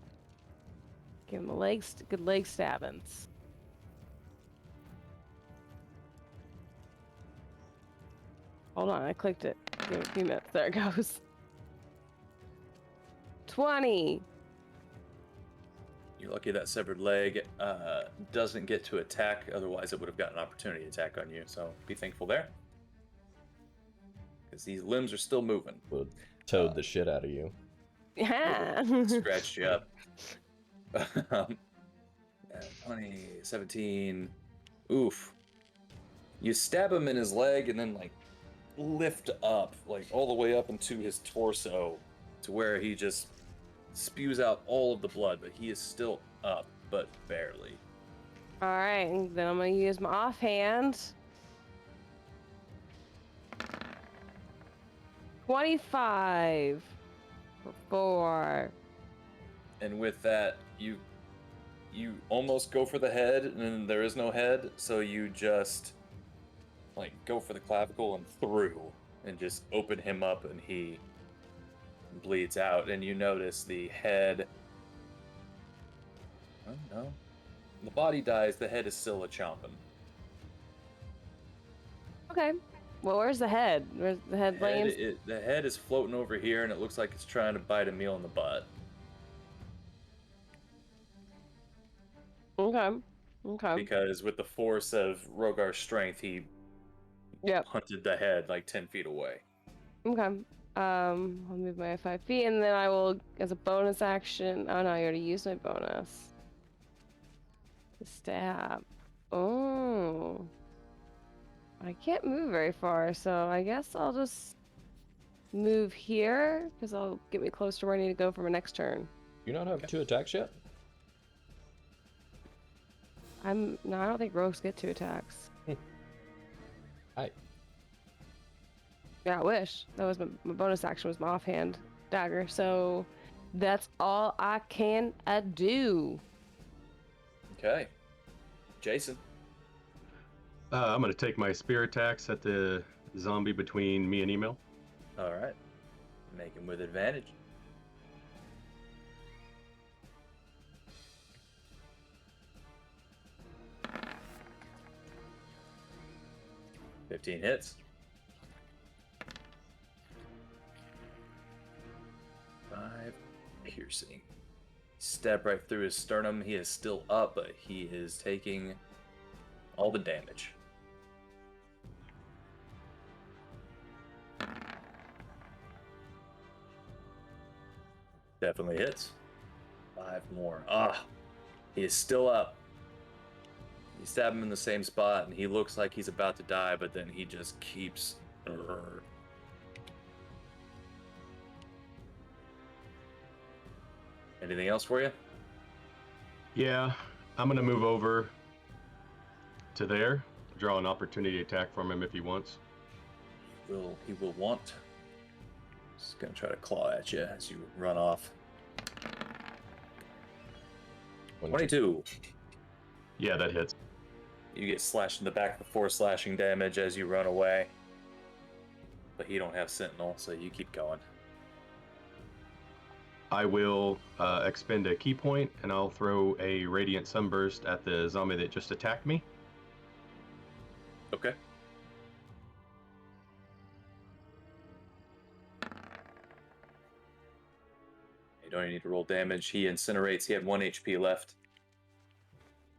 Give him a good leg stabbings. Hold on, I clicked it. Give it a few minutes. There it goes. 20. You're lucky that severed leg doesn't get to attack. Otherwise, it would have gotten an opportunity attack on you. So be thankful there. Because these limbs are still moving. Would toad the shit out of you. Yeah. Scratched you up. 20, 17. Oof. You stab him in his leg and then, like, lift up, like, all the way up into his torso to where he just spews out all of the blood, but he is still up, but barely. All right, and then I'm gonna use my offhand. 25 for 4. And with that, you almost go for the head, and then there is no head, so you just like go for the clavicle and through, and just open him up, and he bleeds out. And you notice the head. Oh no, the body dies. The head is still a chomping. Okay. Well, where's the head? Where's the head laying? The head is floating over here, and it looks like it's trying to bite Emil in the butt. Okay. Okay. Because with the force of Rogar's strength, he hunted the head like 10 feet away. Okay. I'll move my 5 feet, and then I will, as a bonus action. Oh no, I already used my bonus. Stab. Oh. I can't move very far, so I guess I'll just move here because I'll get me close to where I need to go for my next turn. You not have 2 attacks yet? No, I don't think rogues get 2 attacks. Hi. Yeah, I wish. That was my bonus action was my offhand dagger, so that's all I can do. Okay. Jason. I'm going to take my spear attacks at the zombie between me and Emil. All right. Make him with advantage. $15 hits. 5 piercing. Stab right through his sternum. He is still up, but he is taking all the damage. Definitely hits. 5 more. He is still up. You stab him in the same spot, and he looks like he's about to die, but then he just keeps. Anything else for you? Yeah, I'm gonna move over to there. Draw an opportunity attack from him if he wants. He will want. He's gonna try to claw at you as you run off. 22. Yeah, that hits. You get slashed in the back for 4 slashing damage as you run away. But you don't have Sentinel, so you keep going. I will expend a key point, and I'll throw a Radiant Sunburst at the zombie that just attacked me. Okay. You don't even need to roll damage. He incinerates. He had 1 HP left.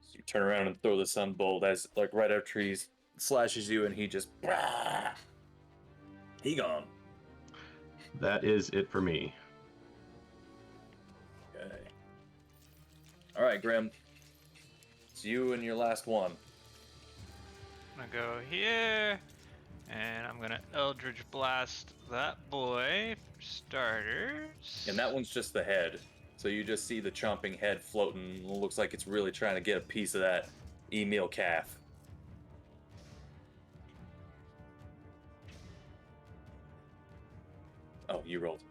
So you turn around and throw the Sunbolt as, like, right after he slashes you, and he just... He gone. That is it for me. Okay. All right, Grim. It's you and your last one. I'm gonna go here, and I'm gonna Eldritch Blast that boy for starters. And that one's just the head. So you just see the chomping head floating. Looks like it's really trying to get a piece of that Emil calf. Oh, you rolled.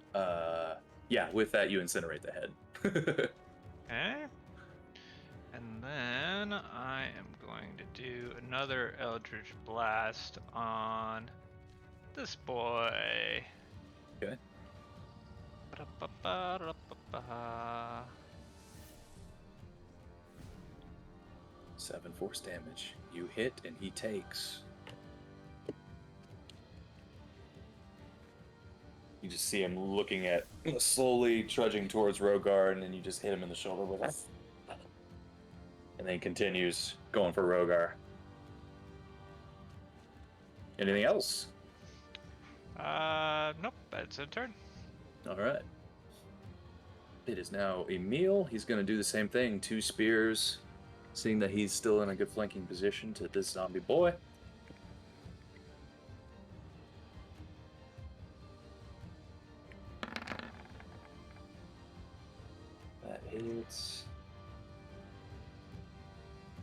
Yeah, with that you incinerate the head. Okay. And then I am going to do another Eldritch Blast on this boy. Okay. 7 force damage. You hit and he takes. You just see him looking at, slowly trudging towards Rogar, and then you just hit him in the shoulder with it. And then he continues going for Rogar. Anything else? Nope, that's a turn. All right. It is now Emil. He's going to do the same thing. 2 spears, seeing that he's still in a good flanking position to this zombie boy. That hits.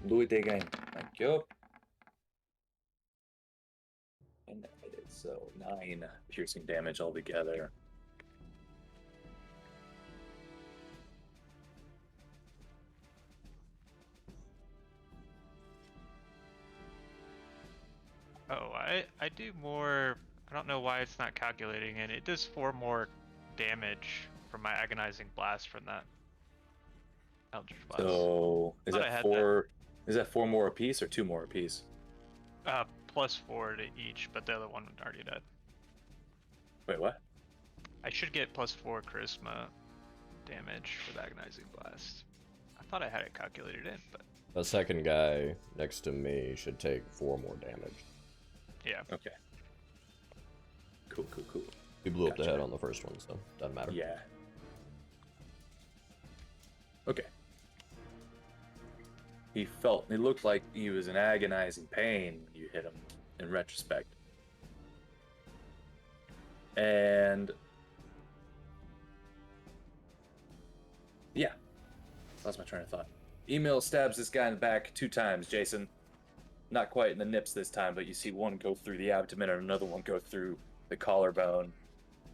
Do it again. Thank you. And that hits. So 9 piercing damage altogether. Oh, I do more. I don't know why it's not calculating it. It does 4 more damage from my agonizing blast from that Eldritch Blast. So is that 4? Is that 4 more apiece or 2 more apiece? +4 to each, but the other one already died. Wait, what? I should get +4 charisma damage for the agonizing blast. I thought I had it calculated in, but The second guy next to me should take 4 more damage. yeah. Okay. Cool. He blew up the head on the first one, so doesn't matter. Yeah. Okay. It looked like he was in agonizing pain when you hit him, in retrospect. And yeah, lost my train of thought. Emil stabs this guy in the back 2 times, Jason. Not quite in the nips this time, but you see one go through the abdomen and another one go through the collarbone.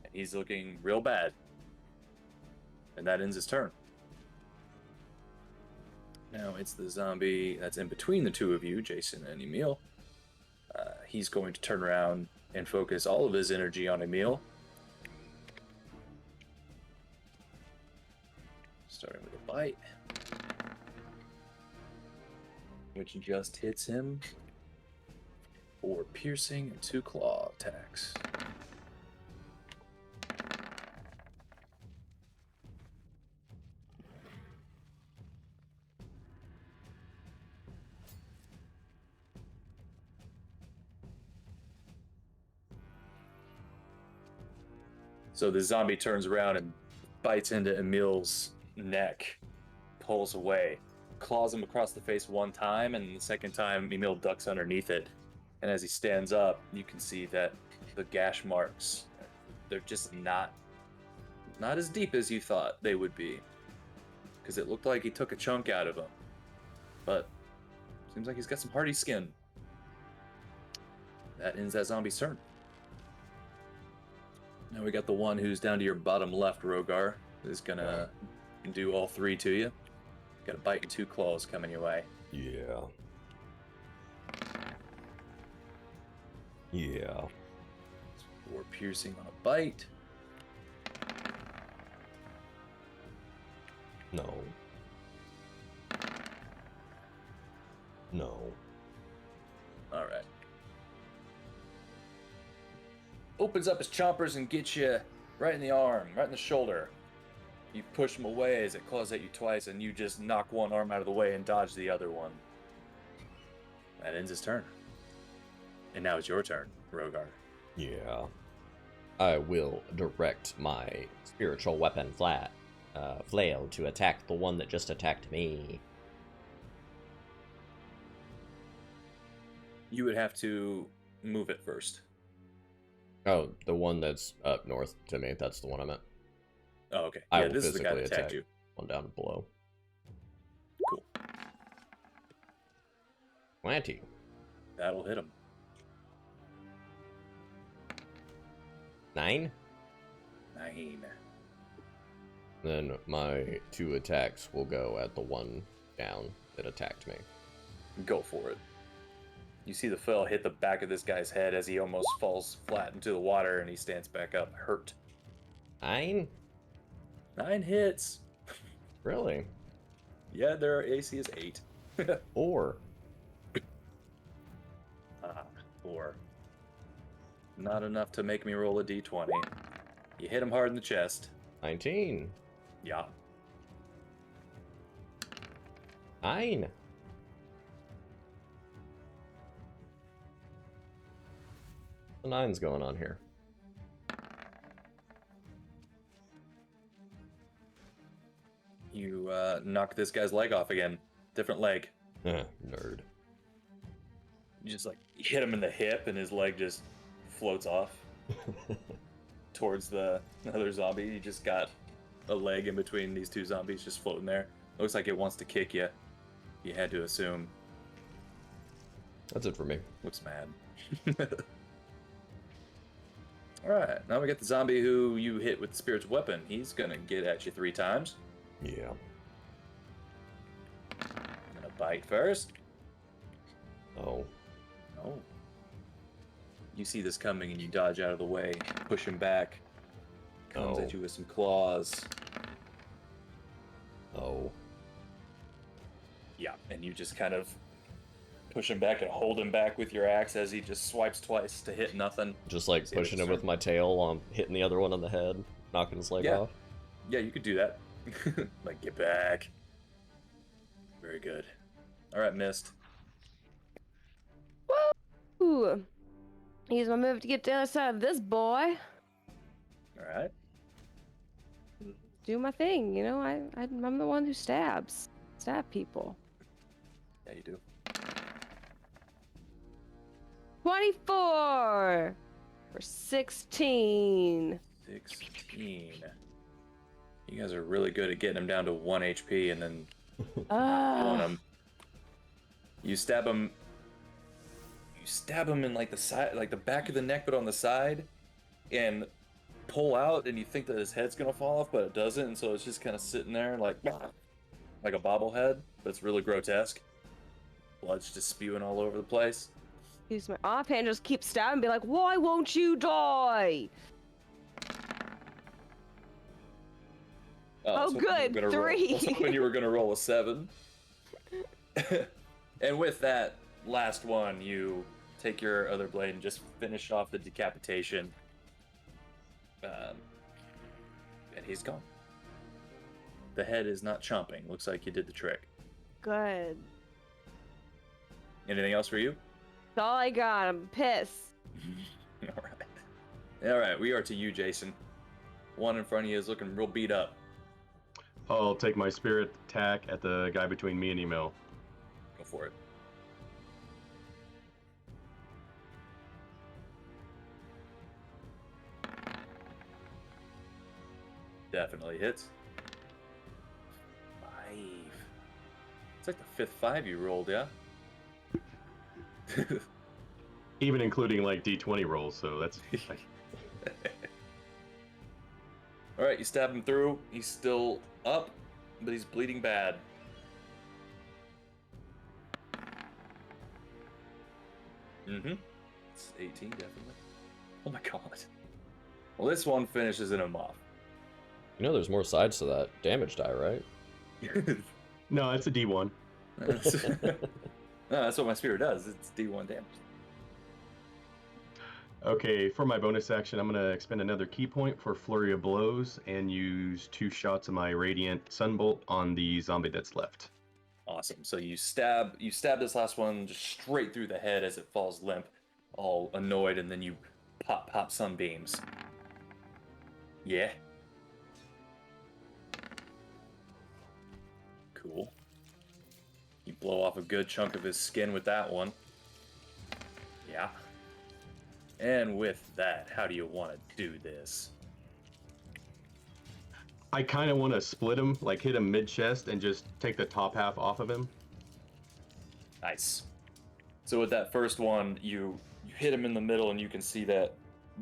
And he's looking real bad. And that ends his turn. Now it's the zombie that's in between the 2 of you, Jason and Emil. He's going to turn around and focus all of his energy on Emil. Starting with a bite. Which just hits him for piercing and 2 claw attacks. So the zombie turns around and bites into Emil's neck, pulls away, claws him across the face 1 time, and the second time Emil ducks underneath it. And as he stands up, you can see that the gash marks, they're just not as deep as you thought they would be. Because it looked like he took a chunk out of him. But seems like he's got some hardy skin. That ends that zombie's turn. Now we got the one who's down to your bottom left, Rogar, who's gonna do all 3 to you. Got a bite and 2 claws coming your way. Yeah. 4 piercing on a bite. No. All right. Opens up his chompers and gets you right in the arm, right in the shoulder. You push him away as it claws at you twice, and you just knock one arm out of the way and dodge the other one. That ends his turn. And now it's your turn, Rogar. Yeah. I will direct my spiritual weapon flail to attack the one that just attacked me. You would have to move it first. Oh, the one that's up north to me. That's the one I meant. Oh, okay. I Yeah, will this is the guy that physically attacked attack. you. One down below. Cool. 20. That'll hit him. 9. 9. Then my 2 attacks will go at the one down that attacked me. Go for it. You see the fell hit the back of this guy's head as he almost falls flat into the water, and he stands back up, hurt. 9? 9 hits. Really? Yeah, their AC is 8. 4. 4. Not enough to make me roll a d20. You hit him hard in the chest. 19. Yeah. 9. The 9's going on here. You knock this guy's leg off again. Different leg. Nerd. You just hit him in the hip, and his leg just floats off towards the other zombie. You just got a leg in between these two zombies just floating there. Looks like it wants to kick you. You had to assume. That's it for me. Looks mad. Alright, now we got the zombie who you hit with the spirit's weapon. He's gonna get at you 3 times. Yeah. I'm gonna bite first. Oh. Oh. You see this coming and you dodge out of the way, push him back. Comes at you with some claws. Oh. Yeah, and you just kind of push him back and hold him back with your axe as he just swipes twice to hit nothing. Just pushing him with my tail, hitting the other one on the head, knocking his leg off. Yeah, you could do that. Get back. Very good. Alright, Mist. Woo! Use my move to get to the other side of this boy. Alright. Do my thing, I'm the one who stab people. Yeah, you do. 24 for 16. 16. You guys are really good at getting him down to 1 HP and then killing him. You stab him. You stab him in the side, the back of the neck, but on the side, and pull out, and you think that his head's gonna fall off, but it doesn't, and so it's just kind of sitting there like a bobblehead, but it's really grotesque. Blood's just spewing all over the place. Use my offhand, just keep stabbing and be like, why won't you die? Oh, good. 3. When you were gonna roll a 7. And with that last one, you take your other blade and just finish off the decapitation. And he's gone. The head is not chomping. Looks like you did the trick. Good. Anything else for you? That's all I got. I'm pissed. All right. We are to you, Jason. One in front of you is looking real beat up. I'll take my spirit attack at the guy between me and Email. Go for it. Definitely hits. 5. It's like the 5th 5 you rolled, yeah? Even including D20 rolls, so that's... Alright, you stab him through. He's still up, but he's bleeding bad. It's 18, definitely. Oh my god. Well, this one finishes him off. There's more sides to that damage die, right? No, it's a D1. No, that's what my spirit does. It's D1 damage. Okay, for my bonus action, I'm going to expend another key point for Flurry of Blows and use 2 shots of my Radiant Sunbolt on the zombie that's left. Awesome. So you stab this last one just straight through the head as it falls limp, all annoyed, and then you pop sunbeams. Yeah. Cool. You blow off a good chunk of his skin with that one. Yeah. And with that, how do you want to do this? I kind of want to split him, like hit him mid-chest and just take the top half off of him. Nice. So with that first one, you hit him in the middle, and you can see that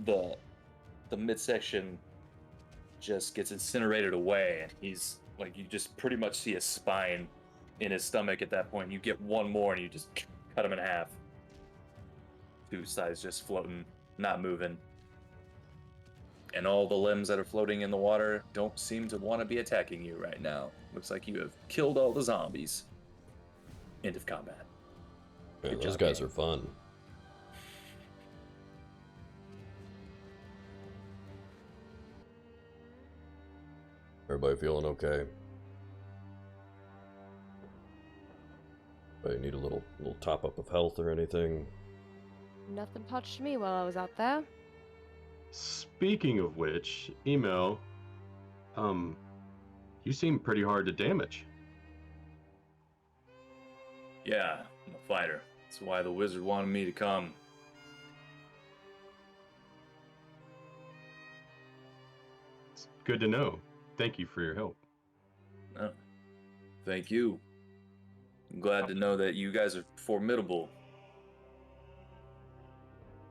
the midsection just gets incinerated away, and he's like, you just pretty much see a spine in his stomach at that point. You get one more, and you just cut him in half. Two sides just floating, not moving. And all the limbs that are floating in the water don't seem to want to be attacking you right now. Looks like you have killed all the zombies. End of combat. Man, those guys are fun. Everybody feeling okay? Anybody need a little top up of health or anything? Nothing touched me while I was out there. Speaking of which, Emo, you seem pretty hard to damage. Yeah, I'm a fighter. That's why the wizard wanted me to come. It's good to know. Thank you for your help. Oh, thank you. I'm glad to know that you guys are formidable.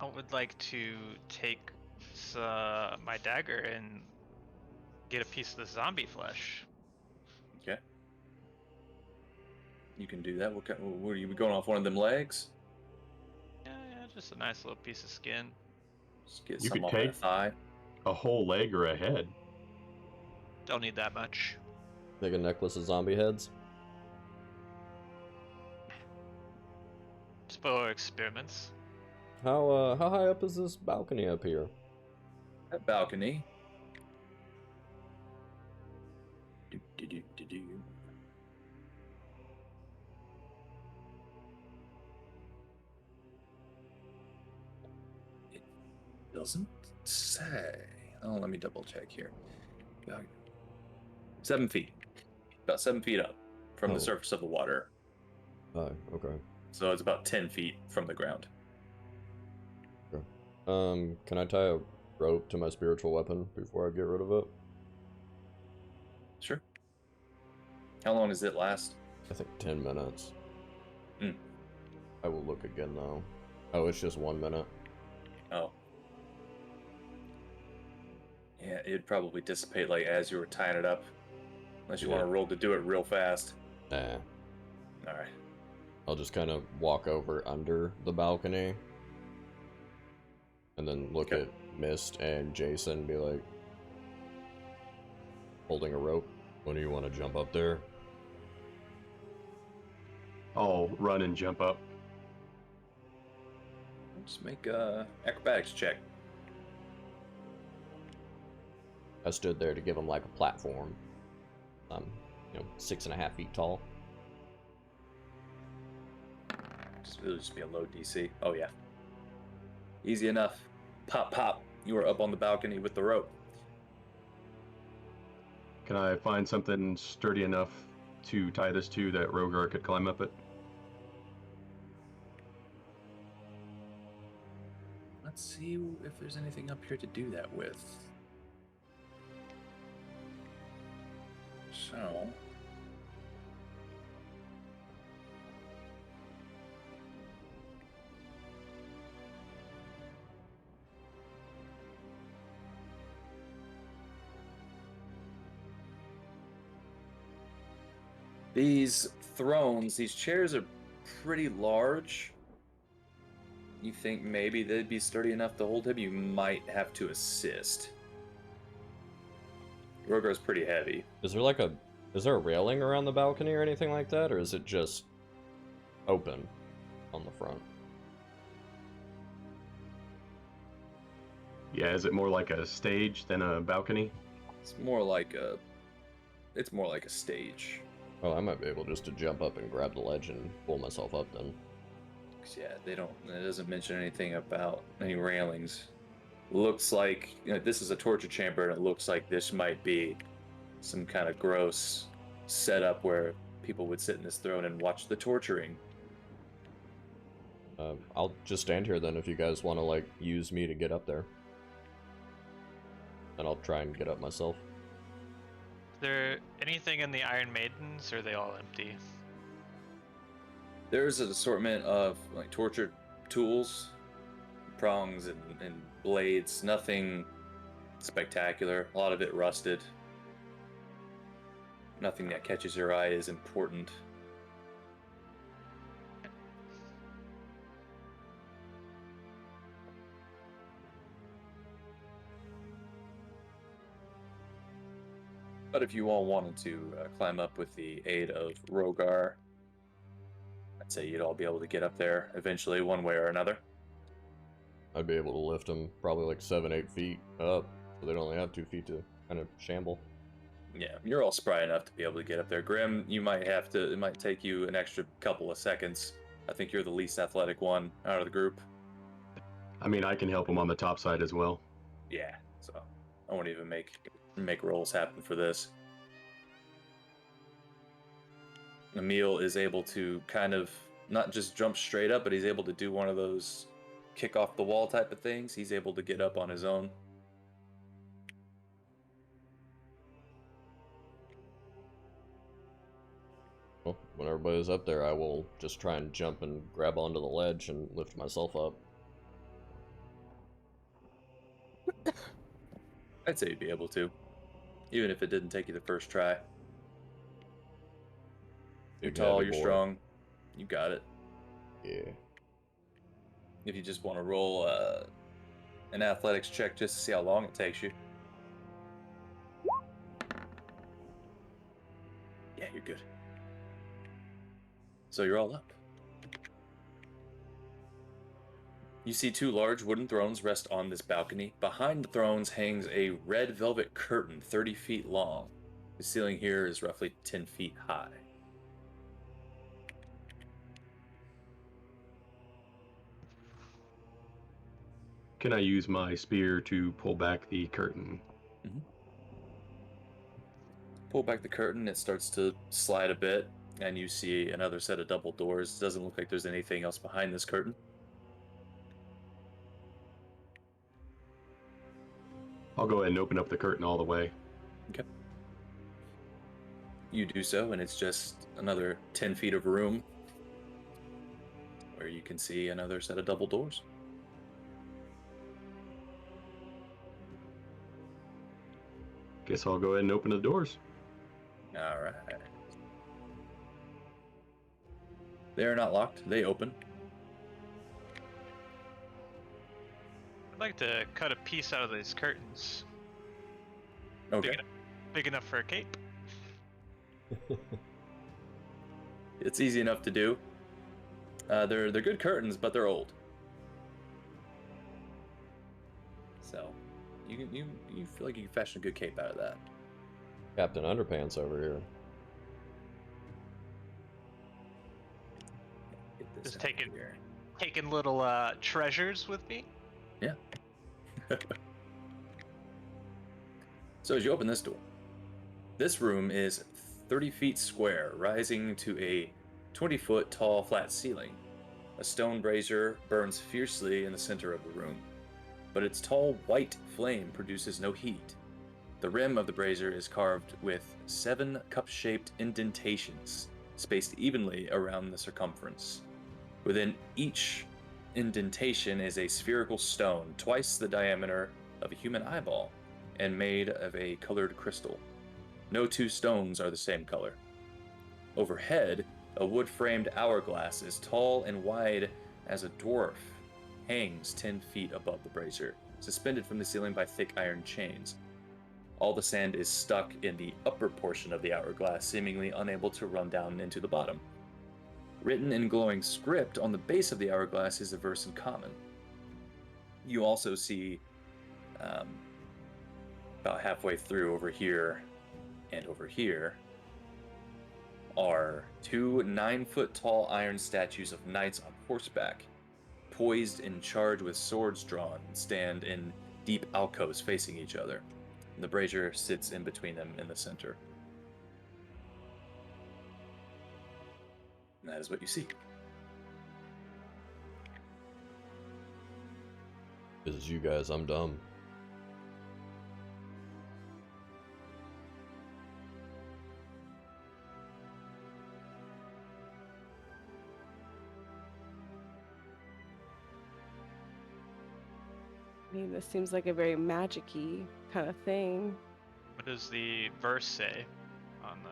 I would like to take my dagger and get a piece of the zombie flesh. Okay. You can do that. What are you going off one of them legs? Yeah, just a nice little piece of skin. Just get You some could off take that thigh. a whole leg or a head. Don't need that much. Make a necklace of zombie heads? Just for experiments. How high up is this balcony up here? That balcony. It doesn't say. Oh, let me double check here. 7 feet. About 7 feet up from the surface of the water. Oh, okay. So it's about 10 feet from the ground. Okay. Can I tie a rope to my spiritual weapon before I get rid of it? Sure. How long does it last? I think 10 minutes. Hmm. I will look again though. Oh, it's just 1 minute. Oh. Yeah, it'd probably dissipate like as you were tying it up. Unless you want to roll to do it real fast. Nah. Alright. I'll just kind of walk over under the balcony. And then look at Mist and Jason and be like, holding a rope. When do you want to jump up there? I'll run and jump up. Just make a acrobatics check. I stood there to give him like a platform. 6.5 feet tall. It'll just be a low DC. Oh yeah. Easy enough. Pop, pop. You are up on the balcony with the rope. Can I find something sturdy enough to tie this to that Rogar could climb up it? Let's see if there's anything up here to do that with. So... These thrones, these chairs are pretty large. You think maybe they'd be sturdy enough to hold him? You might have to assist. Rogar's pretty heavy. Is there a railing around the balcony or anything like that, or is it just open on the front? Yeah, is it more like a stage than a balcony? It's more like a stage. Oh, I might be able just to jump up and grab the ledge and pull myself up then. Yeah, it doesn't mention anything about any railings. Looks like, this is a torture chamber, and it looks like this might be some kind of gross setup where people would sit in this throne and watch the torturing. I'll just stand here then if you guys want to, use me to get up there. And I'll try and get up myself. there anything in the Iron Maidens, or are they all empty? There's an assortment of like torture tools, prongs and blades. Nothing spectacular. A lot of it rusted. Nothing that catches your eye is important. But if you all wanted to climb up with the aid of Rogar, I'd say you'd all be able to get up there eventually, one way or another. I'd be able to lift them probably like 7-8 feet up, so they'd only have 2 feet to kind of shamble. Yeah, you're all spry enough to be able to get up there. Grim, you might have to, it might take you an extra couple of seconds. I think you're the least athletic one out of the group. I mean, I can help him on the top side as well. Yeah, so I won't even make rolls happen for this. Emil is able to kind of not just jump straight up, but he's able to do one of those kick off the wall type of things. He's able to get up on his own. Well, when everybody's up there, I will just try and jump and grab onto the ledge and lift myself up. I'd say you'd be able to, even if it didn't take you the first try. You're tall, you're strong, you got it. Yeah. If you just want to roll an athletics check just to see how long it takes you. Yeah, you're good. So you're all up. You see 2 large wooden thrones rest on this balcony. Behind the thrones hangs a red velvet curtain 30 feet long. The ceiling here is roughly 10 feet high. Can I use my spear to pull back the curtain? Mm-hmm. Pull back the curtain, it starts to slide a bit, and you see another set of double doors. It doesn't look like there's anything else behind this curtain. I'll go ahead and open up the curtain all the way. Okay. You do so, and it's just another 10 feet of room where you can see another set of double doors. Guess I'll go ahead and open the doors. All right. They are not locked. They open. I'd like to cut a piece out of these curtains. Okay. Big enough for a cape. It's easy enough to do. They're good curtains, but they're old. So, you feel like you can fashion a good cape out of that. Captain Underpants over here. Just taking little treasures with me. Yeah. So as you open this door, this room is 30 feet square, rising to a 20-foot tall flat ceiling. A stone brazier burns fiercely in the center of the room, but its tall white flame produces no heat. The rim of the brazier is carved with 7 cup-shaped indentations, spaced evenly around the circumference. Within each indentation is a spherical stone, twice the diameter of a human eyeball, and made of a colored crystal. No 2 stones are the same color. Overhead, a wood-framed hourglass as tall and wide as a dwarf hangs 10 feet above the brazier, suspended from the ceiling by thick iron chains. All the sand is stuck in the upper portion of the hourglass, seemingly unable to run down into the bottom. Written in glowing script on the base of the hourglass is a verse in common. You also see, about halfway through over here and over here, are 2 9-foot-tall iron statues of knights on horseback, poised and charged with swords drawn, and stand in deep alcoves facing each other. And the brazier sits in between them in the center. And that is what you see. This is you guys, I'm dumb. I mean, this seems like a very magic-y kind of thing. What does the verse say on the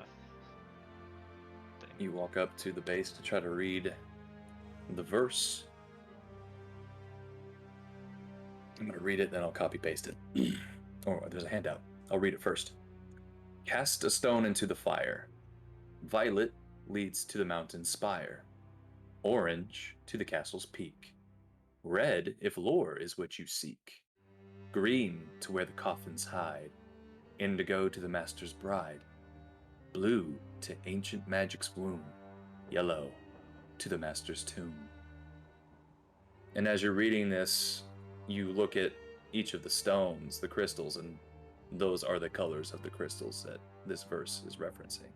thing? You walk up to the base to try to read the verse. I'm going to read it, then I'll copy paste it. Oh, there's a handout. I'll read it first. Cast a stone into the fire. Violet leads to the mountain's spire. Orange to the castle's peak. Red if lore is what you seek. Green to where the coffins hide. Indigo to the master's bride. Blue to ancient magic's womb. Yellow to the master's tomb. And as you're reading this, you look at each of the stones, the crystals, and those are the colors of the crystals that this verse is referencing.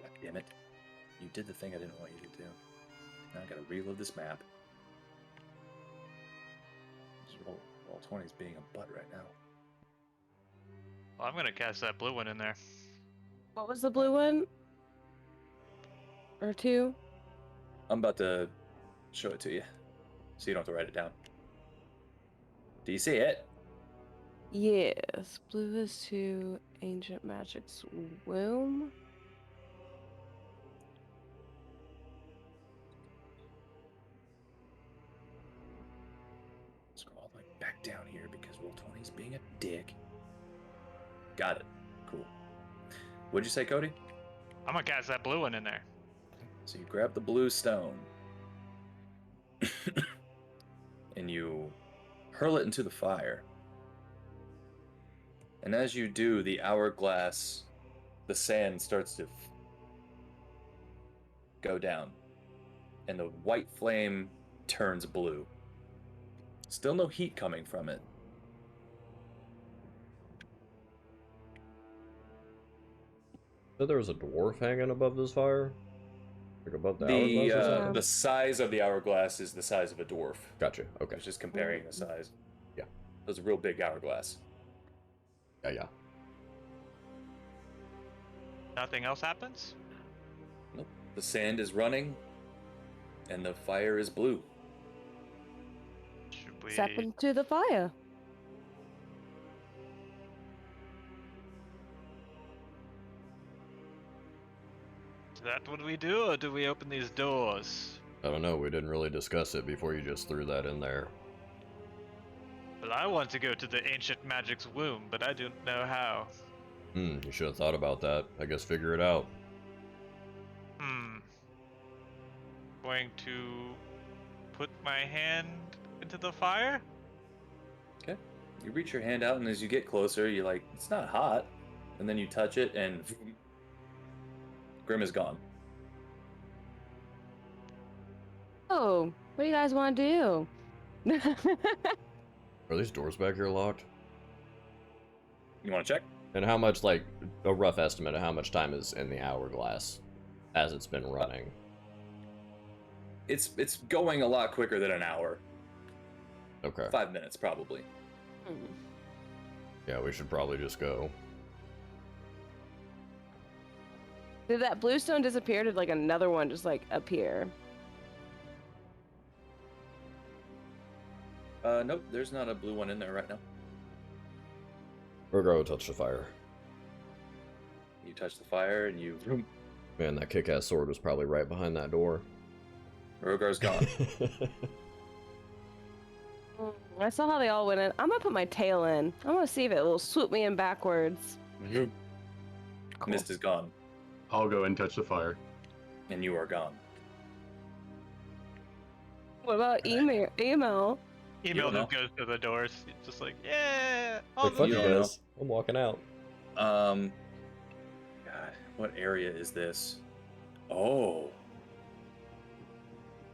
God damn it. You did the thing I didn't want you to do. Now I gotta reload this map. Roll 20 is being a butt right now. Well, I'm gonna cast that blue one in there. What was the blue one? Or two? I'm about to show it to you, so you don't have to write it down. Do you see it? Yes. Blue is to ancient magic's womb. Scroll like back down here because roll 20 is being a dick. Got it. Cool. What'd you say, Cody? I'm gonna cast that blue one in there. So you grab the blue stone and you hurl it into the fire. And as you do, the hourglass, the sand starts to go down. And the white flame turns blue. Still no heat coming from it. So there was a dwarf hanging above this fire? Like above the hourglass or something? The size of the hourglass is the size of a dwarf. Gotcha, okay. I was just comparing the size. Yeah. It was a real big hourglass. Yeah. Nothing else happens? Nope. The sand is running, and the fire is blue. Should we... Step into the fire. Is that what we do, or do we open these doors? I don't know, we didn't really discuss it before you just threw that in there. Well, I want to go to the ancient magic's womb, but I don't know how. You should have thought about that. I guess figure it out. Going to put my hand into the fire? Okay. You reach your hand out, and as you get closer, you're like, it's not hot. And then you touch it, and Grim is gone. Oh, what do you guys want to do? Are these doors back here locked? You want to check? And how much, like, a rough estimate of how much time is in the hourglass as it's been running? It's going a lot quicker than an hour. Okay. 5 minutes, probably. Yeah, we should probably just go. Did that blue stone disappear? Did like another one just like appear? Nope, there's not a blue one in there right now. We're going to touch the fire. You touch the fire, and you... Man, that kick-ass sword was probably right behind that door. Rogar's gone. I saw how they all went in. I'm gonna put my tail in. I'm gonna see if it will swoop me in backwards. Cool. Mist is gone. I'll go and touch the fire. And you are gone. What about email? Email that goes to the doors. It's just like, yeah, Like, fuck you guys. I'm walking out. God, what area is this? Oh.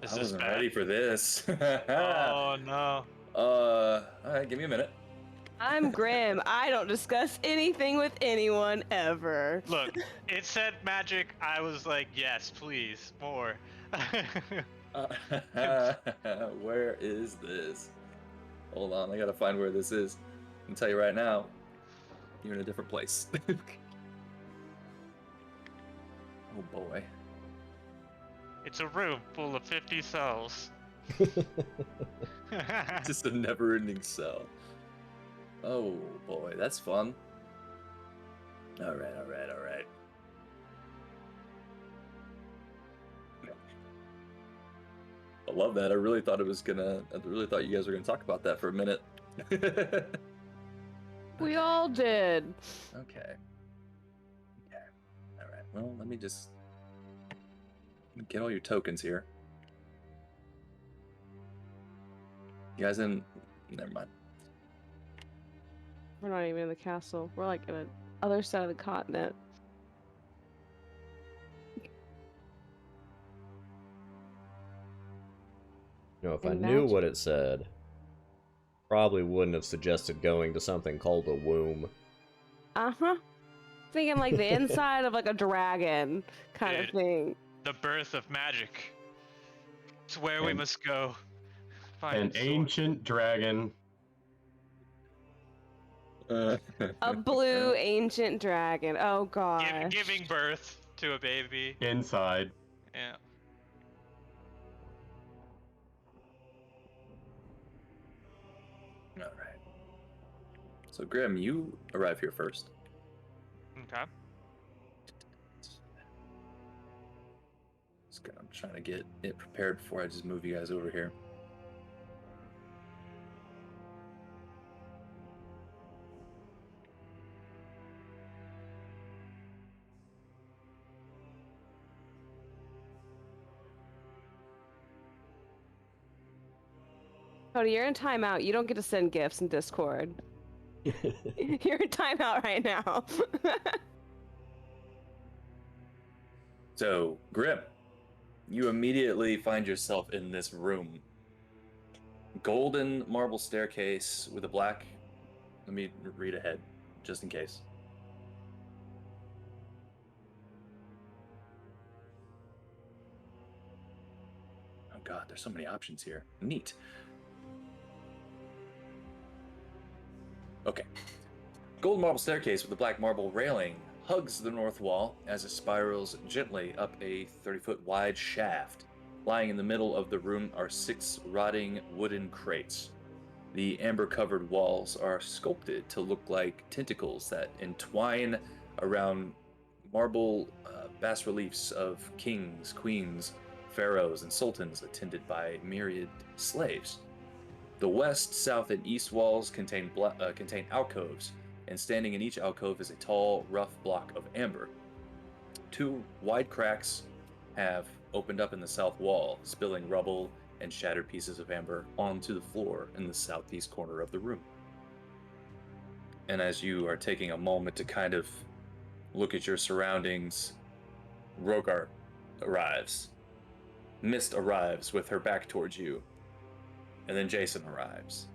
Is I this wasn't bad? ready for this. Oh no. Alright, give me a minute. I'm Grim. I don't discuss anything with anyone ever. Look, it said magic. I was like, yes, please, more. Where is this? Hold on, I gotta find where this is. I can tell you right now, you're in a different place. Oh boy. It's a room full of 50 cells. Just a never-ending cell. Oh boy, that's fun. All right. I love that. I really thought you guys were gonna talk about that for a minute. We all did. Okay. All right. Well, let me get all your tokens here. You guys in? Never mind. We're not even in the castle. We're like in the other side of the continent. You know, if I knew what it said, probably wouldn't have suggested going to something called a womb. Uh-huh. Thinking like the inside of like a dragon kind of thing. The birth of magic. It's where we must go. Find An ancient dragon. A blue ancient dragon. Oh god. Giving birth to a baby. Inside. Yeah. All right. So Grim, you arrive here first. Okay. I'm trying to get it prepared before I just move you guys over here. Cody, you're in timeout. You don't get to send gifts in Discord. You're in timeout right now. So, Grim, you immediately find yourself in this room. Golden marble staircase with a black... Let me read ahead, just in case. Oh god, there's so many options here. Neat. Okay. Gold marble staircase with a black marble railing hugs the north wall as it spirals gently up a 30-foot wide shaft. Lying in the middle of the room are 6 rotting wooden crates. The amber-covered walls are sculpted to look like tentacles that entwine around marble bas-reliefs of kings, queens, pharaohs, and sultans attended by myriad slaves. The west, south, and east walls contain alcoves, and standing in each alcove is a tall, rough block of amber. 2 wide cracks have opened up in the south wall, spilling rubble and shattered pieces of amber onto the floor in the southeast corner of the room. And as you are taking a moment to kind of look at your surroundings, Rogar arrives. Mist arrives with her back towards you. And then Jason arrives.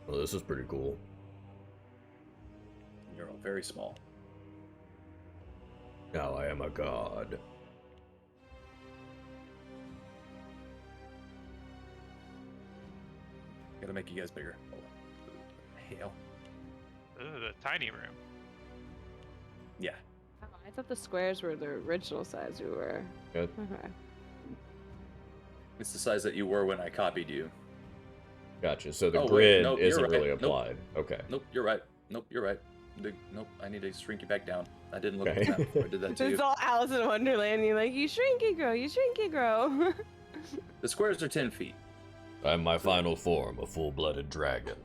Well, this is pretty cool. You're all very small. Now I am a god. Gotta make you guys bigger. Hold on. Hell. This is a tiny room. Yeah. Oh, I thought the squares were the original size we were. Good. Okay. It's the size that you were when I copied you. Gotcha. So the Oh, wait, grid nope, you're isn't right. really Nope. applied. Okay. Nope, you're right. Nope, you're right. Nope, I need to shrink you back down. I didn't look Okay. at the map before I did that to It's you. all Alice in Wonderland. You're like, you shrink, you grow, you shrink, you grow. The squares are 10 feet. I'm my final form, a full-blooded dragon.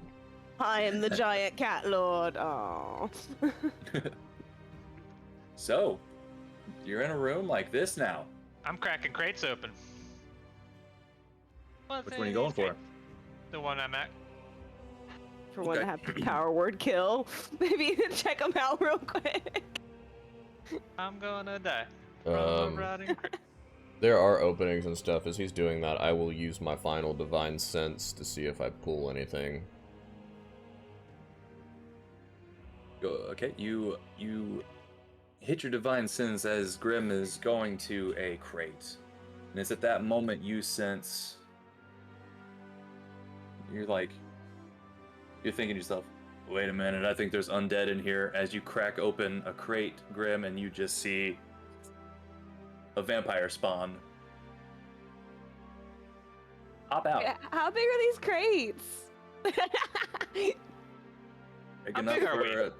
I am the giant cat lord. Oh. So, you're in a room like this now. I'm cracking crates open. Which one are you going for? The one I'm at. For one Okay. to have power word kill. Maybe check them out real quick. I'm gonna die. Um, There are openings and stuff. As he's doing that, I will use my final divine sense to see if I pull anything. Okay, you hit your divine sense as Grim is going to a crate. And it's at that moment you sense... You're thinking to yourself, wait a minute, I think there's undead in here. As you crack open a crate, Grim, and you just see a vampire spawn Hop out. How big are these crates? Big How enough big are we? for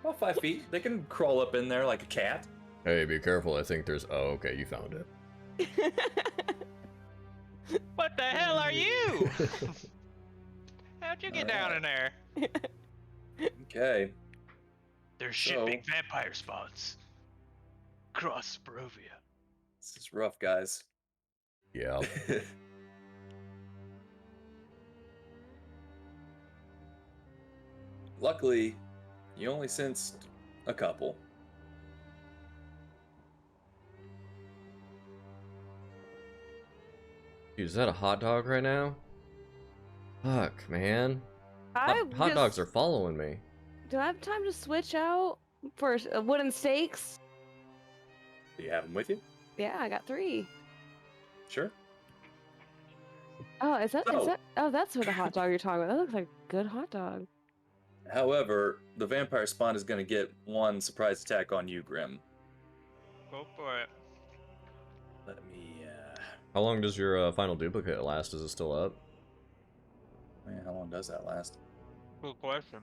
about 5 feet. They can crawl up in there like a cat. Hey, be careful. I think there's... Oh, okay, you found it. What the hell are you? How'd you get down in there? Okay. There's So- shipping vampire spawns across Barovia. This is rough, guys. Yeah. Luckily, you only sensed a couple. Dude, is that a hot dog right now? Fuck, man. Hot dogs are following me. Do I have time to switch out for wooden stakes? Do you have them with you? Yeah, I got 3. Sure. Oh, is that? So- Oh, that's what the hot dog you're talking about. That looks like a good hot dog. However, the vampire spawn is going to get one surprise attack on you, Grim. Go for it. Let me, How long does your final duplicate last? Is it still up? man, how long does that last? Good question.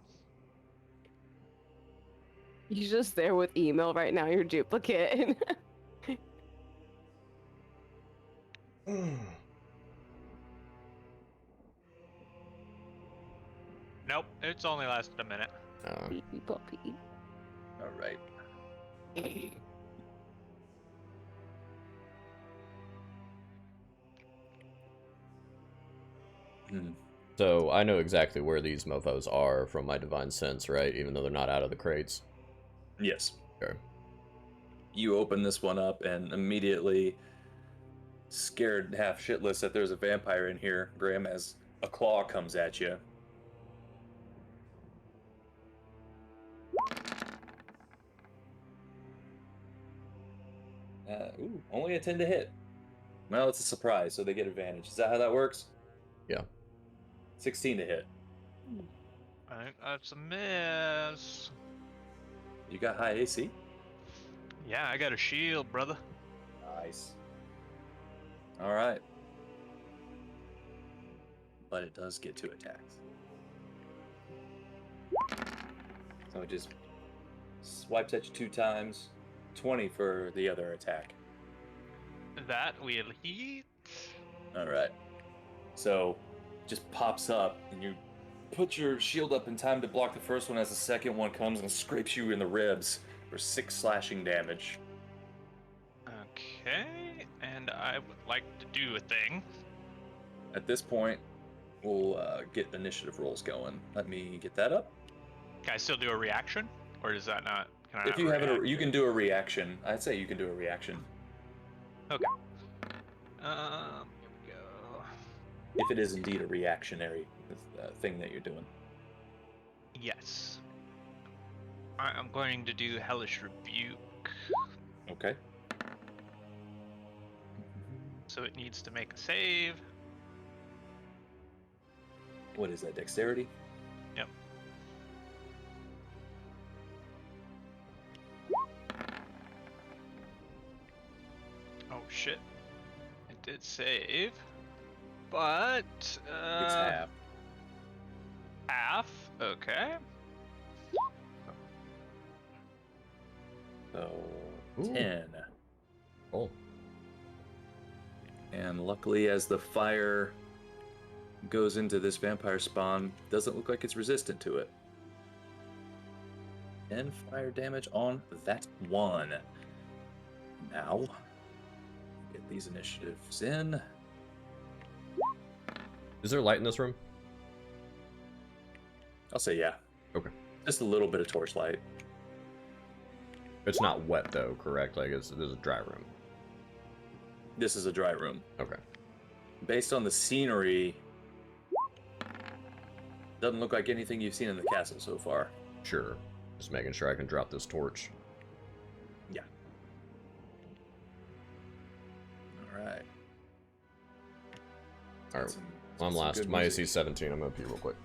You're just there with email right now, your duplicate. Nope, it's only lasted a minute. Baby puppy. All right. So, I know exactly where these mofos are from my divine sense, right? Even though they're not out of the crates. Yes. Okay. You open this one up and immediately, scared half shitless that there's a vampire in here, Graham, as a claw comes at you. Only a 10 to hit. Well, it's a surprise, so they get advantage. Is that how that works? Yeah. 16 to hit. I think that's a miss. You got high AC? Yeah, I got a shield, brother. Nice. All right. But it does get 2 attacks. So it just swipes at you 2 times. 20 for the other attack. That will hit. All right. So just pops up, and you put your shield up in time to block the first one as the second one comes and scrapes you in the ribs for 6 slashing damage. Okay, and I would like to do a thing. At this point, we'll get initiative rolls going. Let me get that up. Can I still do a reaction, or does that not? Can I If not you have react? you can do a reaction. I'd say you can do a reaction. Okay. Here we go. If it is indeed a reactionary thing that you're doing. Yes. I'm going to do Hellish Rebuke. Okay. So it needs to make a save. What is that, dexterity? Yep. Oh shit. It did save. But It's half. half. Okay. So Ooh. 10. Oh. And luckily, as the fire goes into this vampire spawn, doesn't look like it's resistant to it. 10 fire damage on that one. Now, get these initiatives in. Is there light in this room? I'll say yeah. Okay. Just a little bit of torchlight. It's not wet though, correct? Like there's a dry room. This is a dry room. Okay. Based on the scenery, doesn't look like anything you've seen in the castle so far. Sure. Just making sure I can drop this torch. Yeah. All right. All right. Some- Well, I'm some last. good My music. AC 17. I'm gonna pee real quick.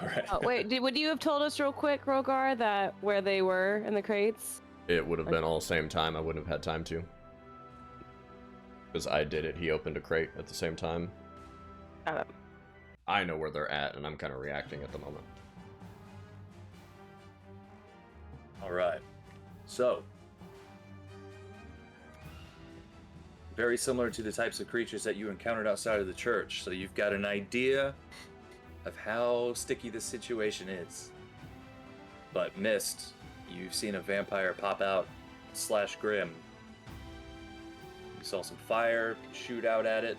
All right. Oh, wait, would you have told us real quick, Rogar, that where they were in the crates? It would have been all same time. I wouldn't have had time to. Because I did it, he opened a crate at the same time. Got it. I know where they're at, and I'm kind of reacting at the moment. All right. So, very similar to the types of creatures that you encountered outside of the church. So you've got an idea of how sticky this situation is. But Mist, you've seen a vampire pop out / Grim. You saw some fire shoot out at it.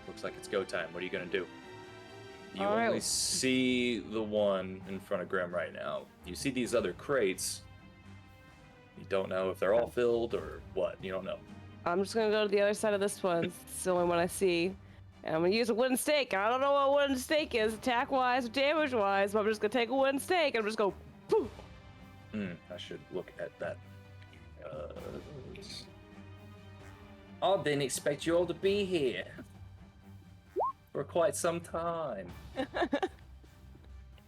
Looks like it's go time. What are you going to do? You only see the one in front of Grim right now. You see these other crates. You don't know if they're all filled or what. You don't know. I'm just going to go to the other side of this one. It's the only one I see. And I'm going to use a wooden stake. I don't know what a wooden stake is, attack-wise or damage-wise, but I'm just going to take a wooden stake and I'm just go, poof. I should look at that. I didn't expect you all to be here for quite some time.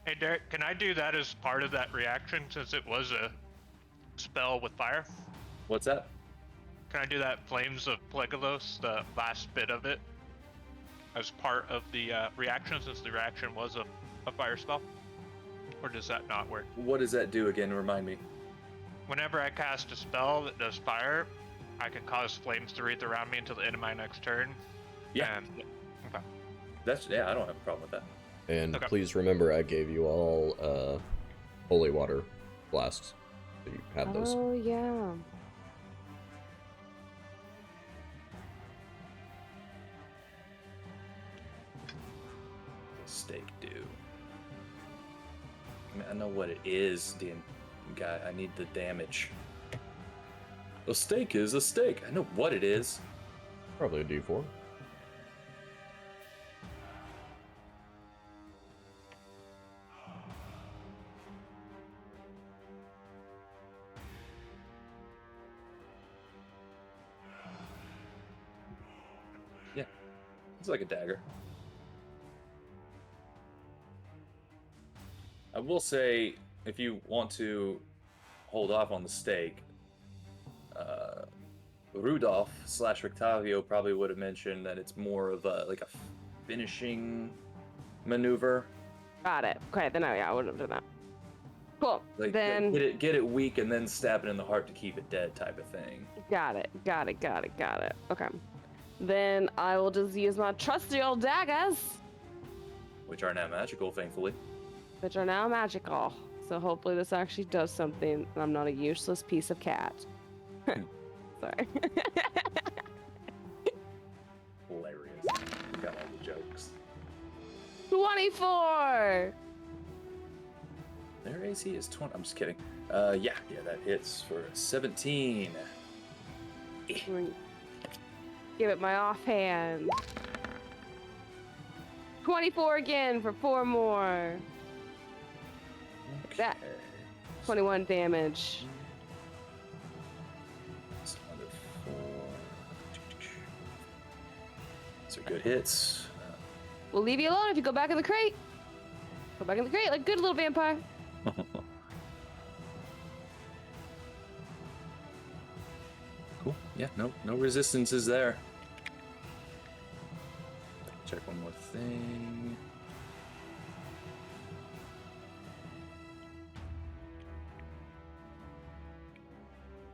Hey, Derek, can I do that as part of that reaction since it was a spell with fire? What's that? Can I do that Flames of Plegalos, the last bit of it, as part of the reaction since the reaction was a fire spell? Or does that not work? What does that do again? Remind me. Whenever I cast a spell that does fire, I can cause flames to wreath around me until the end of my next turn. Yeah. Okay. I don't have a problem with that. And Okay. please remember, I gave you all holy water blasts. So you have those. Oh, yeah. Stake do. I mean, I know what it is, damn guy. I need the damage. A stake is a stake. I know what it is. Probably a D4. Yeah, it's like a dagger. I will say, if you want to hold off on the stake, Rudolph / Rictavio probably would have mentioned that it's more of a finishing maneuver. Got it. Okay, then I would have done that. Cool. Like then get it weak and then stab it in the heart to keep it dead type of thing. Got it. Okay. Then I will just use my trusty old daggers, Which are now magical, thankfully. which are now magical. So hopefully this actually does something and I'm not a useless piece of cat. Sorry. Hilarious. We got all the jokes. 24! Their AC is 20. I'm just kidding. Yeah, that hits for 17. Give it my offhand. 24 again for 4 more. That 21 damage. That's another 4. These are good hits. We'll leave you alone if you go back in the crate. Go back in the crate like a good little vampire. Cool. Yeah, no resistance is there. Check one more thing.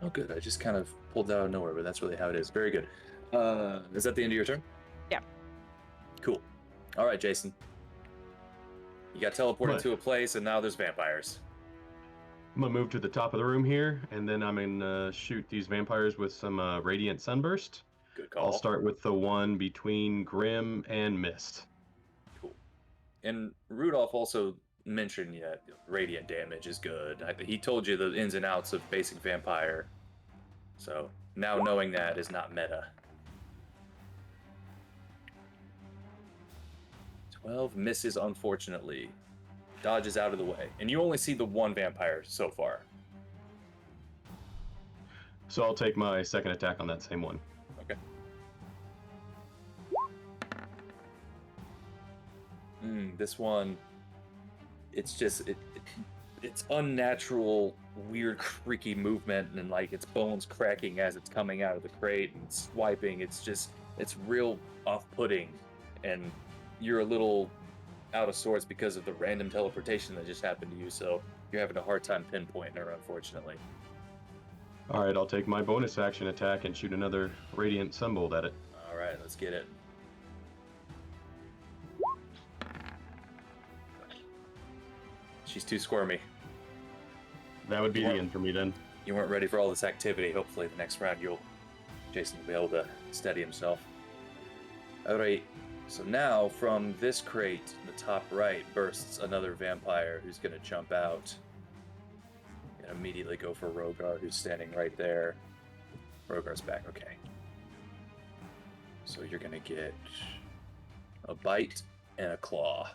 Oh, good. I just kind of pulled that out of nowhere, but that's really how it is. Very good. Is that the end of your turn? Yeah. Cool. All right, Jason. You got teleported What? to a place, and now there's vampires. I'm gonna move to the top of the room here, and then I'm gonna shoot these vampires with some radiant sunburst. Good call. I'll start with the one between Grim and Mist. Cool. And Rudolph also mentioned radiant damage is good. He told you the ins and outs of basic vampire. So now knowing that is not meta. 12 misses, unfortunately. Dodges out of the way. And you only see the one vampire so far. So I'll take my second attack on that same one. Okay. This one, it's just it's unnatural weird creaky movement and like its bones cracking as it's coming out of the crate and swiping. It's real off-putting, and you're a little out of sorts because of the random teleportation that just happened to you, so you're having a hard time pinpointing her, unfortunately. All right, I'll take my bonus action attack and shoot another Radiant Sunbolt at it. All right, let's get it. She's too squirmy. That would be the end for me then. You weren't ready for all this activity. Hopefully the next round Jason will be able to steady himself. All right, so now from this crate, the top right, bursts another vampire who's going to jump out and immediately go for Rogar, who's standing right there. Rogar's back, okay. So you're going to get a bite and a claw.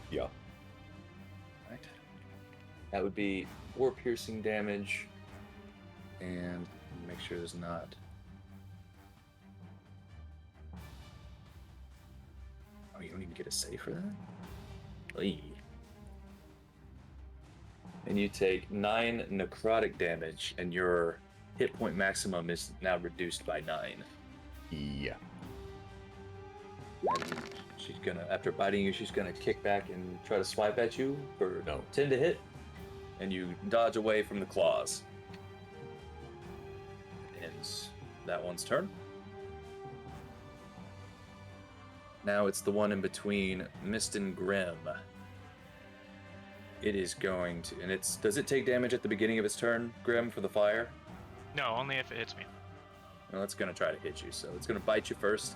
Yeah. Right. That would be 4 piercing damage, and make sure there's not. Oh, you don't even get a save for that? Oy. And you take 9 necrotic damage, and your hit point maximum is now reduced by 9. Yeah. And she's gonna, after biting you, she's gonna kick back and try to swipe at you for 10 to hit, and you dodge away from the claws. Ends that one's turn. Now it's the one in between Mist and Grim. It is going to, and does it take damage at the beginning of its turn, Grim, for the fire? No, only if it hits me. Well, it's gonna try to hit you, so it's gonna bite you first.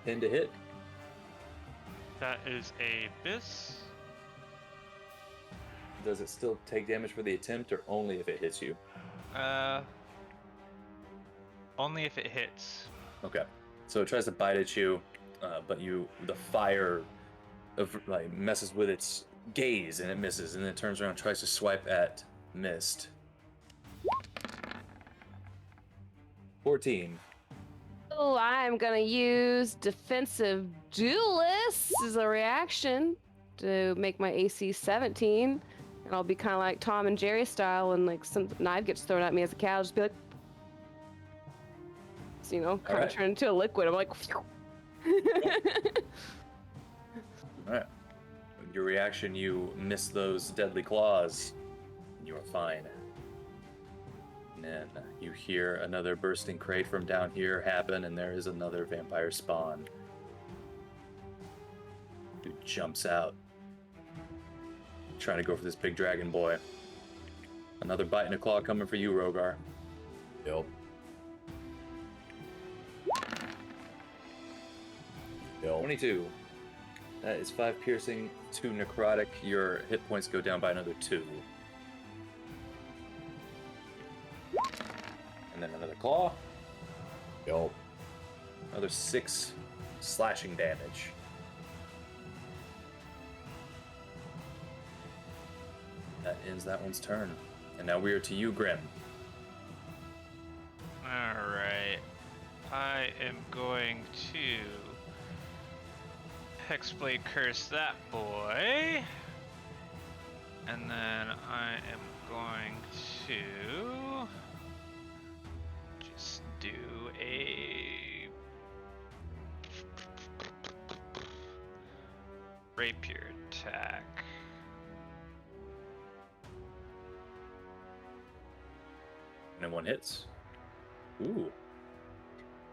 To hit. That is a miss. Does it still take damage for the attempt, or only if it hits you? Only if it hits. Okay. So it tries to bite at you, but the fire messes with its gaze and it misses, and then it turns around and tries to swipe at Mist. 14. Oh, I'm gonna use Defensive Duelist as a reaction to make my AC 17, and I'll be kind of like Tom and Jerry style, when like some knife gets thrown at me as a cat, I'll just be like, kind of turn into a liquid. I'm like, All right. With your reaction, you miss those deadly claws. You are fine. And then you hear another bursting crate from down here happen, and there is another vampire spawn who jumps out, trying to go for this big dragon boy. Another bite and a claw coming for you, Rogar. Yep. 22. That is 5 piercing, 2 necrotic. Your hit points go down by another 2. And then another claw. Yep. Another 6 slashing damage. That ends that one's turn. And now we are to you, Grim. Alright. I am going to Hexblade Curse that boy. And then I am going to just do a rapier attack. And then one hits. Ooh.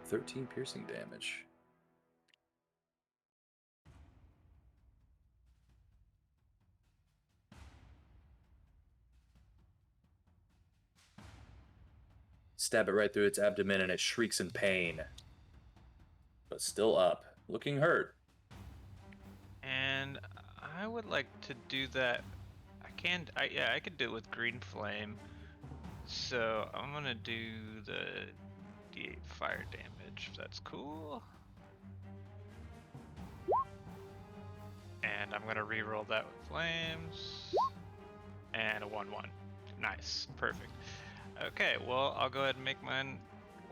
13 piercing damage. Stab it right through its abdomen and it shrieks in pain. But still up. Looking hurt. And I would like to do that. I could do it with Green Flame. So I'm gonna do the D8 fire damage, if that's cool. And I'm gonna reroll that with flames. And a 1-1. Nice, perfect. Okay, well, I'll go ahead and make mine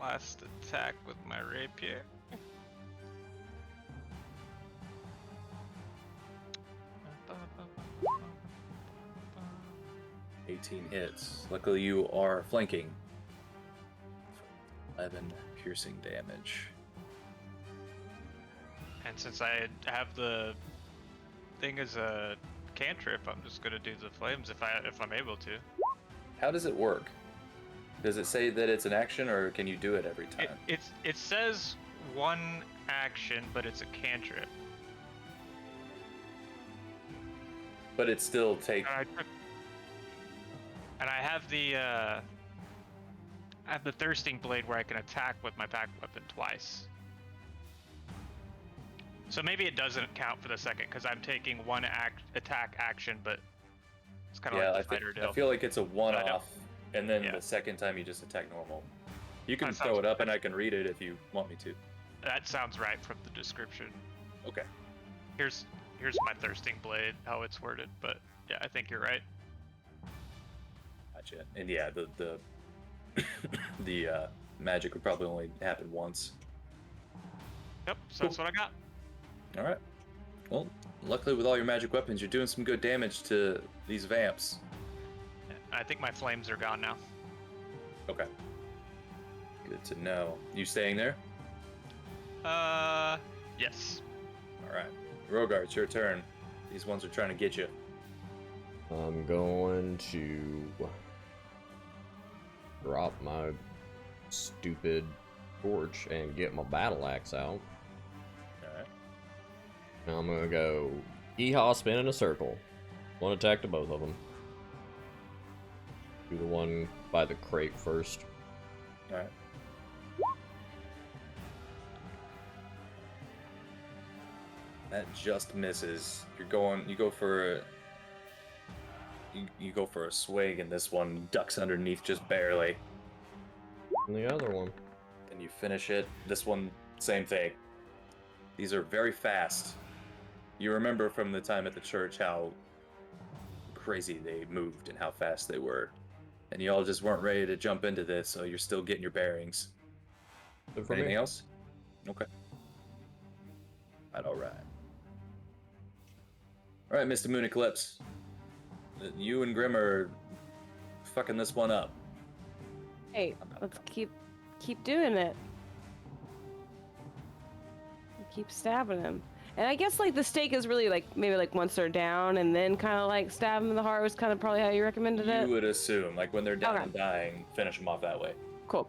last attack with my rapier. 18 hits. Luckily, you are flanking. 11 piercing damage. And since I have the thing as a cantrip, I'm just gonna do the flames if I'm able to. How does it work? Does it say that it's an action, or can you do it every time? It says one action, but it's a cantrip. But it still takes. And I have the thirsting blade where I can attack with my pack weapon twice. So maybe it doesn't count for the second because I'm taking one attack action, but it's kind of like the fighter deal. I feel like it's a one-off, and then the second time you just attack normal. You can throw it up, and I can read it if you want me to. That sounds right from the description. Okay. Here's my thirsting blade, how it's worded, but yeah, I think you're right. Gotcha. And yeah, the the magic would probably only happen once. Yep, so that's what I got. All right. Well, luckily with all your magic weapons, you're doing some good damage to these vamps. I think my flames are gone now. Okay. Good to know. You staying there? Yes. All right. Rogar, it's your turn. These ones are trying to get you. I'm going to drop my stupid torch and get my battle axe out. Alright. Now I'm gonna go hee-haw, spin in a circle. One attack to both of them. Do the one by the crate first. Alright. That just misses. You go for a swing, and this one ducks underneath just barely. And the other one. Then you finish it. This one, same thing. These are very fast. You remember from the time at the church how crazy they moved and how fast they were. And you all just weren't ready to jump into this, so you're still getting your bearings. Anything else? Okay. All right. All right, Mr. Moon Eclipse. You and Grim are fucking this one up. Hey, let's keep doing it. Keep stabbing him. And I guess like the stake is really like maybe like once they're down and then kind of like stab them in the heart was kind of probably how you recommended it. You would assume like when they're down and dying, finish them off that way. Cool.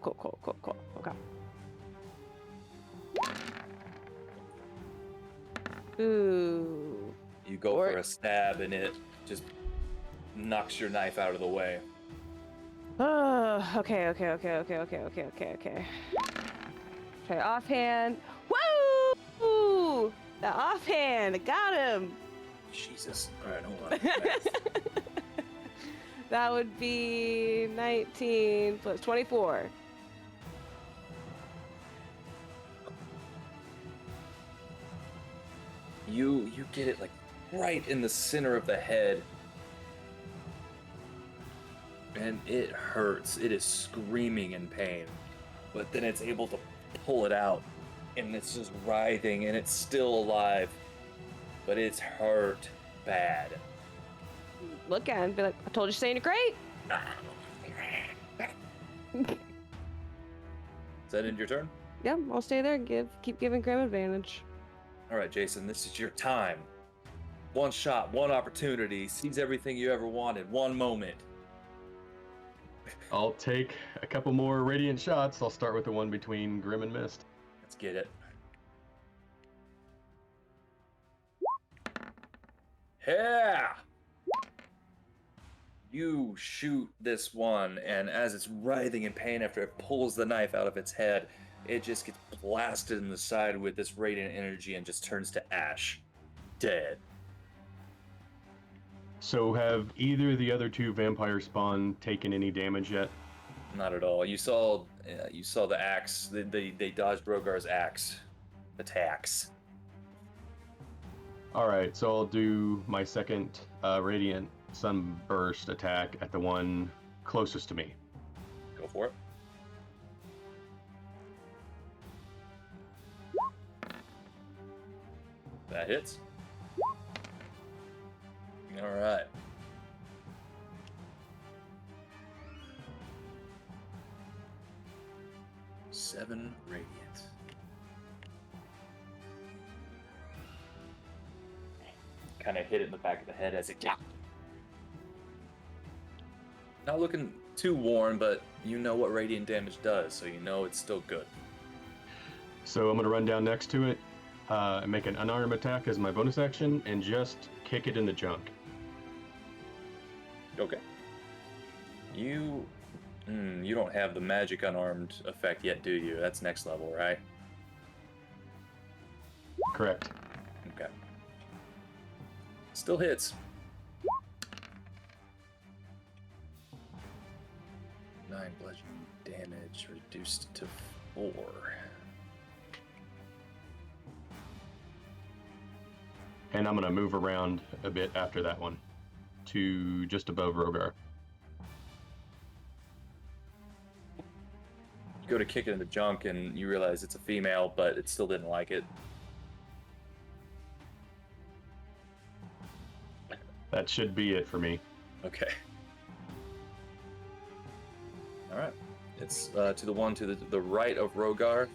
Okay. Ooh. You go for a stab and it just knocks your knife out of the way. Okay. Okay, offhand. Woo! The offhand, I got him. Jesus. All right, hold on. That would be 19 plus 24. You get it like right in the center of the head. And it hurts. It is screaming in pain. But then it's able to pull it out. And it's just writhing and it's still alive. But it's hurt bad. Look at him, be like, I told you to stay in your crate. Is that end your turn? Yeah, I'll stay there and keep giving Grim advantage. All right, Jason, this is your time. One shot, one opportunity, seize everything you ever wanted, one moment. I'll take a couple more radiant shots. I'll start with the one between Grim and Mist. Let's get it. Yeah! You shoot this one, and as it's writhing in pain after it pulls the knife out of its head, it just gets blasted in the side with this radiant energy and just turns to ash. Dead. So have either of the other two vampire spawn taken any damage yet? Not at all. You saw the axe. They dodged Rogar's axe attacks. All right, so I'll do my second radiant sunburst attack at the one closest to me. Go for it. That hits. All right. Seven radiant. Kind of hit it in the back of the head as it not looking too worn, but you know what radiant damage does, so you know it's still good. So I'm going to run down next to it and make an unarmed attack as my bonus action and just kick it in the junk. Okay. You don't have the magic unarmed effect yet, do you? That's next level, right? Correct. Okay. Still hits. 9 bludgeoning damage reduced to 4. And I'm going to move around a bit after that one to just above Rogar. You go to kick it in the junk and you realize it's a female, but it still didn't like it. That should be it for me. Okay. All right. It's to the one to the right of Rogar,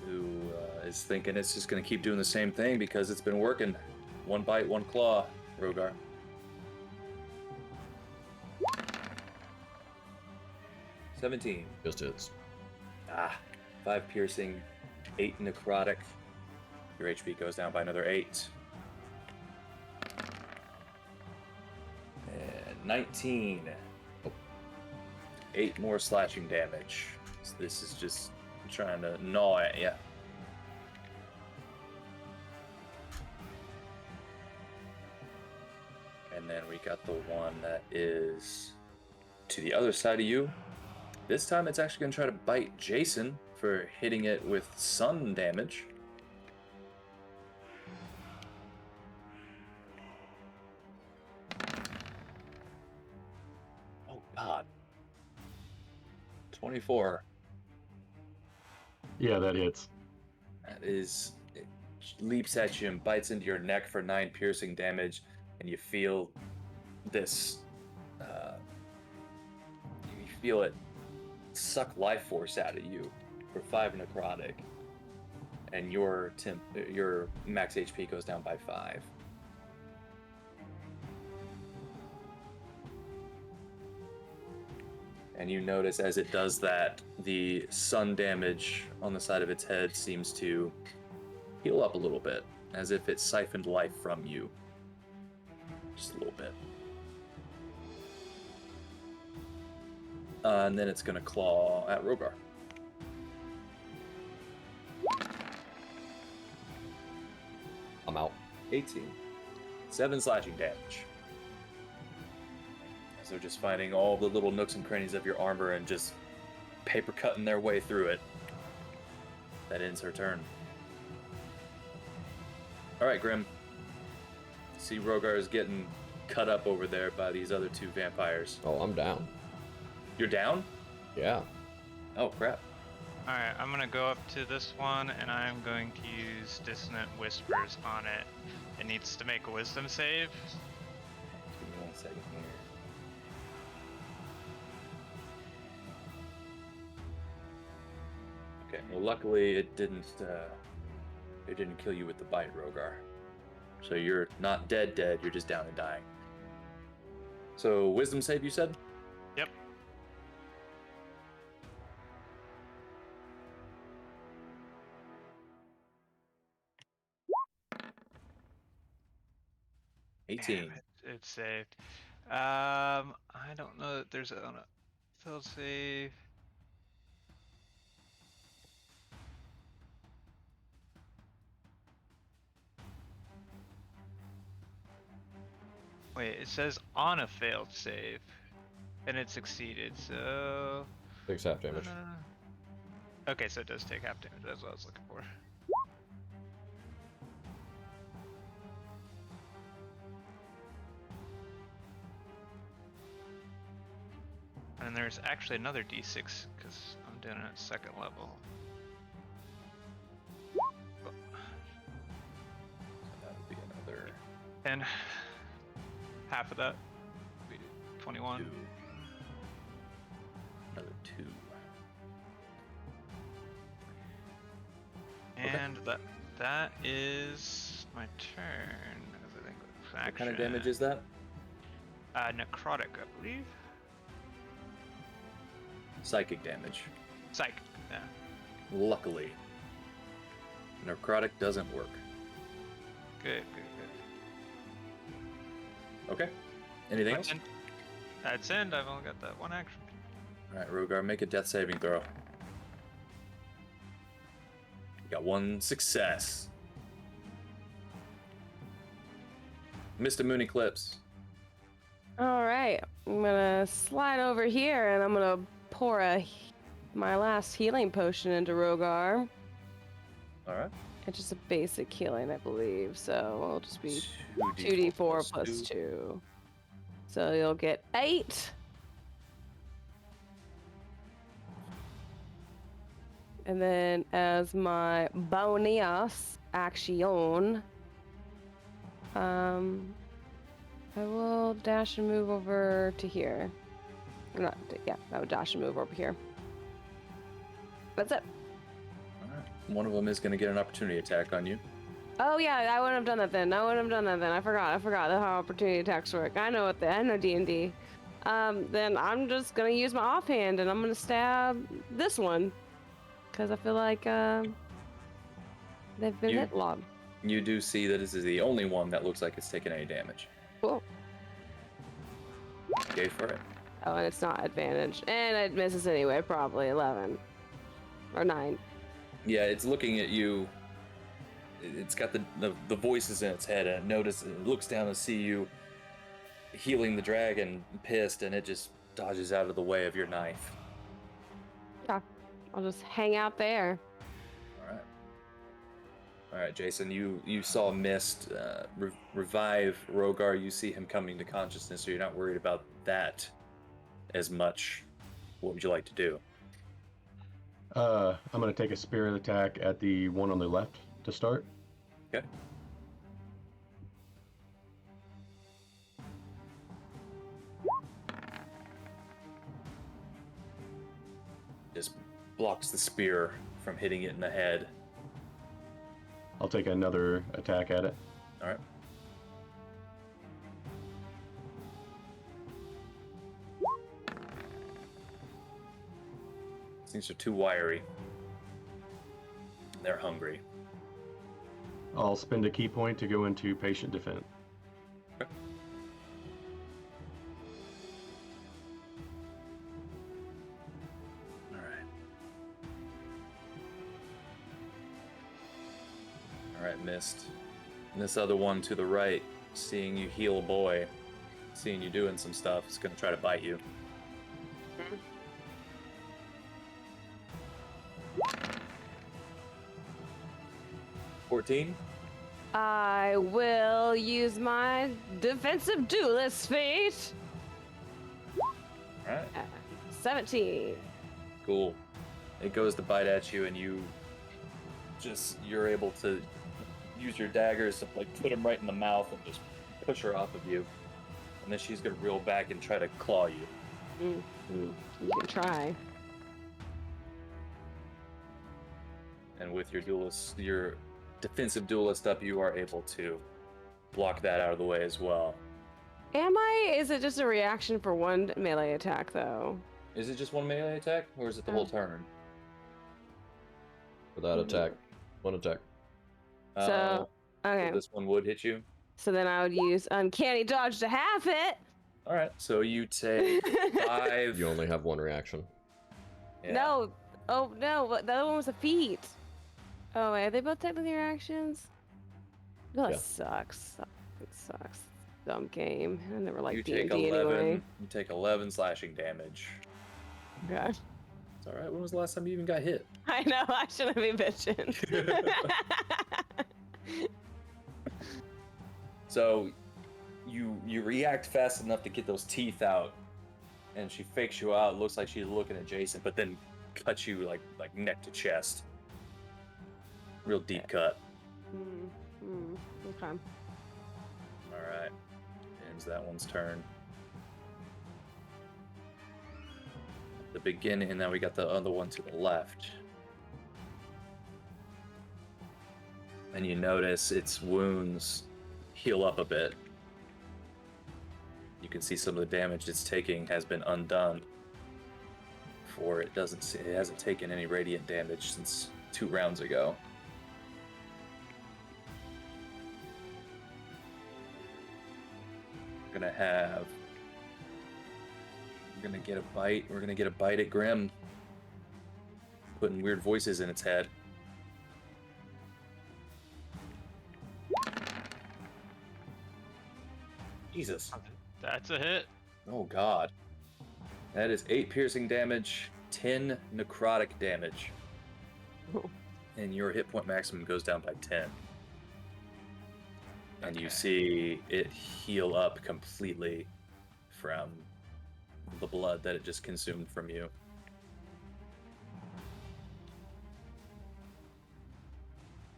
who is thinking it's just going to keep doing the same thing because it's been working. One bite, one claw, Rogar. $17. Just hits. 5 piercing, 8 necrotic. Your HP goes down by another 8. And 19. 8 more slashing damage. So this is just trying to gnaw at you. And then we got the one that is to the other side of you. This time it's actually going to try to bite Jason for hitting it with sun damage. Oh god. 24. Yeah, that hits. That is, it leaps at you and bites into your neck for 9 piercing damage, and you feel this, you feel it suck life force out of you for 5 necrotic, and your max HP goes down by 5. And you notice as it does that, the sun damage on the side of its head seems to heal up a little bit, as if it siphoned life from you. Just a little bit. And then it's going to claw at Rogar. I'm out. 18. 7 slashing damage. As they're just finding all the little nooks and crannies of your armor and just paper cutting their way through it. That ends her turn. Alright, Grim. See Rogar is getting cut up over there by these other 2 vampires. Oh, I'm down. You're down? Yeah. Oh, crap. Alright, I'm gonna go up to this one and I'm going to use Dissonant Whispers on it. It needs to make a wisdom save. Give me 1 second here. Okay, well luckily it didn't kill you with the bite, Rogar. So you're not dead, you're just down and dying. So wisdom save, you said? Yep. $18. It's saved. I don't know that there's a failed save. Wait, it says on a failed save, and it succeeded, so... Takes half damage. Okay, so it does take half damage, that's what I was looking for. And there's actually another d6, because I'm doing it at 2nd level. 10. Half of that. 21. 2. Another 2. And that is my turn. What kind of damage is that? Necrotic, I believe. Psychic damage. Psychic, yeah. Luckily. Necrotic doesn't work. Good. Okay. Anything else? That's it. I've only got that one action. Alright, Rogar, make a death saving throw. You got 1 success. Mr. Moon Eclipse. All right, I'm gonna slide over here and I'm gonna pour my last healing potion into Rogar. Alright. It's just a basic healing, I believe, so it'll just be 2d4 plus 2. So you'll get 8. And then as my bonus action, I will dash and move over to here. I would dash and move over here. That's it. Alright. One of them is going to get an opportunity attack on you. Oh yeah, I wouldn't have done that then. I forgot how opportunity attacks work. I know D&D. Then I'm just gonna use my offhand and I'm gonna stab this one. Because I feel like they've been hit logged. You do see that this is the only one that looks like it's taken any damage. Cool. Go for it. Oh, and it's not advantage. And it misses anyway, probably 11. Or 9. Yeah, it's looking at you. It's got the voices in its head, and it looks down to see you healing the dragon, pissed, and it just dodges out of the way of your knife. Yeah, I'll just hang out there. All right, Jason, you saw Mist revive Rogar. You see him coming to consciousness, so you're not worried about that as much. What would you like to do? I'm going to take a spirit attack at the one on the left to start. Okay. Just blocks the spear from hitting it in the head. I'll take another attack at it. All right. These are too wiry. They're hungry. I'll spend a key point to go into patient defense. Okay. All right, Mist. And this other one to the right, seeing you heal a boy, seeing you doing some stuff, is going to try to bite you. I will use my defensive duelist feat. Alright. 17. Cool. It goes to bite at you, and you're able to use your daggers to put him right in the mouth and just push her off of you. And then she's gonna reel back and try to claw you. You can try. And with your defensive duelist up, you are able to block that out of the way as well. Is it just a reaction for one melee attack, though? Is it just one melee attack, or is it the whole turn? For that attack, one attack. So, okay. So this one would hit you? So then I would use Uncanny Dodge to half it. Alright, so you take 5... You only have one reaction. Yeah. No. Oh, no. The other one was a feat. Oh, wait. Are they both technically reactions? That sucks. It sucks. Dumb game. I never liked D&D anyway. You take 11 slashing damage. Okay. It's alright. When was the last time you even got hit? I know. I shouldn't be bitching. So, you react fast enough to get those teeth out, and she fakes you out. It looks like she's looking at Jason, but then cuts you like neck to chest. Real deep cut. Okay. Alright. Ends that one's turn. The beginning, and now we got the other one to the left. And you notice its wounds heal up a bit. You can see some of the damage it's taking has been undone. For it hasn't taken any radiant damage since 2 rounds ago. We're gonna get a bite. We're gonna get a bite at Grim. Putting weird voices in its head. Jesus. That's a hit. Oh god. That is 8 piercing damage, 10 necrotic damage. And your hit point maximum goes down by 10. And you see it heal up completely from the blood that it just consumed from you.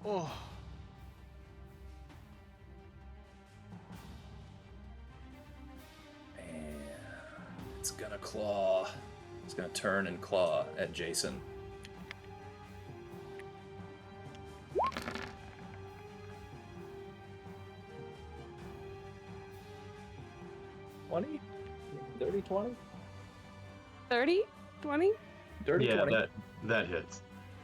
Oh. And it's gonna claw. It's gonna turn and claw at Jason. Dirty 20? 30? 20? Dirty yeah, 20. that hits.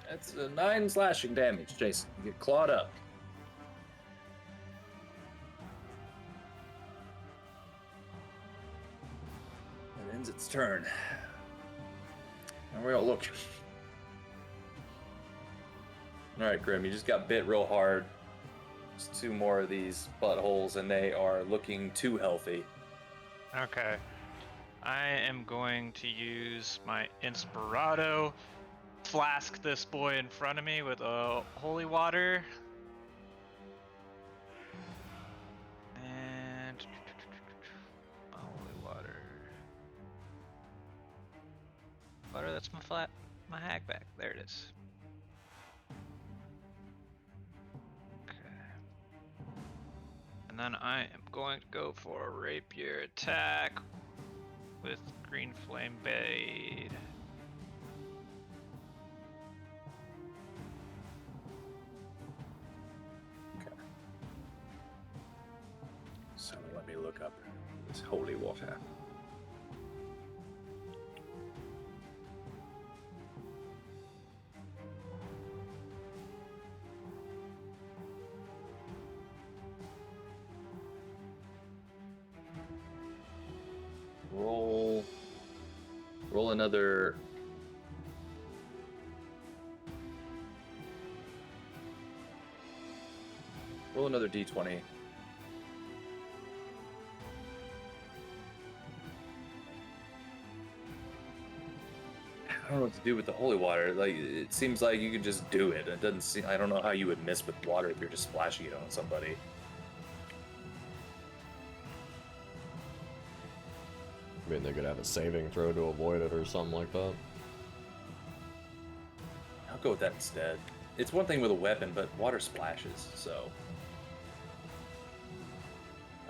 That's 9 slashing damage, Jason. You get clawed up. It ends its turn. And we all look. Alright, Grim, you just got bit real hard. There's 2 more of these buttholes, and they are looking too healthy. Okay. I am going to use my Inspirado, flask this boy in front of me with a holy water. And holy water. Water, that's my hack back. There it is. Okay. And then I am going to go for a rapier attack with Green Flame Blade. Okay. So let me look up this holy water. Roll another. Roll another d20. I don't know what to do with the holy water. Like, it seems like you could just do it. It doesn't seem. I don't know how you would miss with water if you're just splashing it on somebody. I mean, they could have a saving throw to avoid it or something like that. I'll go with that instead. It's one thing with a weapon, but water splashes, so...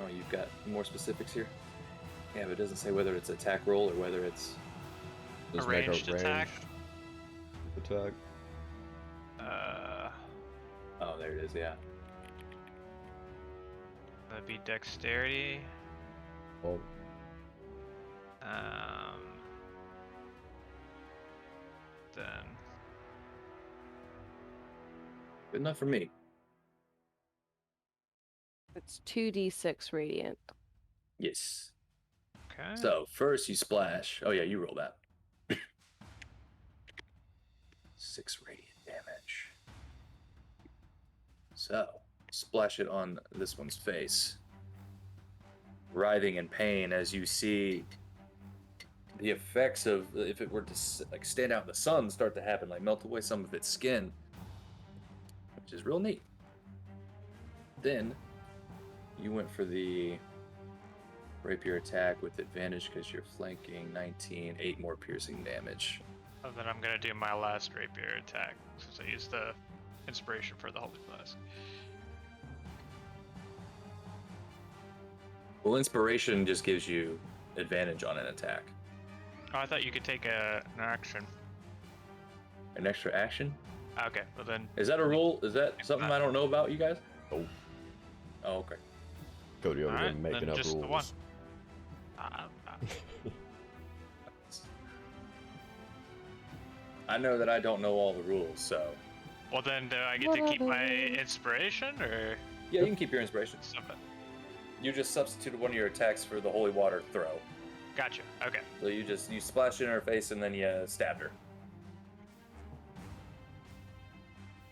Oh, you've got more specifics here? Yeah, but it doesn't say whether it's attack roll or whether it's... Just a ranged attack. Attack. Oh, there it is, yeah. That'd be dexterity. Well, Then Good enough for me. It's 2d6 radiant. Yes. okay. So, first you splash. Oh yeah, you roll that. 6 radiant damage. So, splash it on this one's face. Writhing in pain as you see the effects of, if it were to like stand out in the sun, start to happen, like melt away some of its skin, which is real neat. Then you went for the rapier attack with advantage because you're flanking. 19, 8 more piercing damage. And then I'm gonna do my last rapier attack since I used the inspiration for the holy flask. Well, inspiration just gives you advantage on an attack. Oh, I thought you could take an action. An extra action? Okay, well then. Is that a rule? Is that something I don't know about, you guys? Oh. Oh, okay. Cody over here Alright, making then up just rules. the one. I know that I don't know all the rules, so. Well then, do I get to keep my inspiration, or? Yeah, you can keep your inspiration. Something. You just substituted one of your attacks for the holy water throw. Gotcha. Okay. So you splashed in her face and then you stabbed her.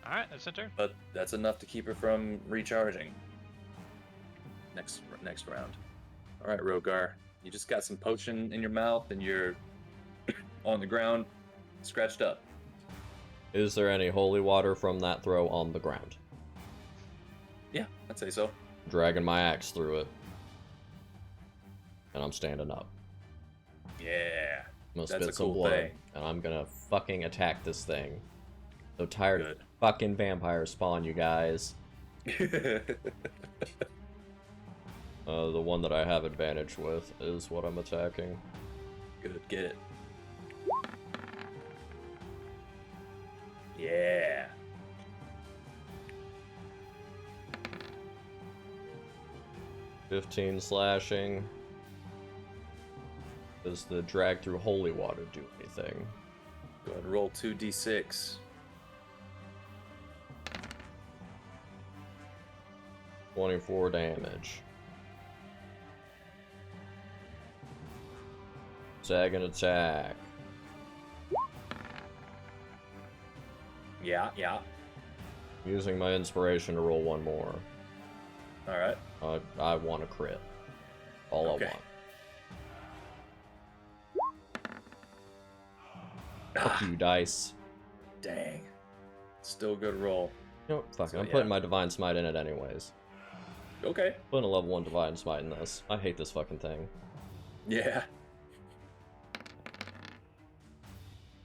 All right, that's a turn. But that's enough to keep her from recharging. Next round. All right, Rogar, you just got some potion in your mouth and you're on the ground, scratched up. Is there any holy water from that throw on the ground? Yeah, I'd say so. Dragging my axe through it. And I'm standing up. Yeah. I'm gonna That's spit a some cool blood. thing. And I'm gonna fucking attack this thing. So tired Good. of fucking vampire spawn, you guys. The one that I have advantage with is what I'm attacking. Good, get it. Yeah. $15 slashing. Does the drag through holy water do anything? Go ahead and roll 2d6. 24 damage. Second attack. Yeah. Using my inspiration to roll one more. All right. I want a crit. All Okay. I want. Fuck you, dice. Dang. Still a good roll. You know, fuck it, So, I'm yeah. putting my Divine Smite in it anyways. Okay. Putting a level 1 Divine Smite in this. I hate this fucking thing. Yeah.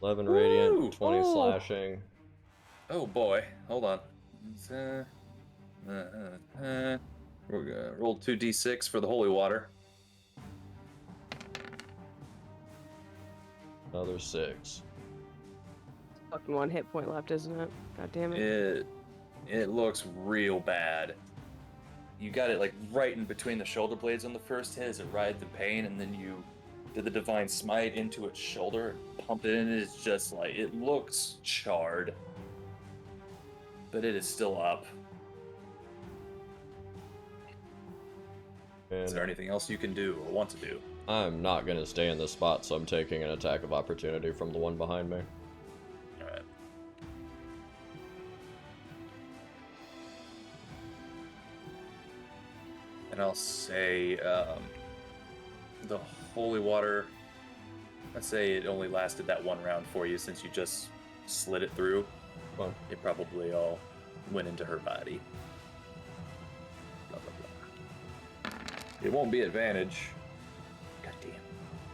11 Woo! radiant, 20 Oh. slashing. Oh boy. Hold on. It's, we're gonna roll 2d6 for the holy water. Another 6. Fucking 1 hit point left, isn't it? God damn it. It looks real bad. You got it like right in between the shoulder blades on the first hit as it writhed in pain, and then you did the divine smite into its shoulder and pumped it in. It's just like, it looks charred, but it is still up. Is there And anything else you can do or want to do? I'm not gonna stay in this spot, so I'm taking an attack of opportunity from the one behind me. Alright. And I'll say, the holy water, let's say it only lasted that one round for you since you just slid it through. Fine. It probably all went into her body. Blah, blah, blah. It won't be advantage. God damn.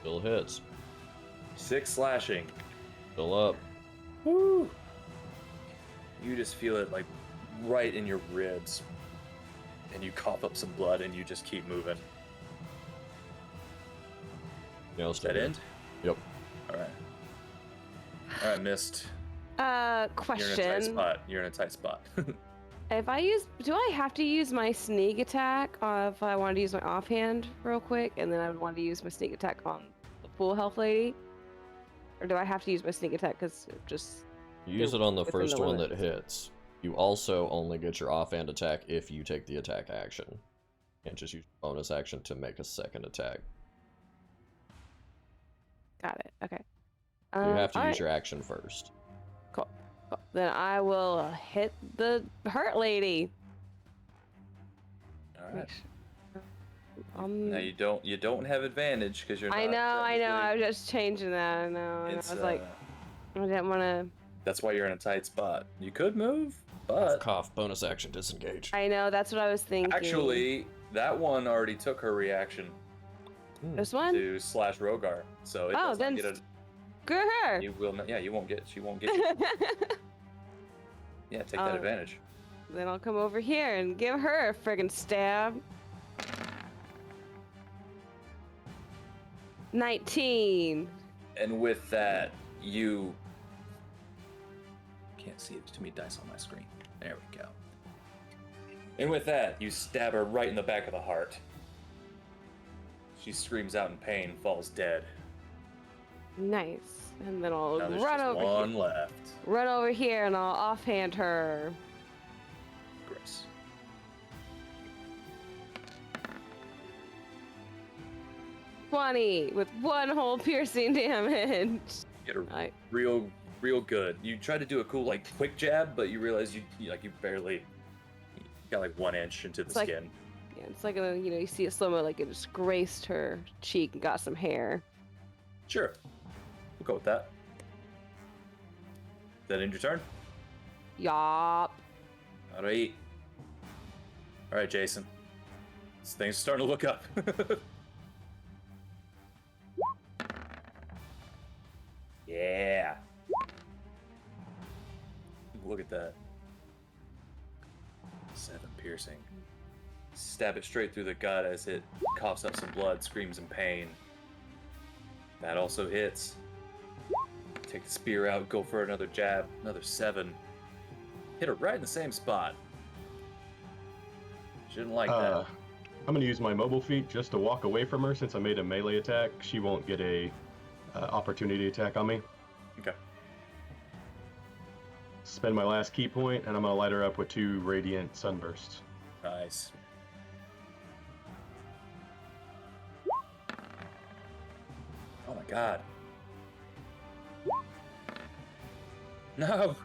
Still hits. 6 slashing. Still up. Woo! You just feel it like right in your ribs. And you cough up some blood and you just keep moving. Yeah, Does that end? Yep. Alright. Alright, Mist. You're in a tight Question. spot. You're in a tight spot. Do I have to use my sneak attack if I wanted to use my offhand real quick, and then I would want to use my sneak attack on the full health lady? Or do I have to use my sneak attack because it just... You use it on the within first the one that limits. hits. You also only get your offhand attack if you take the attack action. You can't just use your bonus action to make a second attack. Got it. Okay. You have to use alright. your action first. Cool. Then I will hit the hurt lady. Alright. Um, Now you don't have advantage because you're not. I know. I technically- was just changing that. I know. I It's, was like, I didn't want to. that's why you're in a tight spot. You could move, Cough, but cough, bonus action, disengage. I know. That's what I was thinking. actually, that one already took her reaction This one? to slash Rogar, so it Oh, does then not get a. Screw her. You will not. Yeah, you won't get. She won't get you. Yeah, take that advantage. Then I'll come over here and give her a friggin' stab. 19. And with that, you can't see it. Too many dice on my screen. There we go. And with that, you stab her right in the back of the heart. She screams out in pain, falls dead. Nice. And then I'll Now there's run just over one here. left. Run over here and I'll offhand her. Grace. With 1 whole piercing damage. Get her real good. You try to do a cool quick jab, but you realize you barely got 1 inch into the skin. Yeah, it's like you see it slow-mo, it just grazed her cheek and got some hair. Sure. We'll go with that. Is that end your turn? Yup. Alright, Jason. Things are starting to look up. Yeah. Look at that. 7 piercing. Stab it straight through the gut as it coughs up some blood, screams in pain. That also hits. Take the spear out, go for another jab, another 7. Hit her right in the same spot. She didn't like that. I'm gonna use my mobile feat just to walk away from her since I made a melee attack. She won't get a opportunity attack on me. Okay. Spend my last key point, and I'm gonna light her up with 2 radiant sunbursts. Nice. Oh my god. No!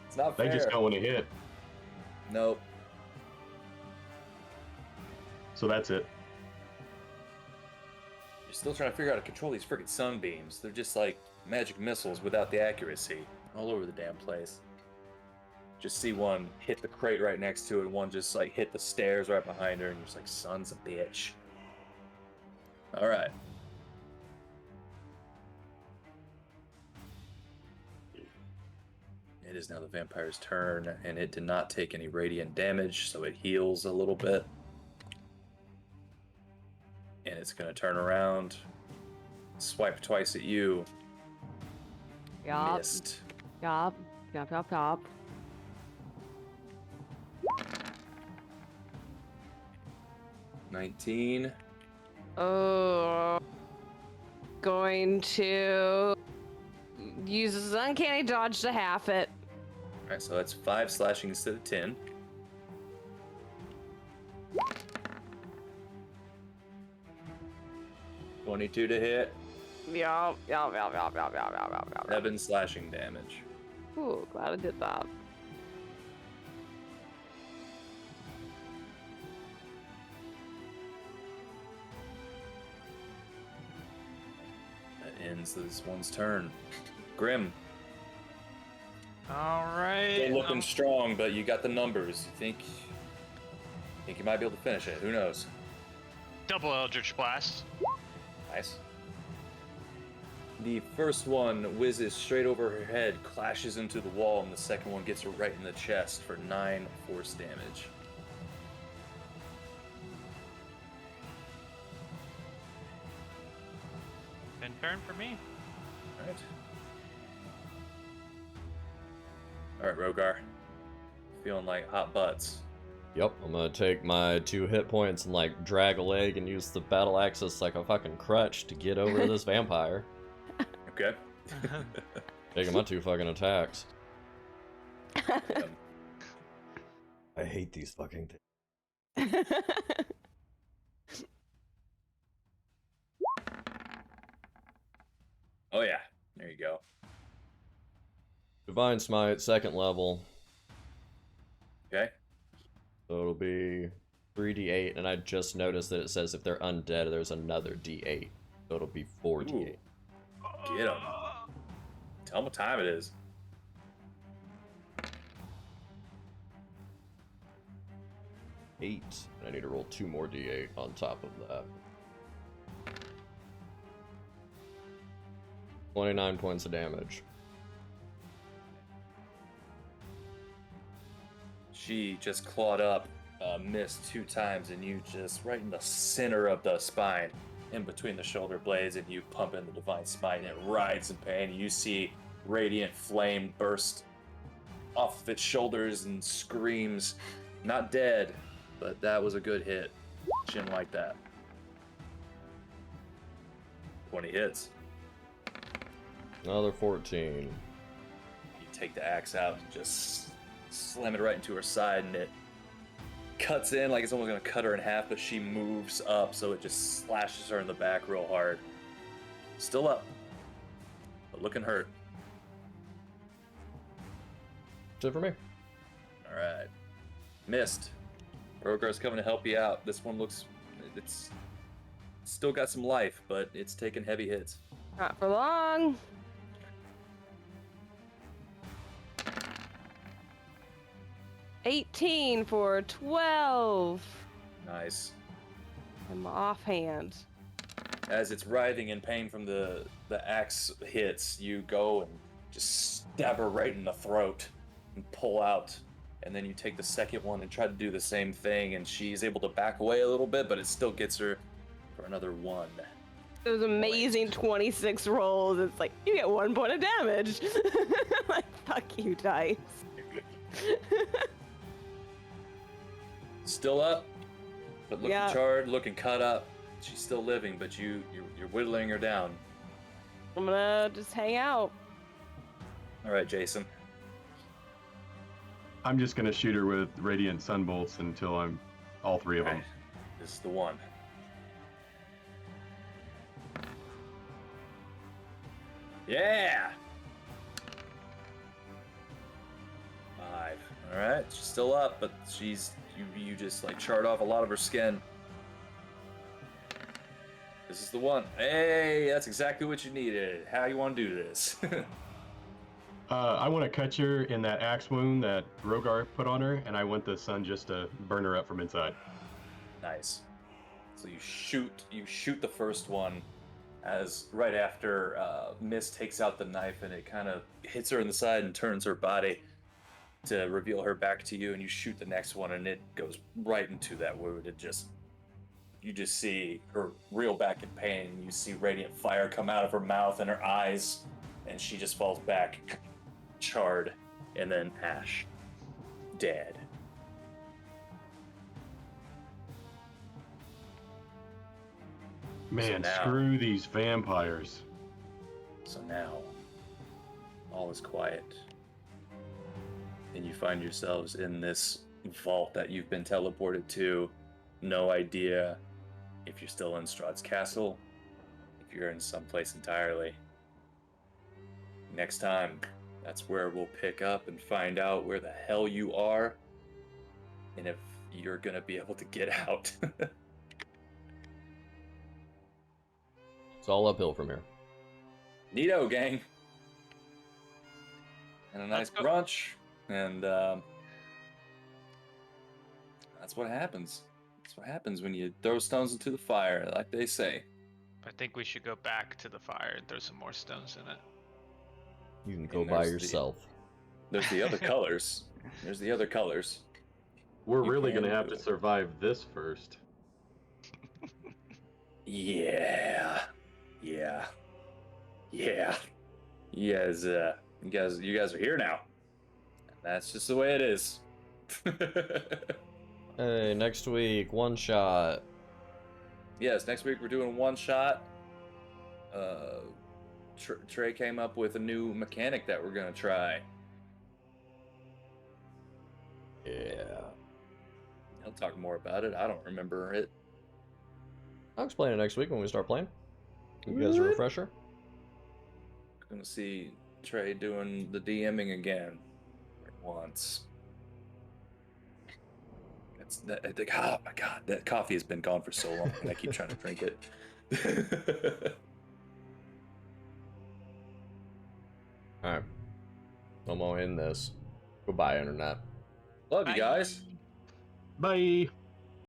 It's not fair. They just don't want to hit. Nope. So that's it. You're still trying to figure out how to control these freaking sunbeams. They're just like magic missiles without the accuracy. All over the damn place. Just see one hit the crate right next to it, and one just hit the stairs right behind her, and you're just like, sons of bitch. Alright. It is now the vampire's turn, and it did not take any radiant damage, so it heals a little bit. And it's going to turn around, swipe twice at you. Yup. Missed. Yup. 19. Oh. Going to use his uncanny dodge to half it. Alright, so that's 5 slashing instead of 10. $22 to hit. Yup. 7 slashing damage. Ooh, glad I did that. That ends this one's turn. Grim. All right. Still looking strong, but you got the numbers. You think you might be able to finish it. Who knows? Double Eldritch Blast. Nice. The first one whizzes straight over her head, clashes into the wall, and the second one gets her right in the chest for 9 force damage. And turn for me. Alright, Rogar. Feeling like hot butts. Yep, I'm gonna take my 2 hit points and drag a leg and use the battle axe as a fucking crutch to get over this vampire. Okay. Taking my 2 fucking attacks. I hate these fucking things. Oh yeah, there you go. Divine Smite, 2nd level. Okay. So it'll be 3d8, and I just noticed that it says if they're undead, there's another d8. So it'll be 4d8. Ooh. Get him. Tell him what time it is. And I need to roll 2 more d8 on top of that. 29 points of damage. She just clawed up, missed 2 times, and you just right in the center of the spine. in between the shoulder blades, and you pump in the Divine Smite, and it writhes in pain. You see radiant flame burst off of its shoulders and screams. Not dead, but that was a good hit. She didn't like that. 20 hits. Another 14. You take the axe out and just slam it right into her side, and it cuts in like it's almost going to cut her in half, but she moves up, so it just slashes her in the back real hard. Still up, but looking hurt. That's it for me. All right. Missed. Rogar's coming to help you out. This one looks... It's still got some life, but it's taking heavy hits. Not for long. $18 for 12. Nice. I'm offhand. As it's writhing in pain from the axe hits, you go and just stab her right in the throat and pull out. And then you take the second one and try to do the same thing, and she's able to back away a little bit, but it still gets her for another 1. Those amazing 26 rolls. It's like, you get 1 point of damage. Like, fuck you, dice. Still up, but looking charred, looking cut up. She's still living, but you're whittling her down. I'm gonna just hang out. All right, Jason. I'm just gonna shoot her with radiant sunbolts until I'm all 3 of them. This is the one. Yeah. 5. All right, she's still up, but you just like charred off a lot of her skin. This is the one. Hey, that's exactly what you needed. How you want to do this? I want to cut her in that axe wound that Rogar put on her, and I want the sun just to burn her up from inside. Nice. So you shoot the first one, as right after Mist takes out the knife, and it kind of hits her in the side and turns her body to reveal her back to you, and you shoot the next one, and it goes right into that wound. You just see her reel back in pain, and you see radiant fire come out of her mouth and her eyes, and she just falls back, charred, and then ash, dead. Man, screw these vampires. So now, all is quiet. And you find yourselves in this vault that you've been teleported to. No idea if you're still in Strahd's castle, if you're in someplace entirely. Next time, that's where we'll pick up and find out where the hell you are, and if you're gonna be able to get out. It's all uphill from here. Neato, gang. And a nice brunch. And that's what happens. That's what happens when you throw stones into the fire, like they say. I think we should go back to the fire and throw some more stones in it. You can go by yourself. There's the other colors. There's the other colors. We're really going to have to survive this first. Yeah. You guys are here now. That's just the way it is. Hey, next week, one shot. Yes, next week we're doing one shot. Trey came up with a new mechanic that we're gonna try. Yeah. He'll talk more about it. I don't remember it. I'll explain it next week when we start playing. Give you guys a refresher. Gonna see Trey doing the DMing again. Once. Oh my god, that coffee has been gone for so long, and I keep trying to drink it. Alright. I'm gonna end this. Goodbye, Internet. Love you guys. Bye.